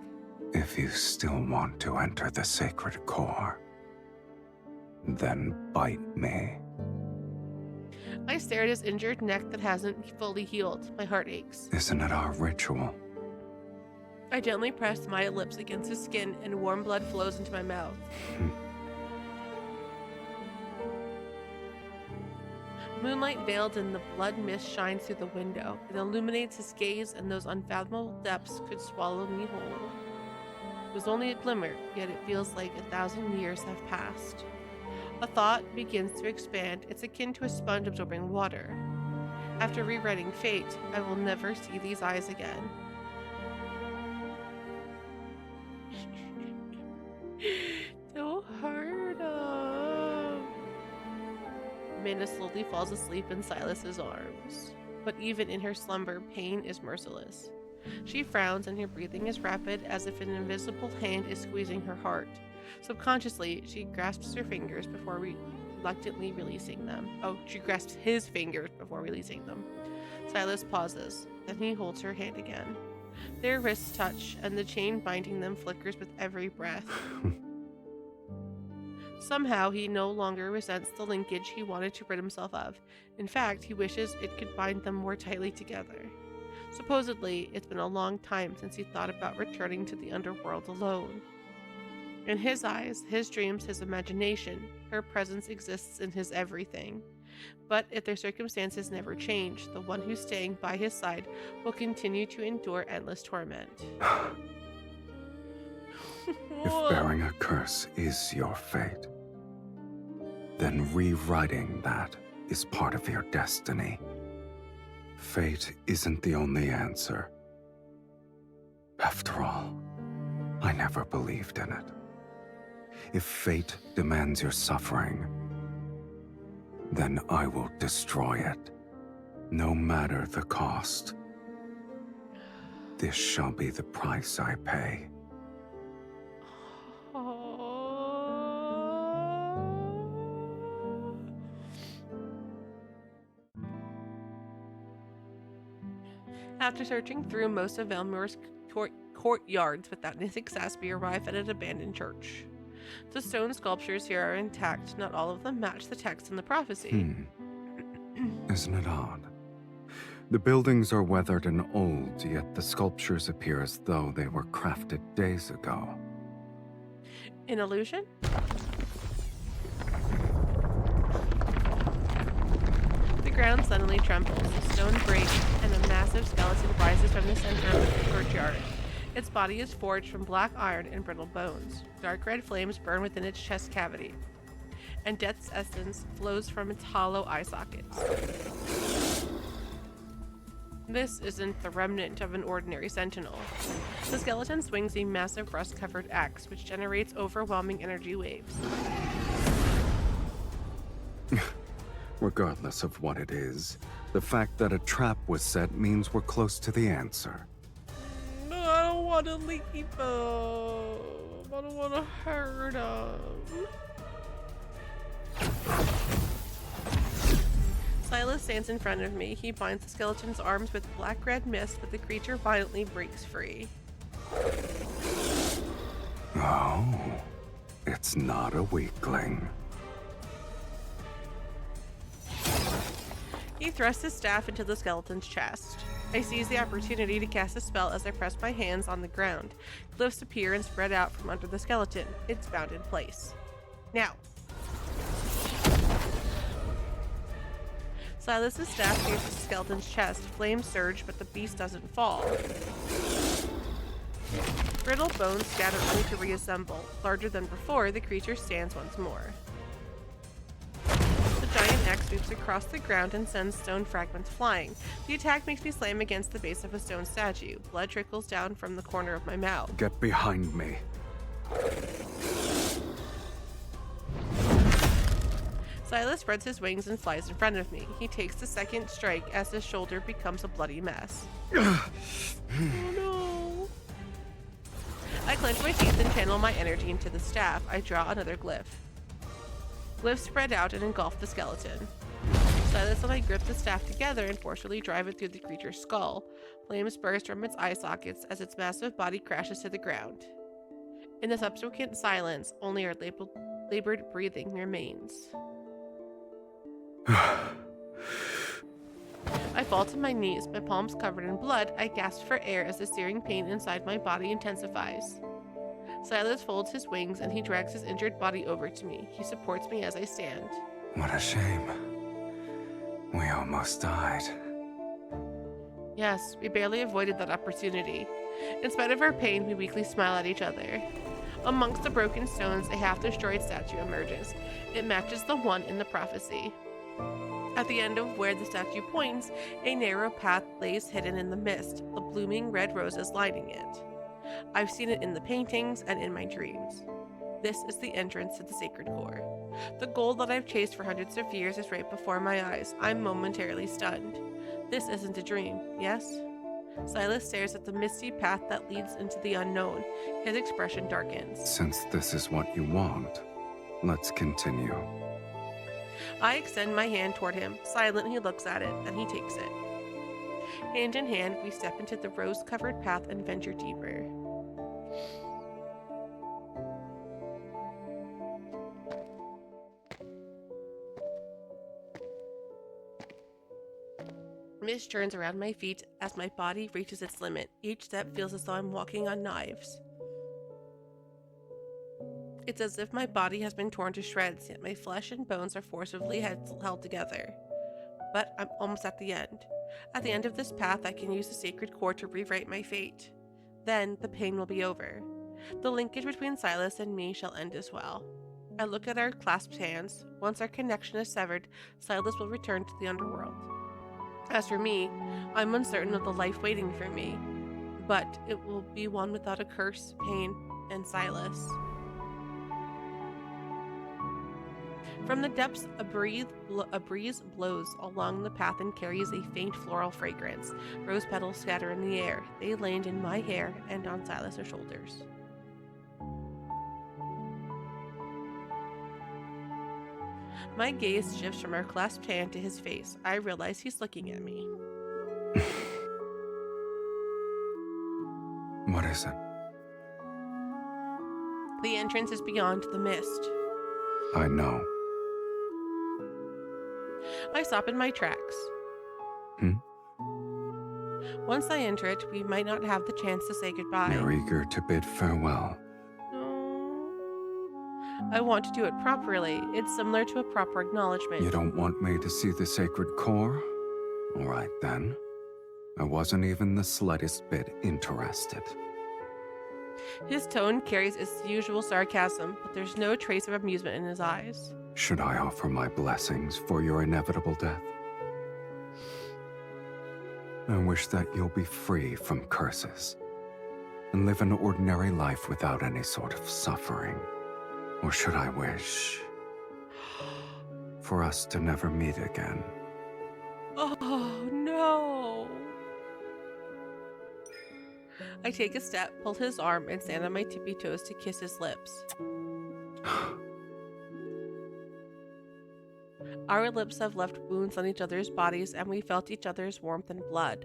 If you still want to enter the sacred core, then bite me. I stare at his injured neck that hasn't fully healed. My heart aches. Isn't it our ritual? I gently press my lips against his skin and warm blood flows into my mouth. Moonlight veiled in the blood mist shines through the window. It illuminates his gaze, and those unfathomable depths could swallow me whole. It was only a glimmer, yet it feels like 1,000 years have passed. A thought begins to expand. It's akin to a sponge absorbing water. After rewriting fate, I will never see these eyes again. Don't hurt him. Amanda slowly falls asleep in Silas's arms. But even in her slumber, pain is merciless. She frowns and her breathing is rapid, as if an invisible hand is squeezing her heart. Subconsciously, she grasps her fingers before reluctantly releasing them. Oh, she grasps his fingers before releasing them. Silas pauses, then he holds her hand again. Their wrists touch, and the chain binding them flickers with every breath. Somehow, he no longer resents the linkage he wanted to rid himself of. In fact, he wishes it could bind them more tightly together. Supposedly, it's been a long time since he thought about returning to the underworld alone. In his eyes, his dreams, his imagination, her presence exists in his everything. But if their circumstances never change, the one who's staying by his side will continue to endure endless torment. If bearing a curse is your fate, then rewriting that is part of your destiny. Fate isn't the only answer. After all, I never believed in it. If fate demands your suffering, then I will destroy it, no matter the cost. This shall be the price I pay. After searching through most of Elmore's courtyards without any success, we arrive at an abandoned church. The stone sculptures here are intact. Not all of them match the text in the prophecy. Isn't it odd? The buildings are weathered and old, yet the sculptures appear as though they were crafted days ago. An illusion? The ground suddenly trembles, the stone breaks, and a massive skeleton rises from the center of the courtyard. Its body is forged from black iron and brittle bones. Dark red flames burn within its chest cavity, and death's essence flows from its hollow eye sockets. This isn't the remnant of an ordinary sentinel. The skeleton swings a massive rust-covered axe, which generates overwhelming energy waves. Regardless of what it is, the fact that a trap was set means we're close to the answer. No, I don't want to leave him. I don't want to hurt him. Sylus stands in front of me. He binds the skeleton's arms with black-red mist, but the creature violently breaks free. Oh, it's not a weakling. He thrusts his staff into the skeleton's chest. I seize the opportunity to cast a spell as I press my hands on the ground. Glyphs appear and spread out from under the skeleton. It's bound in place. Now. Silas's staff pierces the skeleton's chest. Flames surge, but the beast doesn't fall. Brittle bones scatter only to reassemble. Larger than before, the creature stands once more. The giant axe moves across the ground and sends stone fragments flying. The attack makes me slam against the base of a stone statue. Blood trickles down from the corner of my mouth. Get behind me. Sylus spreads his wings and flies in front of me. He takes the second strike as his shoulder becomes a bloody mess. Oh no. I clench my teeth and channel my energy into the staff. I draw another glyph. Glyphs spread out and engulf the skeleton. Sylus and I grip the staff together and forcefully drive it through the creature's skull. Flames burst from its eye sockets as its massive body crashes to the ground. In the subsequent silence, only our labored breathing remains. I fall to my knees, my palms covered in blood. I gasp for air as the searing pain inside my body intensifies. Sylus folds his wings and he drags his injured body over to me. He supports me as I stand. What a shame. We almost died. Yes, we barely avoided that opportunity. In spite of our pain, we weakly smile at each other. Amongst the broken stones, a half-destroyed statue emerges. It matches the one in the prophecy. At the end of where the statue points, a narrow path lays hidden in the mist, the blooming red roses lining it. I've seen it in the paintings and in my dreams. This is the entrance to the sacred core. The goal that I've chased for hundreds of years is right before my eyes. I'm momentarily stunned. This isn't a dream, yes? Sylus stares at the misty path that leads into the unknown. His expression darkens. Since this is what you want, let's continue. I extend my hand toward him. Silent, he looks at it, then he takes it. Hand in hand, we step into the rose-covered path and venture deeper. Mist churns around my feet as my body reaches its limit. Each step feels as though I'm walking on knives. It's as if my body has been torn to shreds, yet my flesh and bones are forcibly held together. But I'm almost at the end. At the end of this path, I can use the sacred core to rewrite my fate. Then, the pain will be over. The linkage between Sylus and me shall end as well. I look at our clasped hands. Once our connection is severed, Sylus will return to the underworld. As for me, I'm uncertain of the life waiting for me, but it will be one without a curse, pain, and Sylus. From the depths, a breeze blows along the path and carries a faint floral fragrance. Rose petals scatter in the air. They land in my hair and on Sylus' shoulders. My gaze shifts from our clasped hand to his face. I realize he's looking at me. What is it? The entrance is beyond the mist. I know. I stop in my tracks. Once I enter it, we might not have the chance to say goodbye. You're eager to bid farewell. I want to do it properly. It's similar to a proper acknowledgement. You don't want me to see the sacred core? All right, then. I wasn't even the slightest bit interested. His tone carries its usual sarcasm, but there's no trace of amusement in his eyes. Should I offer my blessings for your inevitable death? I wish that you'll be free from curses and live an ordinary life without any sort of suffering. Or should I wish for us to never meet again? Oh, no. I take a step, pull his arm, and stand on my tippy toes to kiss his lips. Our lips have left wounds on each other's bodies, and we felt each other's warmth and blood.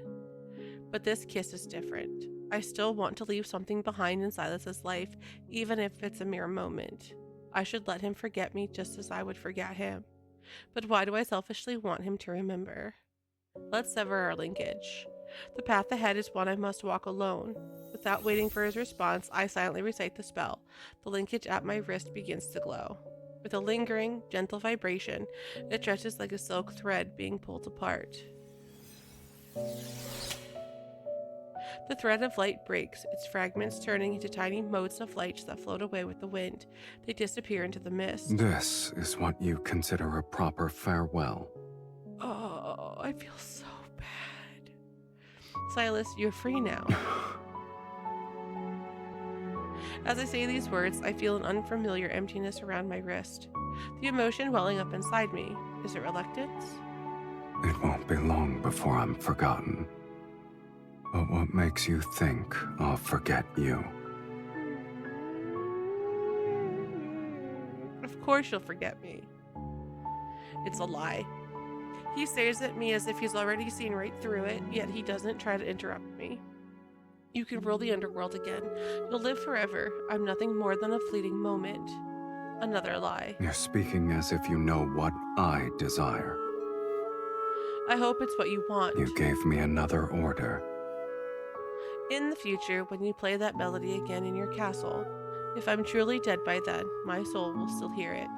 But this kiss is different. I still want to leave something behind in Sylus' life, even if it's a mere moment. I should let him forget me just as I would forget him. But why do I selfishly want him to remember? Let's sever our linkage. The path ahead is one I must walk alone. Without waiting for his response, I silently recite the spell. The linkage at my wrist begins to glow. With a lingering, gentle vibration, it stretches like a silk thread being pulled apart. The thread of light breaks, its fragments turning into tiny motes of light that float away with the wind. They disappear into the mist. This is what you consider a proper farewell. Oh, I feel so bad. Sylus, you're free now. As I say these words, I feel an unfamiliar emptiness around my wrist. the emotion welling up inside me. Is it reluctance? It won't be long before I'm forgotten. But what makes you think I'll forget you? Of course you'll forget me. It's a lie. He stares at me as if he's already seen right through it, yet he doesn't try to interrupt me. You can rule the underworld again. You'll live forever. I'm nothing more than a fleeting moment. Another lie. You're speaking as if you know what I desire. I hope it's what you want. You gave me another order. In the future, when you play that melody again in your castle, if I'm truly dead by then, my soul will still hear it.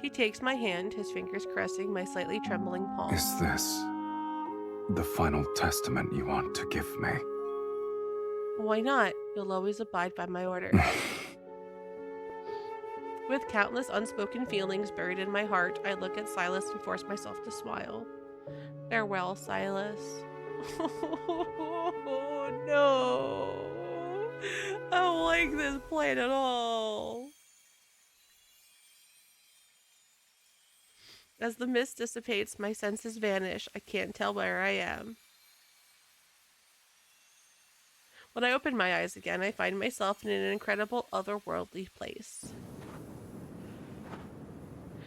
He takes my hand, his fingers caressing my slightly trembling palm. Is this the final testament you want to give me? Why not? You'll always abide by my order. With countless unspoken feelings buried in my heart, I look at Sylus and force myself to smile. Farewell, Sylus. Oh, no. I don't like this plan at all. As the mist dissipates, my senses vanish. I can't tell where I am. When I open my eyes again, I find myself in an incredible otherworldly place.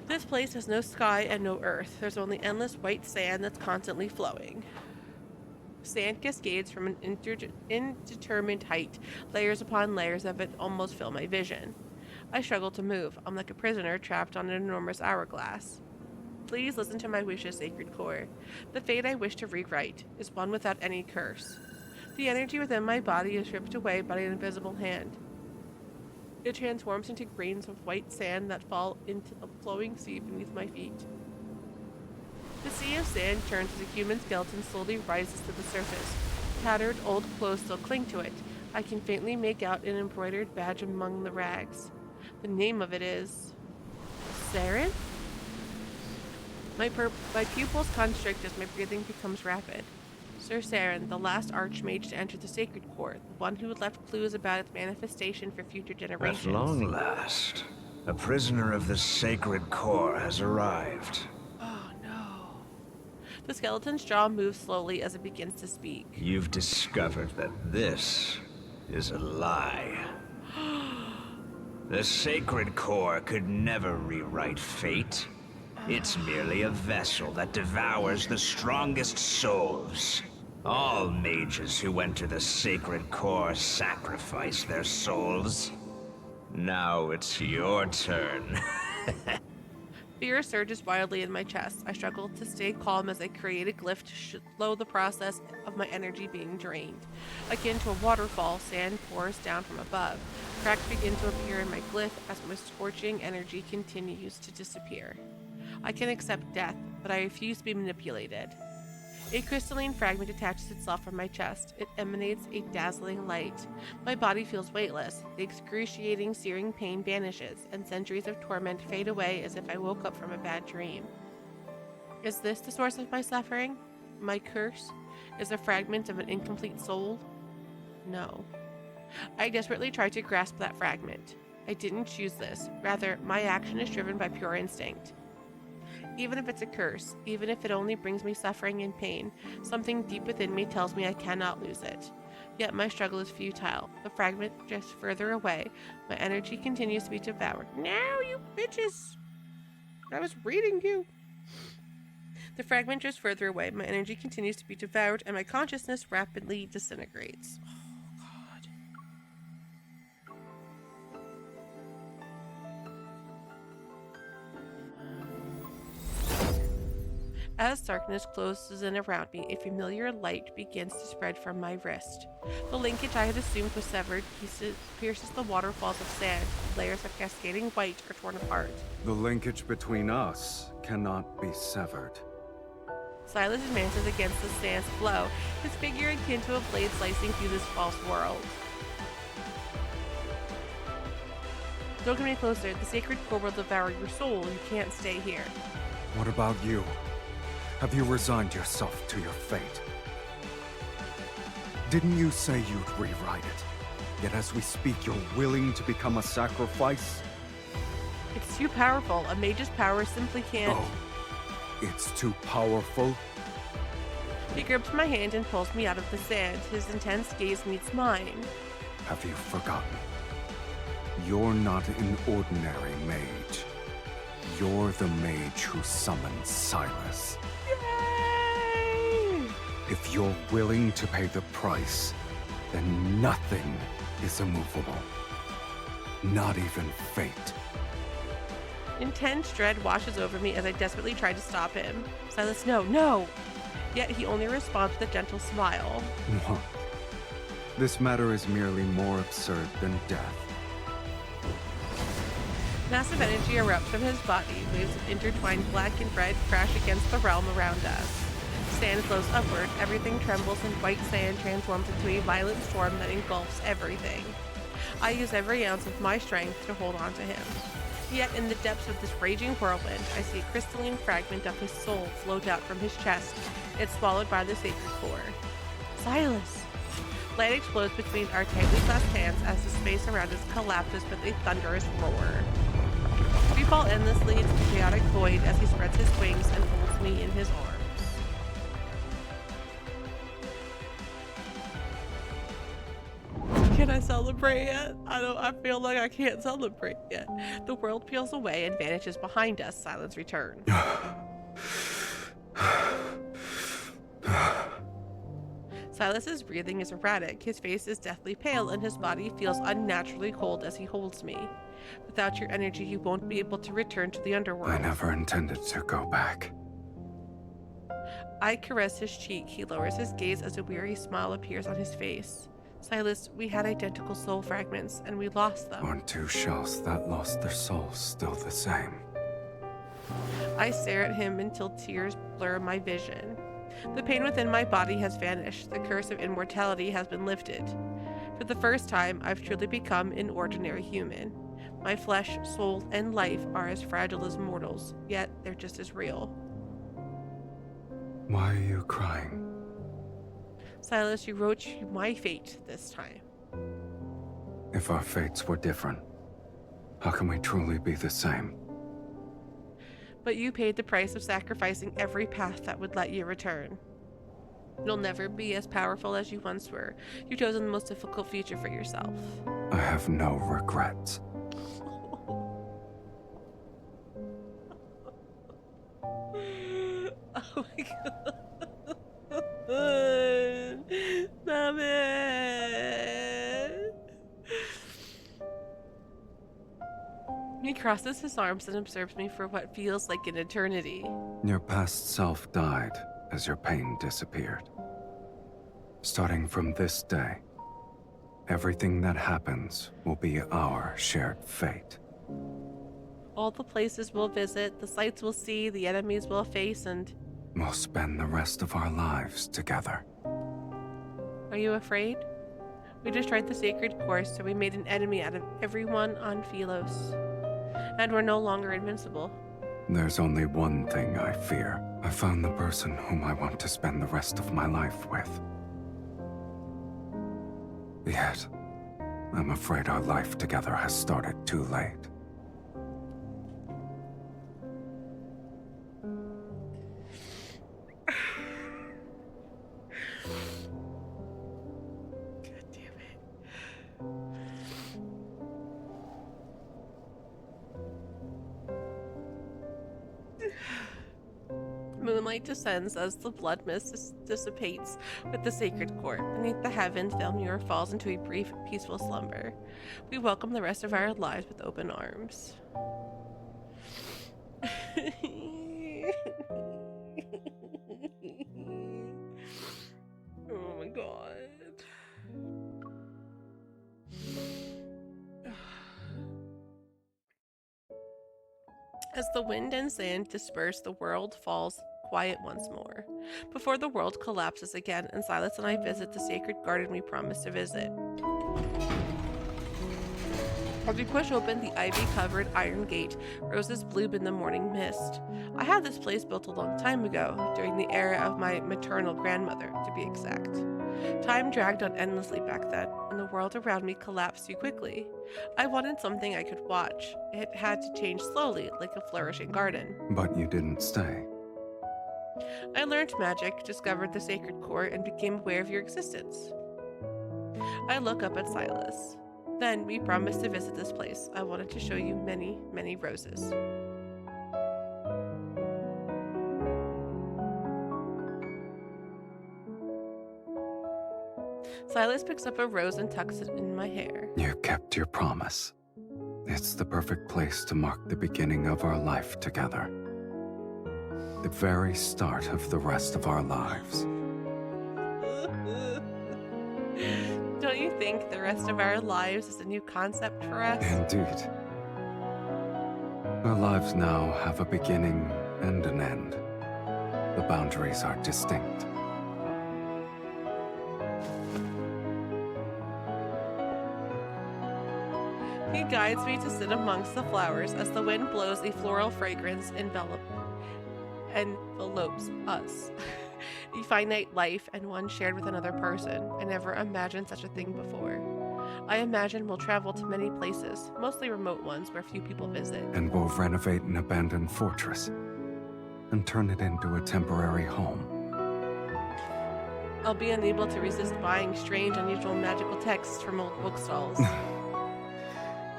This place has no sky and no earth. There's only endless white sand that's constantly flowing. Sand cascades from an indeterminate height, layers upon layers of it almost fill my vision. I struggle to move. I'm like a prisoner trapped on an enormous hourglass. Please listen to my wishes, Sacred Core. The fate I wish to rewrite is one without any curse. The energy within my body is ripped away by an invisible hand. It transforms into grains of white sand that fall into a flowing sea beneath my feet. The sea of sand turns as a human skeleton slowly rises to the surface. Tattered old clothes still cling to it. I can faintly make out an embroidered badge among the rags. The name of it is... Saren? My pupils constrict as my breathing becomes rapid. Sir Saren, the last archmage to enter the Sacred Core, the one who had left clues about its manifestation for future generations. At long last, a prisoner of the Sacred Core has arrived. Oh no. The skeleton's jaw moves slowly as it begins to speak. You've discovered that this is a lie. The Sacred Core could never rewrite fate. It's merely a vessel that devours the strongest souls. All mages who enter the Sacred Core sacrifice their souls. Now it's your turn. Fear surges wildly in my chest. I struggle to stay calm as I create a glyph to slow the process of my energy being drained. Akin to a waterfall, sand pours down from above. Cracks begin to appear in my glyph as my scorching energy continues to disappear. I can accept death, but I refuse to be manipulated. A crystalline fragment attaches itself from my chest. It emanates a dazzling light. My body feels weightless. The excruciating, searing pain vanishes, and centuries of torment fade away as if I woke up from a bad dream. Is this the source of my suffering? My curse? Is a fragment of an incomplete soul? No. I desperately try to grasp that fragment. I didn't choose this. Rather, my action is driven by pure instinct. Even if it's a curse, even if it only brings me suffering and pain, something deep within me tells me I cannot lose it. Yet my struggle is futile. The fragment drifts further away. My energy continues to be devoured. Now, you bitches! I was reading you. The fragment drifts further away. My energy continues to be devoured, and my consciousness rapidly disintegrates. As darkness closes in around me, a familiar light begins to spread from my wrist. The linkage I had assumed was severed pierces the waterfalls of sand. Layers of cascading white are torn apart. The linkage between us cannot be severed. Sylus advances against the sand's flow, his figure akin to a blade slicing through this false world. Don't get any closer. The Sacred Core will devour your soul. You can't stay here. What about you? Have you resigned yourself to your fate? Didn't you say you'd rewrite it? Yet as we speak, you're willing to become a sacrifice? It's too powerful. A mage's power simply can't. Oh, it's too powerful? He grips my hand and pulls me out of the sand. His intense gaze meets mine. Have you forgotten? You're not an ordinary mage. You're the mage who summoned Sylus. Yay! If you're willing to pay the price, then nothing is immovable. Not even fate. Intense dread washes over me as I desperately try to stop him. Sylus, no, no! Yet he only responds with a gentle smile. What? This matter is merely more absurd than death. Massive energy erupts from his body. Waves of intertwined black and red crash against the realm around us. Sand flows upward. Everything trembles and white sand transforms into a violent storm that engulfs everything. I use every ounce of my strength to hold on to him. Yet in the depths of this raging whirlwind, I see a crystalline fragment of his soul float out from his chest. It's swallowed by the sacred core. Sylus! Light explodes between our tightly clasped hands as the space around us collapses with a thunderous roar. We fall endlessly into the chaotic void as he spreads his wings and holds me in his arms. Can I celebrate yet? I feel like I can't celebrate yet. The world peels away and vanishes behind us. Silence returns. Sylus's breathing is erratic. His face is deathly pale and his body feels unnaturally cold as he holds me. Without your energy, you won't be able to return to the underworld. I never intended to go back. I caress his cheek. He lowers his gaze as a weary smile appears on his face. Sylus, we had identical soul fragments, and we lost them. Aren't two shells that lost their souls still the same? I stare at him until tears blur my vision. The pain within my body has vanished. The curse of immortality has been lifted. For the first time, I've truly become an ordinary human. My flesh, soul, and life are as fragile as mortals, yet they're just as real. Why are you crying? Sylus, you wrote my fate this time. If our fates were different, how can we truly be the same? But you paid the price of sacrificing every path that would let you return. You'll never be as powerful as you once were. You've chosen the most difficult future for yourself. I have no regrets. Oh my god. Stop it. He crosses his arms and observes me for what feels like an eternity. Your past self died as your pain disappeared. Starting from this day, everything that happens will be our shared fate. All the places we'll visit, the sights we'll see, the enemies we'll face, and... We'll spend the rest of our lives together. Are you afraid? We destroyed the sacred course, so we made an enemy out of everyone on Philos. And we're no longer invincible. There's only one thing I fear. I found the person whom I want to spend the rest of my life with. Yet, I'm afraid our life together has started too late. Moonlight descends as the blood mist dissipates with the sacred court. Beneath the heavens, Velmure falls into a brief, peaceful slumber. We welcome the rest of our lives with open arms. Oh my god. As the wind and sand disperse, the world falls quiet once more, before the world collapses again and Sylus and I visit the sacred garden we promised to visit. As we push open the ivy-covered iron gate, roses bloom in the morning mist. I had this place built a long time ago, during the era of my maternal grandmother, to be exact. Time dragged on endlessly back then, and the world around me collapsed too quickly. I wanted something I could watch. It had to change slowly, like a flourishing garden. But you didn't stay. I learned magic, discovered the sacred core, and became aware of your existence. I look up at Sylus. Then we promised to visit this place. I wanted to show you many, many roses. Sylus picks up a rose and tucks it in my hair. You kept your promise. It's the perfect place to mark the beginning of our life together. The very start of the rest of our lives. Don't you think the rest of our lives is a new concept for us? Indeed. Our lives now have a beginning and an end. The boundaries are distinct. He guides me to sit amongst the flowers as the wind blows a floral fragrance envelopes us. A finite life and one shared with another person. I never imagined such a thing before. I imagine we'll travel to many places, mostly remote ones where few people visit. And we'll renovate an abandoned fortress and turn it into a temporary home. I'll be unable to resist buying strange, unusual magical texts from old bookstalls.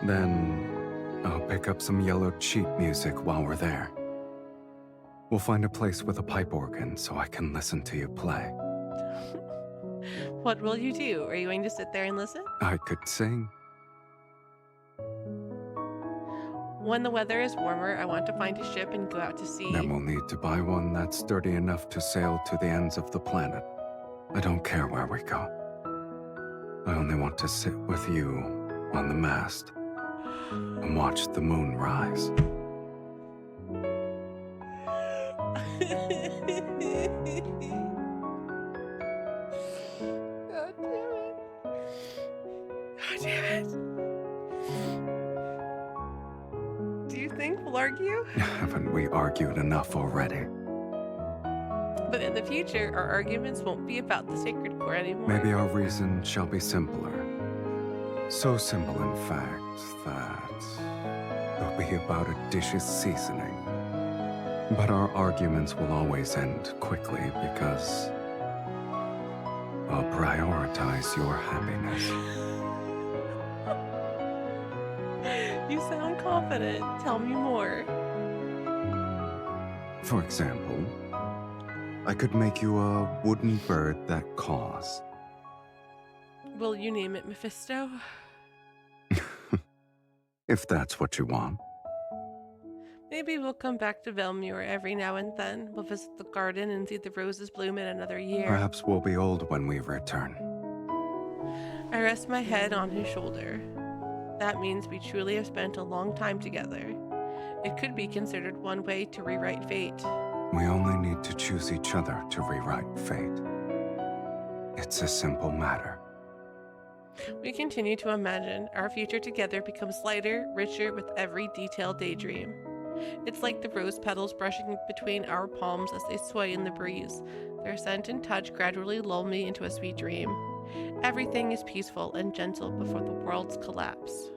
Then I'll pick up some yellowed sheet music while we're there. We'll find a place with a pipe organ so I can listen to you play. What will you do? Are you going to sit there and listen? I could sing. When the weather is warmer, I want to find a ship and go out to sea. Then we'll need to buy one that's sturdy enough to sail to the ends of the planet. I don't care where we go. I only want to sit with you on the mast and watch the moon rise. God damn it. God damn it. Do you think we'll argue? Haven't we argued enough already? But in the future, our arguments won't be about the sacred core anymore. Maybe our reason shall be simpler. So simple, in fact, that it'll be about a dish's seasoning. But our arguments will always end quickly because I'll prioritize your happiness. You sound confident. Tell me more. For example, I could make you a wooden bird that caws. Will you name it Mephisto? If that's what you want. Maybe we'll come back to Velmure every now and then. We'll visit the garden and see the roses bloom in another year. Perhaps we'll be old when we return. I rest my head on his shoulder. That means we truly have spent a long time together. It could be considered one way to rewrite fate. We only need to choose each other to rewrite fate. It's a simple matter. We continue to imagine our future together becomes lighter, richer with every detailed daydream. It's like the rose petals brushing between our palms as they sway in the breeze. Their scent and touch gradually lull me into a sweet dream. Everything is peaceful and gentle before the world's collapse.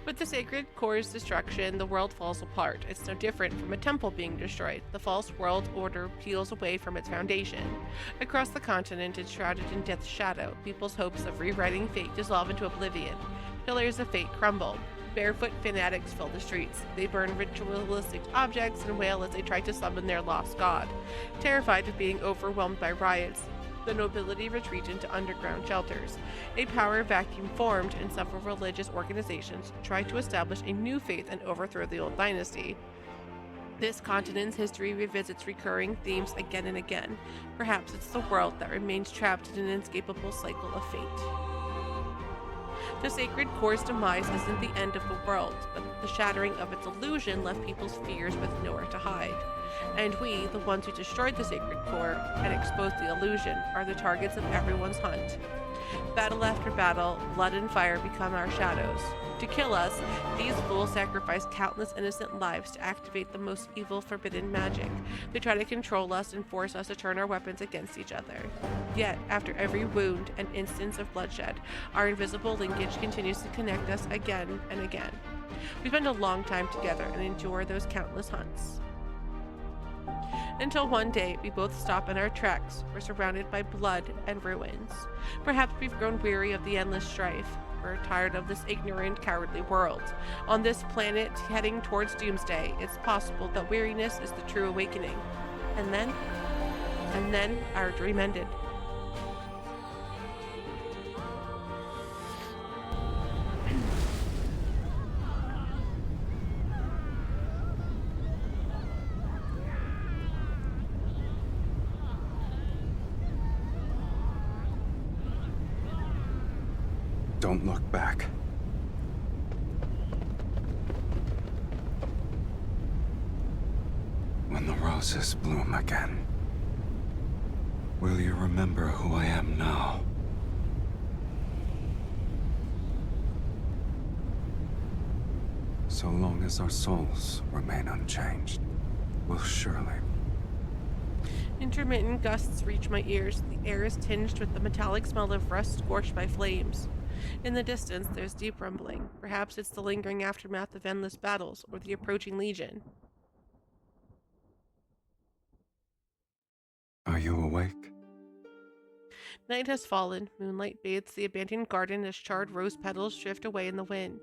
With the sacred core's destruction, the world falls apart. It's no different from a temple being destroyed. The false world order peels away from its foundation. Across the continent, it's shrouded in death's shadow. People's hopes of rewriting fate dissolve into oblivion. Pillars of fate crumble. Barefoot fanatics fill the streets. They burn ritualistic objects and wail as they try to summon their lost god. Terrified of being overwhelmed by riots, the nobility retreat into underground shelters. A power vacuum formed, and several religious organizations try to establish a new faith and overthrow the old dynasty. This continent's history revisits recurring themes again and again. Perhaps it's the world that remains trapped in an inescapable cycle of fate. The sacred core's demise isn't the end of the world, but the shattering of its illusion left people's fears with nowhere to hide. And we, the ones who destroyed the sacred core and exposed the illusion, are the targets of everyone's hunt. Battle after battle, blood and fire become our shadows. To kill us, these fools sacrifice countless innocent lives to activate the most evil, forbidden magic. They try to control us and force us to turn our weapons against each other. Yet, after every wound and instance of bloodshed, our invisible linkage continues to connect us again and again. We spend a long time together and endure those countless hunts. Until one day, we both stop in our tracks. We're surrounded by blood and ruins. Perhaps we've grown weary of the endless strife. We're tired of this ignorant, cowardly world. On this planet, heading towards doomsday, it's possible that weariness is the true awakening. And then, our dream ended. Don't look back. When the roses bloom again, will you remember who I am now? So long as our souls remain unchanged, we'll surely. Intermittent gusts reach my ears. The air is tinged with the metallic smell of rust scorched by flames. In the distance, there's deep rumbling. Perhaps it's the lingering aftermath of endless battles, or the approaching legion. Are you awake? Night has fallen. Moonlight bathes the abandoned garden as charred rose petals drift away in the wind.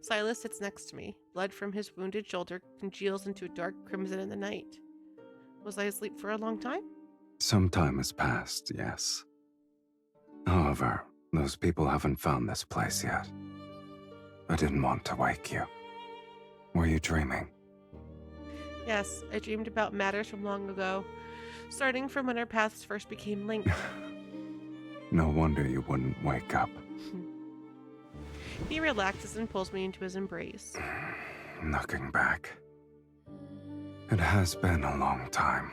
Sylus sits next to me. Blood from his wounded shoulder congeals into a dark crimson in the night. Was I asleep for a long time? Some time has passed, yes. However, those people haven't found this place yet. I didn't want to wake you. Were you dreaming? Yes, I dreamed about matters from long ago, starting from when our paths first became linked. No wonder you wouldn't wake up. He relaxes and pulls me into his embrace. Looking back, it has been a long time.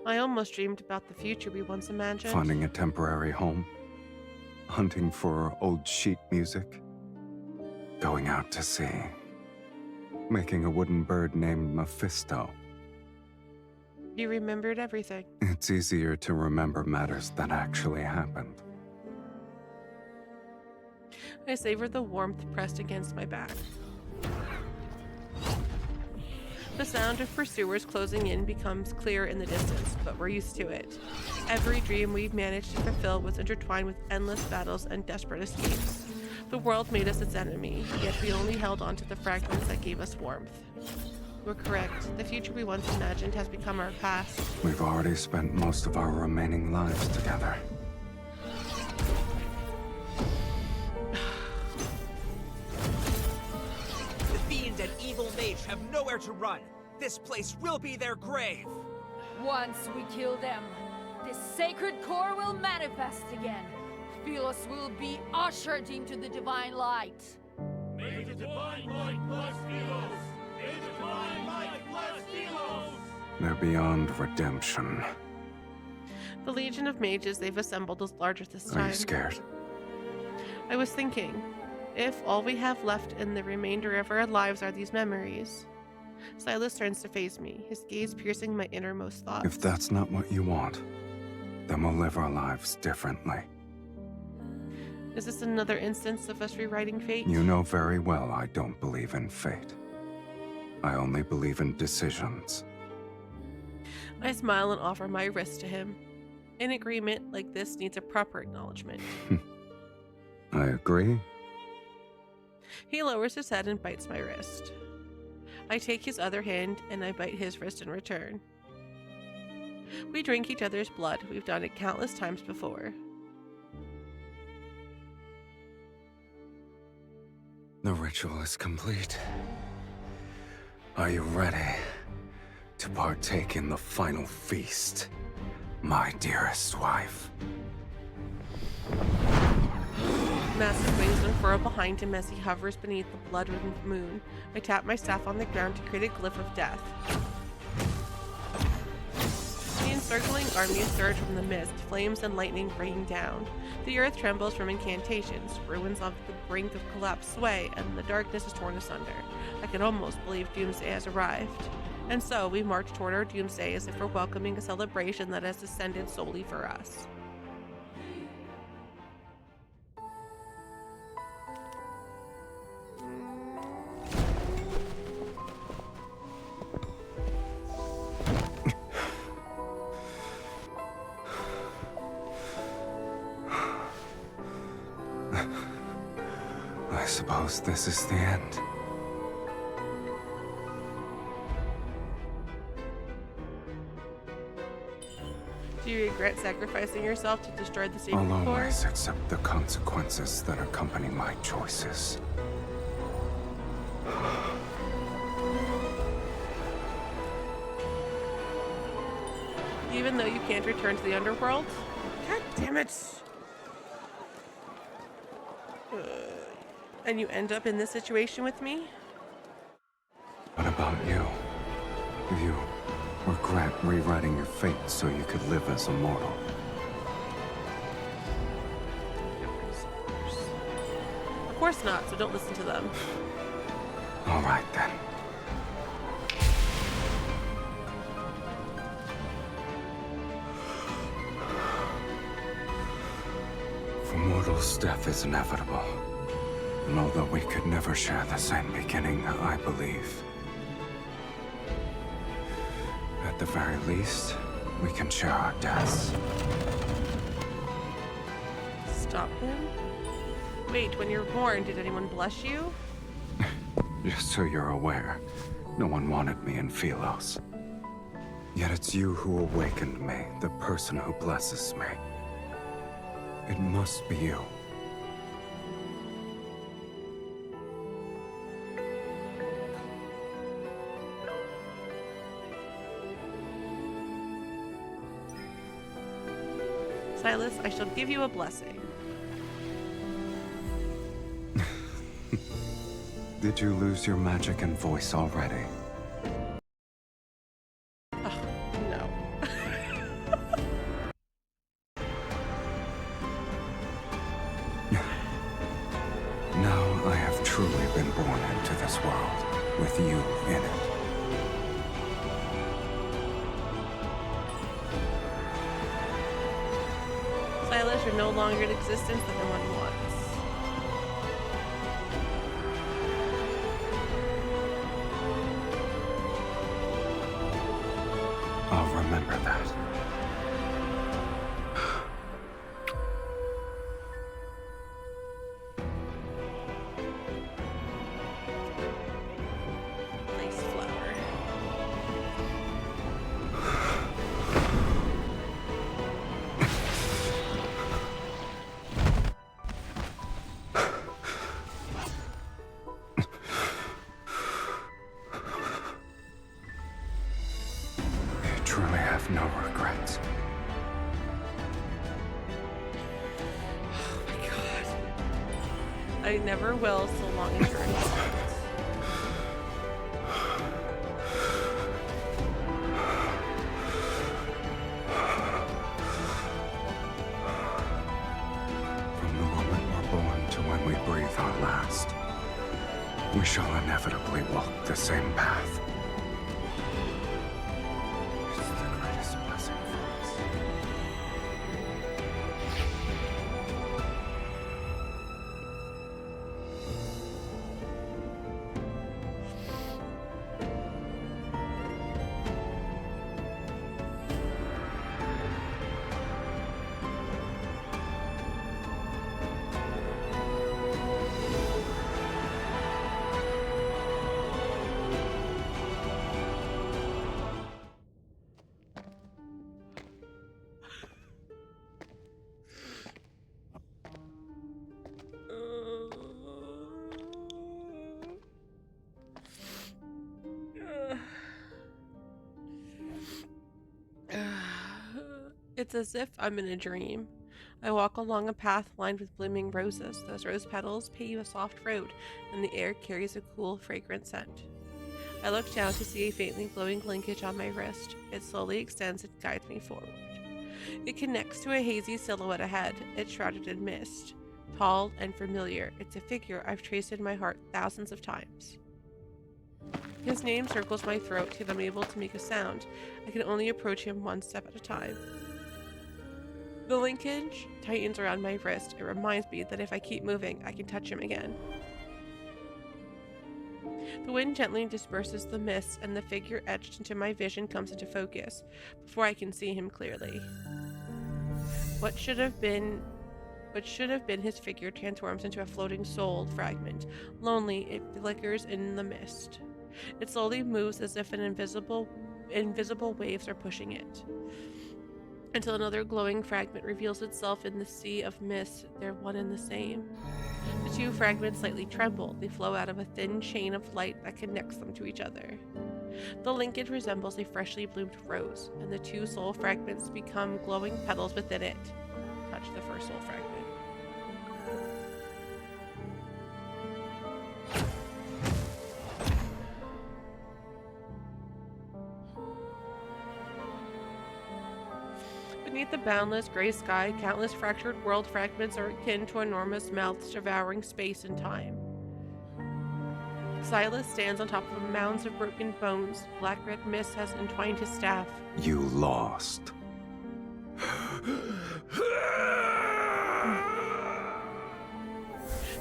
I almost dreamed about the future we once imagined. Finding a temporary home, hunting for old sheet music, going out to sea, making a wooden bird named Mephisto. You remembered everything. It's easier to remember matters that actually happened. I savor the warmth pressed against my back. The sound of pursuers closing in becomes clear in the distance, but we're used to it. Every dream we've managed to fulfill was intertwined with endless battles and desperate escapes. The world made us its enemy, yet we only held on to the fragments that gave us warmth. We're correct. The future we once imagined has become our past. We've already spent most of our remaining lives together. The fiend and evil mage have nowhere to run. This place will be their grave. Once we kill them, the sacred core will manifest again. Sylus will be ushered into the divine light. May the divine light bless Sylus! May the divine light bless Sylus! They're beyond redemption. The legion of mages they've assembled is larger this time. Are you scared? I was thinking, if all we have left in the remainder of our lives are these memories. Sylus turns to face me, his gaze piercing my innermost thoughts. If that's not what you want, then we'll live our lives differently. Is this another instance of us rewriting fate? You know very well I don't believe in fate. I only believe in decisions. I smile and offer my wrist to him. An agreement like this needs a proper acknowledgement. I agree. He lowers his head and bites my wrist. I take his other hand and I bite his wrist in return. We drink each other's blood. We've done it countless times before. The ritual is complete. Are you ready to partake in the final feast, my dearest wife? Massive wings unfurl behind him as he hovers beneath the blood-ridden moon. I tap my staff on the ground to create a glyph of death. The encircling armies surge from the mist, flames and lightning rain down. The earth trembles from incantations, ruins on the brink of collapse sway, and the darkness is torn asunder. I can almost believe Doomsday has arrived. And so we march toward our Doomsday as if we're welcoming a celebration that has descended solely for us. I suppose this is the end. Do you regret sacrificing yourself to destroy the Sacred I'll Core? always accept the consequences that accompany my choices. Even though you can't return to the underworld? God damn it! And you end up in this situation with me? What about you? Do you regret rewriting your fate so you could live as a mortal? Of course not, so don't listen to them. All right then. For mortals, death is inevitable. And although we could never share the same beginning, I believe, at the very least, we can share our deaths. Stop him? Wait, when you were born, did anyone bless you? Just so you're aware, no one wanted me in Philos. Yet it's you who awakened me, the person who blesses me. It must be you. Sylus, I shall give you a blessing. Did you lose your magic and voice already? No. Now I have truly been born into this world, with you in it. Sylus, you're no longer in existence that no one wants. I'll remember that. Nice flower. I truly have no regrets. Oh my god. I never will so long as you're involved. From the moment we're born to when we breathe our last, we shall inevitably walk the same path. It's the greatest blessing for us. It's as if I'm in a dream. I walk along a path lined with blooming roses. Those rose petals pave a soft road, and the air carries a cool, fragrant scent. I look down to see a faintly glowing linkage on my wrist. It slowly extends and guides me forward. It connects to a hazy silhouette ahead. It's shrouded in mist. Tall and familiar, it's a figure I've traced in my heart thousands of times. His name circles my throat till I'm able to make a sound. I can only approach him one step at a time. The linkage tightens around my wrist. It reminds me that if I keep moving, I can touch him again. The wind gently disperses the mist, and the figure etched into my vision comes into focus before I can see him clearly. What should have been his figure transforms into a floating soul fragment. Lonely, it flickers in the mist. It slowly moves as if invisible waves are pushing it, until another glowing fragment reveals itself in the sea of mist. They're one and the same. The two fragments slightly tremble. They flow out of a thin chain of light that connects them to each other. The linkage resembles a freshly bloomed rose, and the two soul fragments become glowing petals within it. Touch the first soul fragment. Beneath the boundless gray sky, countless fractured world fragments are akin to enormous mouths devouring space and time. Sylus stands on top of mounds of broken bones. Black-red mist has entwined his staff. You lost.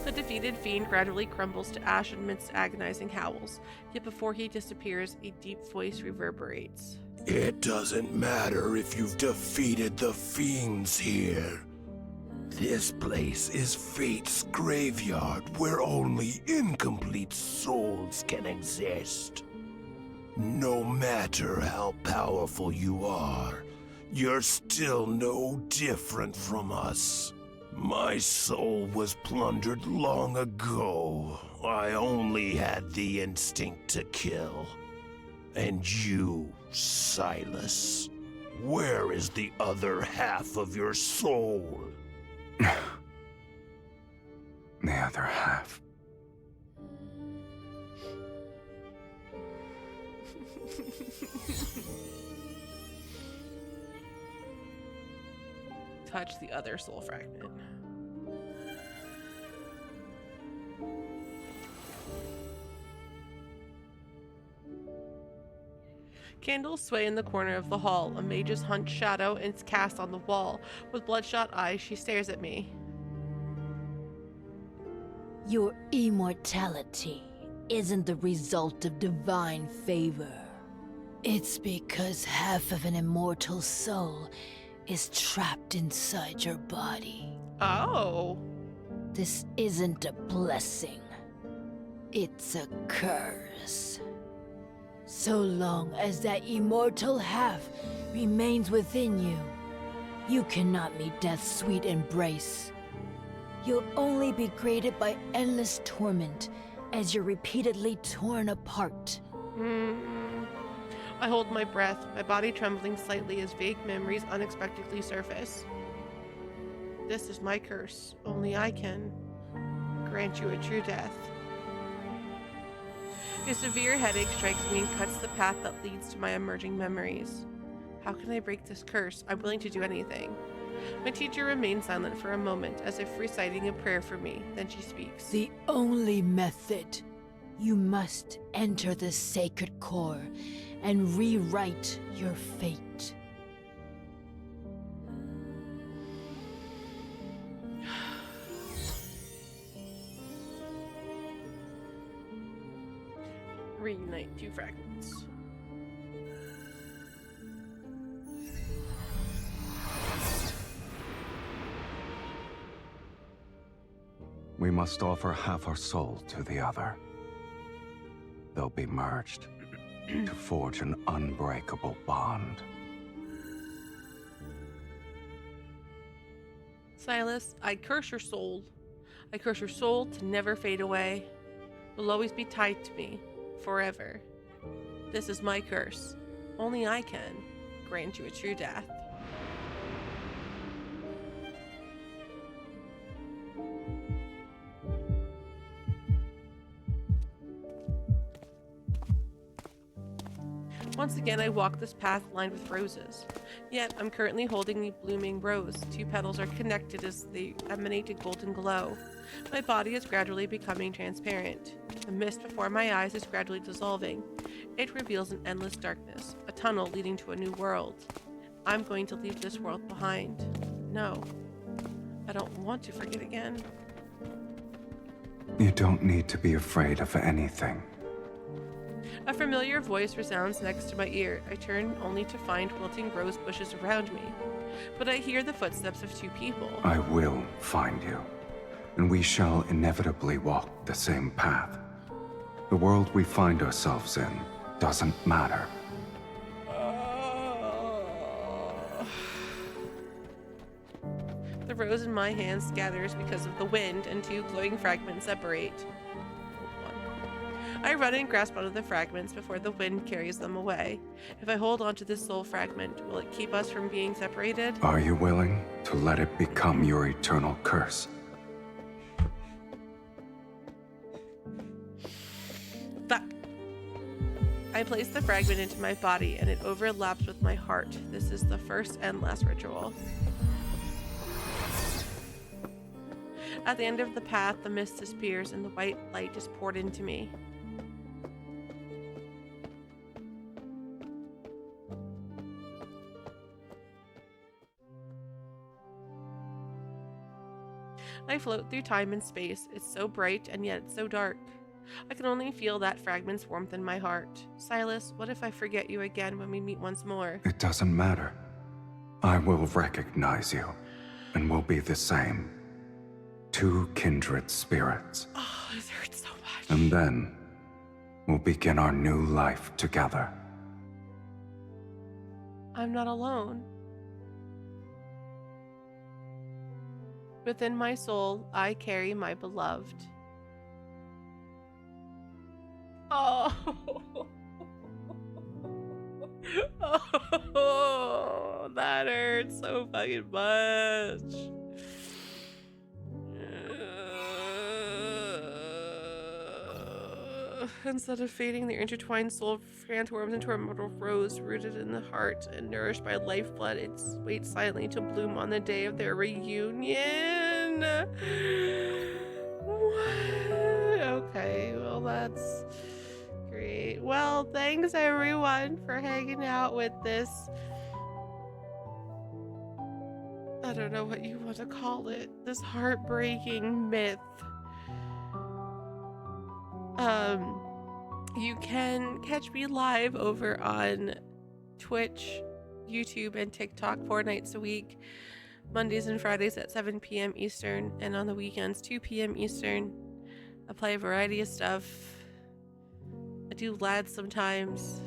The defeated fiend gradually crumbles to ash amidst agonizing howls. Yet before he disappears, a deep voice reverberates. It doesn't matter if you've defeated the fiends here. This place is fate's graveyard where only incomplete souls can exist. No matter how powerful you are, you're still no different from us. My soul was plundered long ago. I only had the instinct to kill. And you, Sylus, where is the other half of your soul? The other half. Touch the other soul fragment. Candles sway in the corner of the hall. A mage's hunched shadow is cast on the wall. With bloodshot eyes, she stares at me. Your immortality isn't the result of divine favor. It's because half of an immortal soul is trapped inside your body. Oh. This isn't a blessing. It's a curse. So long as that immortal half remains within you, you cannot meet death's sweet embrace. You'll only be greeted by endless torment as you're repeatedly torn apart. I hold my breath, my body trembling slightly as vague memories unexpectedly surface. This is my curse. Only I can grant you a true death. A severe headache strikes me and cuts the path that leads to my emerging memories. How can I break this curse? I'm willing to do anything. My teacher remains silent for a moment, as if reciting a prayer for me. Then she speaks. The only method. You must enter the sacred core and rewrite your fate. Reunite two fragments. We must offer half our soul to the other. They'll be merged to forge an unbreakable bond. Sylus, I curse your soul. I curse your soul to never fade away. Will always be tied to me, forever. This is my curse. Only I can grant you a true death. Once again, I walk this path lined with roses. Yet, I'm currently holding the blooming rose. 2 petals are connected as they emanate a golden glow. My body is gradually becoming transparent. The mist before my eyes is gradually dissolving. It reveals an endless darkness, a tunnel leading to a new world. I'm going to leave this world behind. No, I don't want to forget again. You don't need to be afraid of anything. A familiar voice resounds next to my ear. I turn only to find wilting rose bushes around me. But I hear the footsteps of 2 people. I will find you, and we shall inevitably walk the same path. The world we find ourselves in doesn't matter. The rose in my hand scatters because of the wind, and 2 glowing fragments separate. I run and grasp onto the fragments before the wind carries them away. If I hold onto this soul fragment, will it keep us from being separated? Are you willing to let it become your eternal curse? Fuck. I place the fragment into my body, and it overlaps with my heart. This is the first and last ritual. At the end of the path, the mist disappears, and the white light is poured into me. I float through time and space. It's so bright, and yet it's so dark. I can only feel that fragment's warmth in my heart. Sylus, what if I forget you again when we meet once more? It doesn't matter. I will recognize you, and we'll be the same. 2 kindred spirits. Oh, this hurts so much. And then, we'll begin our new life together. I'm not alone. Within my soul, I carry my beloved. Oh. Oh, that hurts so fucking much. Instead of fading, their intertwined soul transforms into a mortal rose rooted in the heart and nourished by lifeblood. It waits silently to bloom on the day of their reunion. What? Okay, well, that's great. Well, thanks everyone for hanging out with this. I don't know what you want to call it. This heartbreaking myth. You can catch me live over on Twitch, YouTube, and TikTok 4 nights a week, Mondays and Fridays at 7 p.m. Eastern, and on the weekends, 2 p.m. Eastern. I play a variety of stuff. I do LAD sometimes.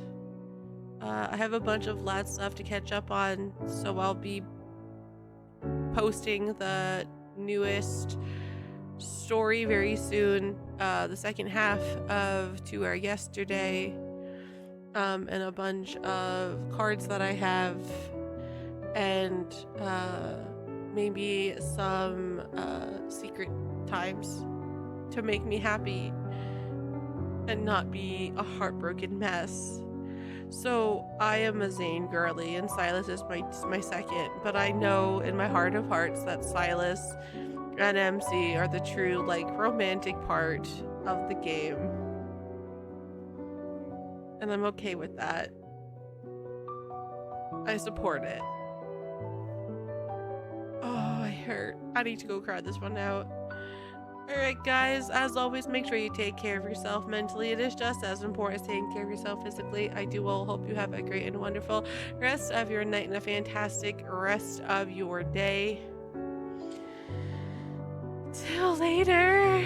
I have a bunch of LAD stuff to catch up on, so I'll be posting the newest story very soon, the second half of To Our Yesterday, and a bunch of cards that I have, and maybe some secret times to make me happy and not be a heartbroken mess. So I am a Zane girly, and Sylus is my second, but I know in my heart of hearts that Sylus and MC are the true, like, romantic part of the game. And I'm okay with that. I support it. Oh, I hurt. I need to go cry this one out. Alright guys, as always, make sure you take care of yourself mentally. It is just as important as taking care of yourself physically. I do all hope you have a great and wonderful rest of your night and a fantastic rest of your day. Till later.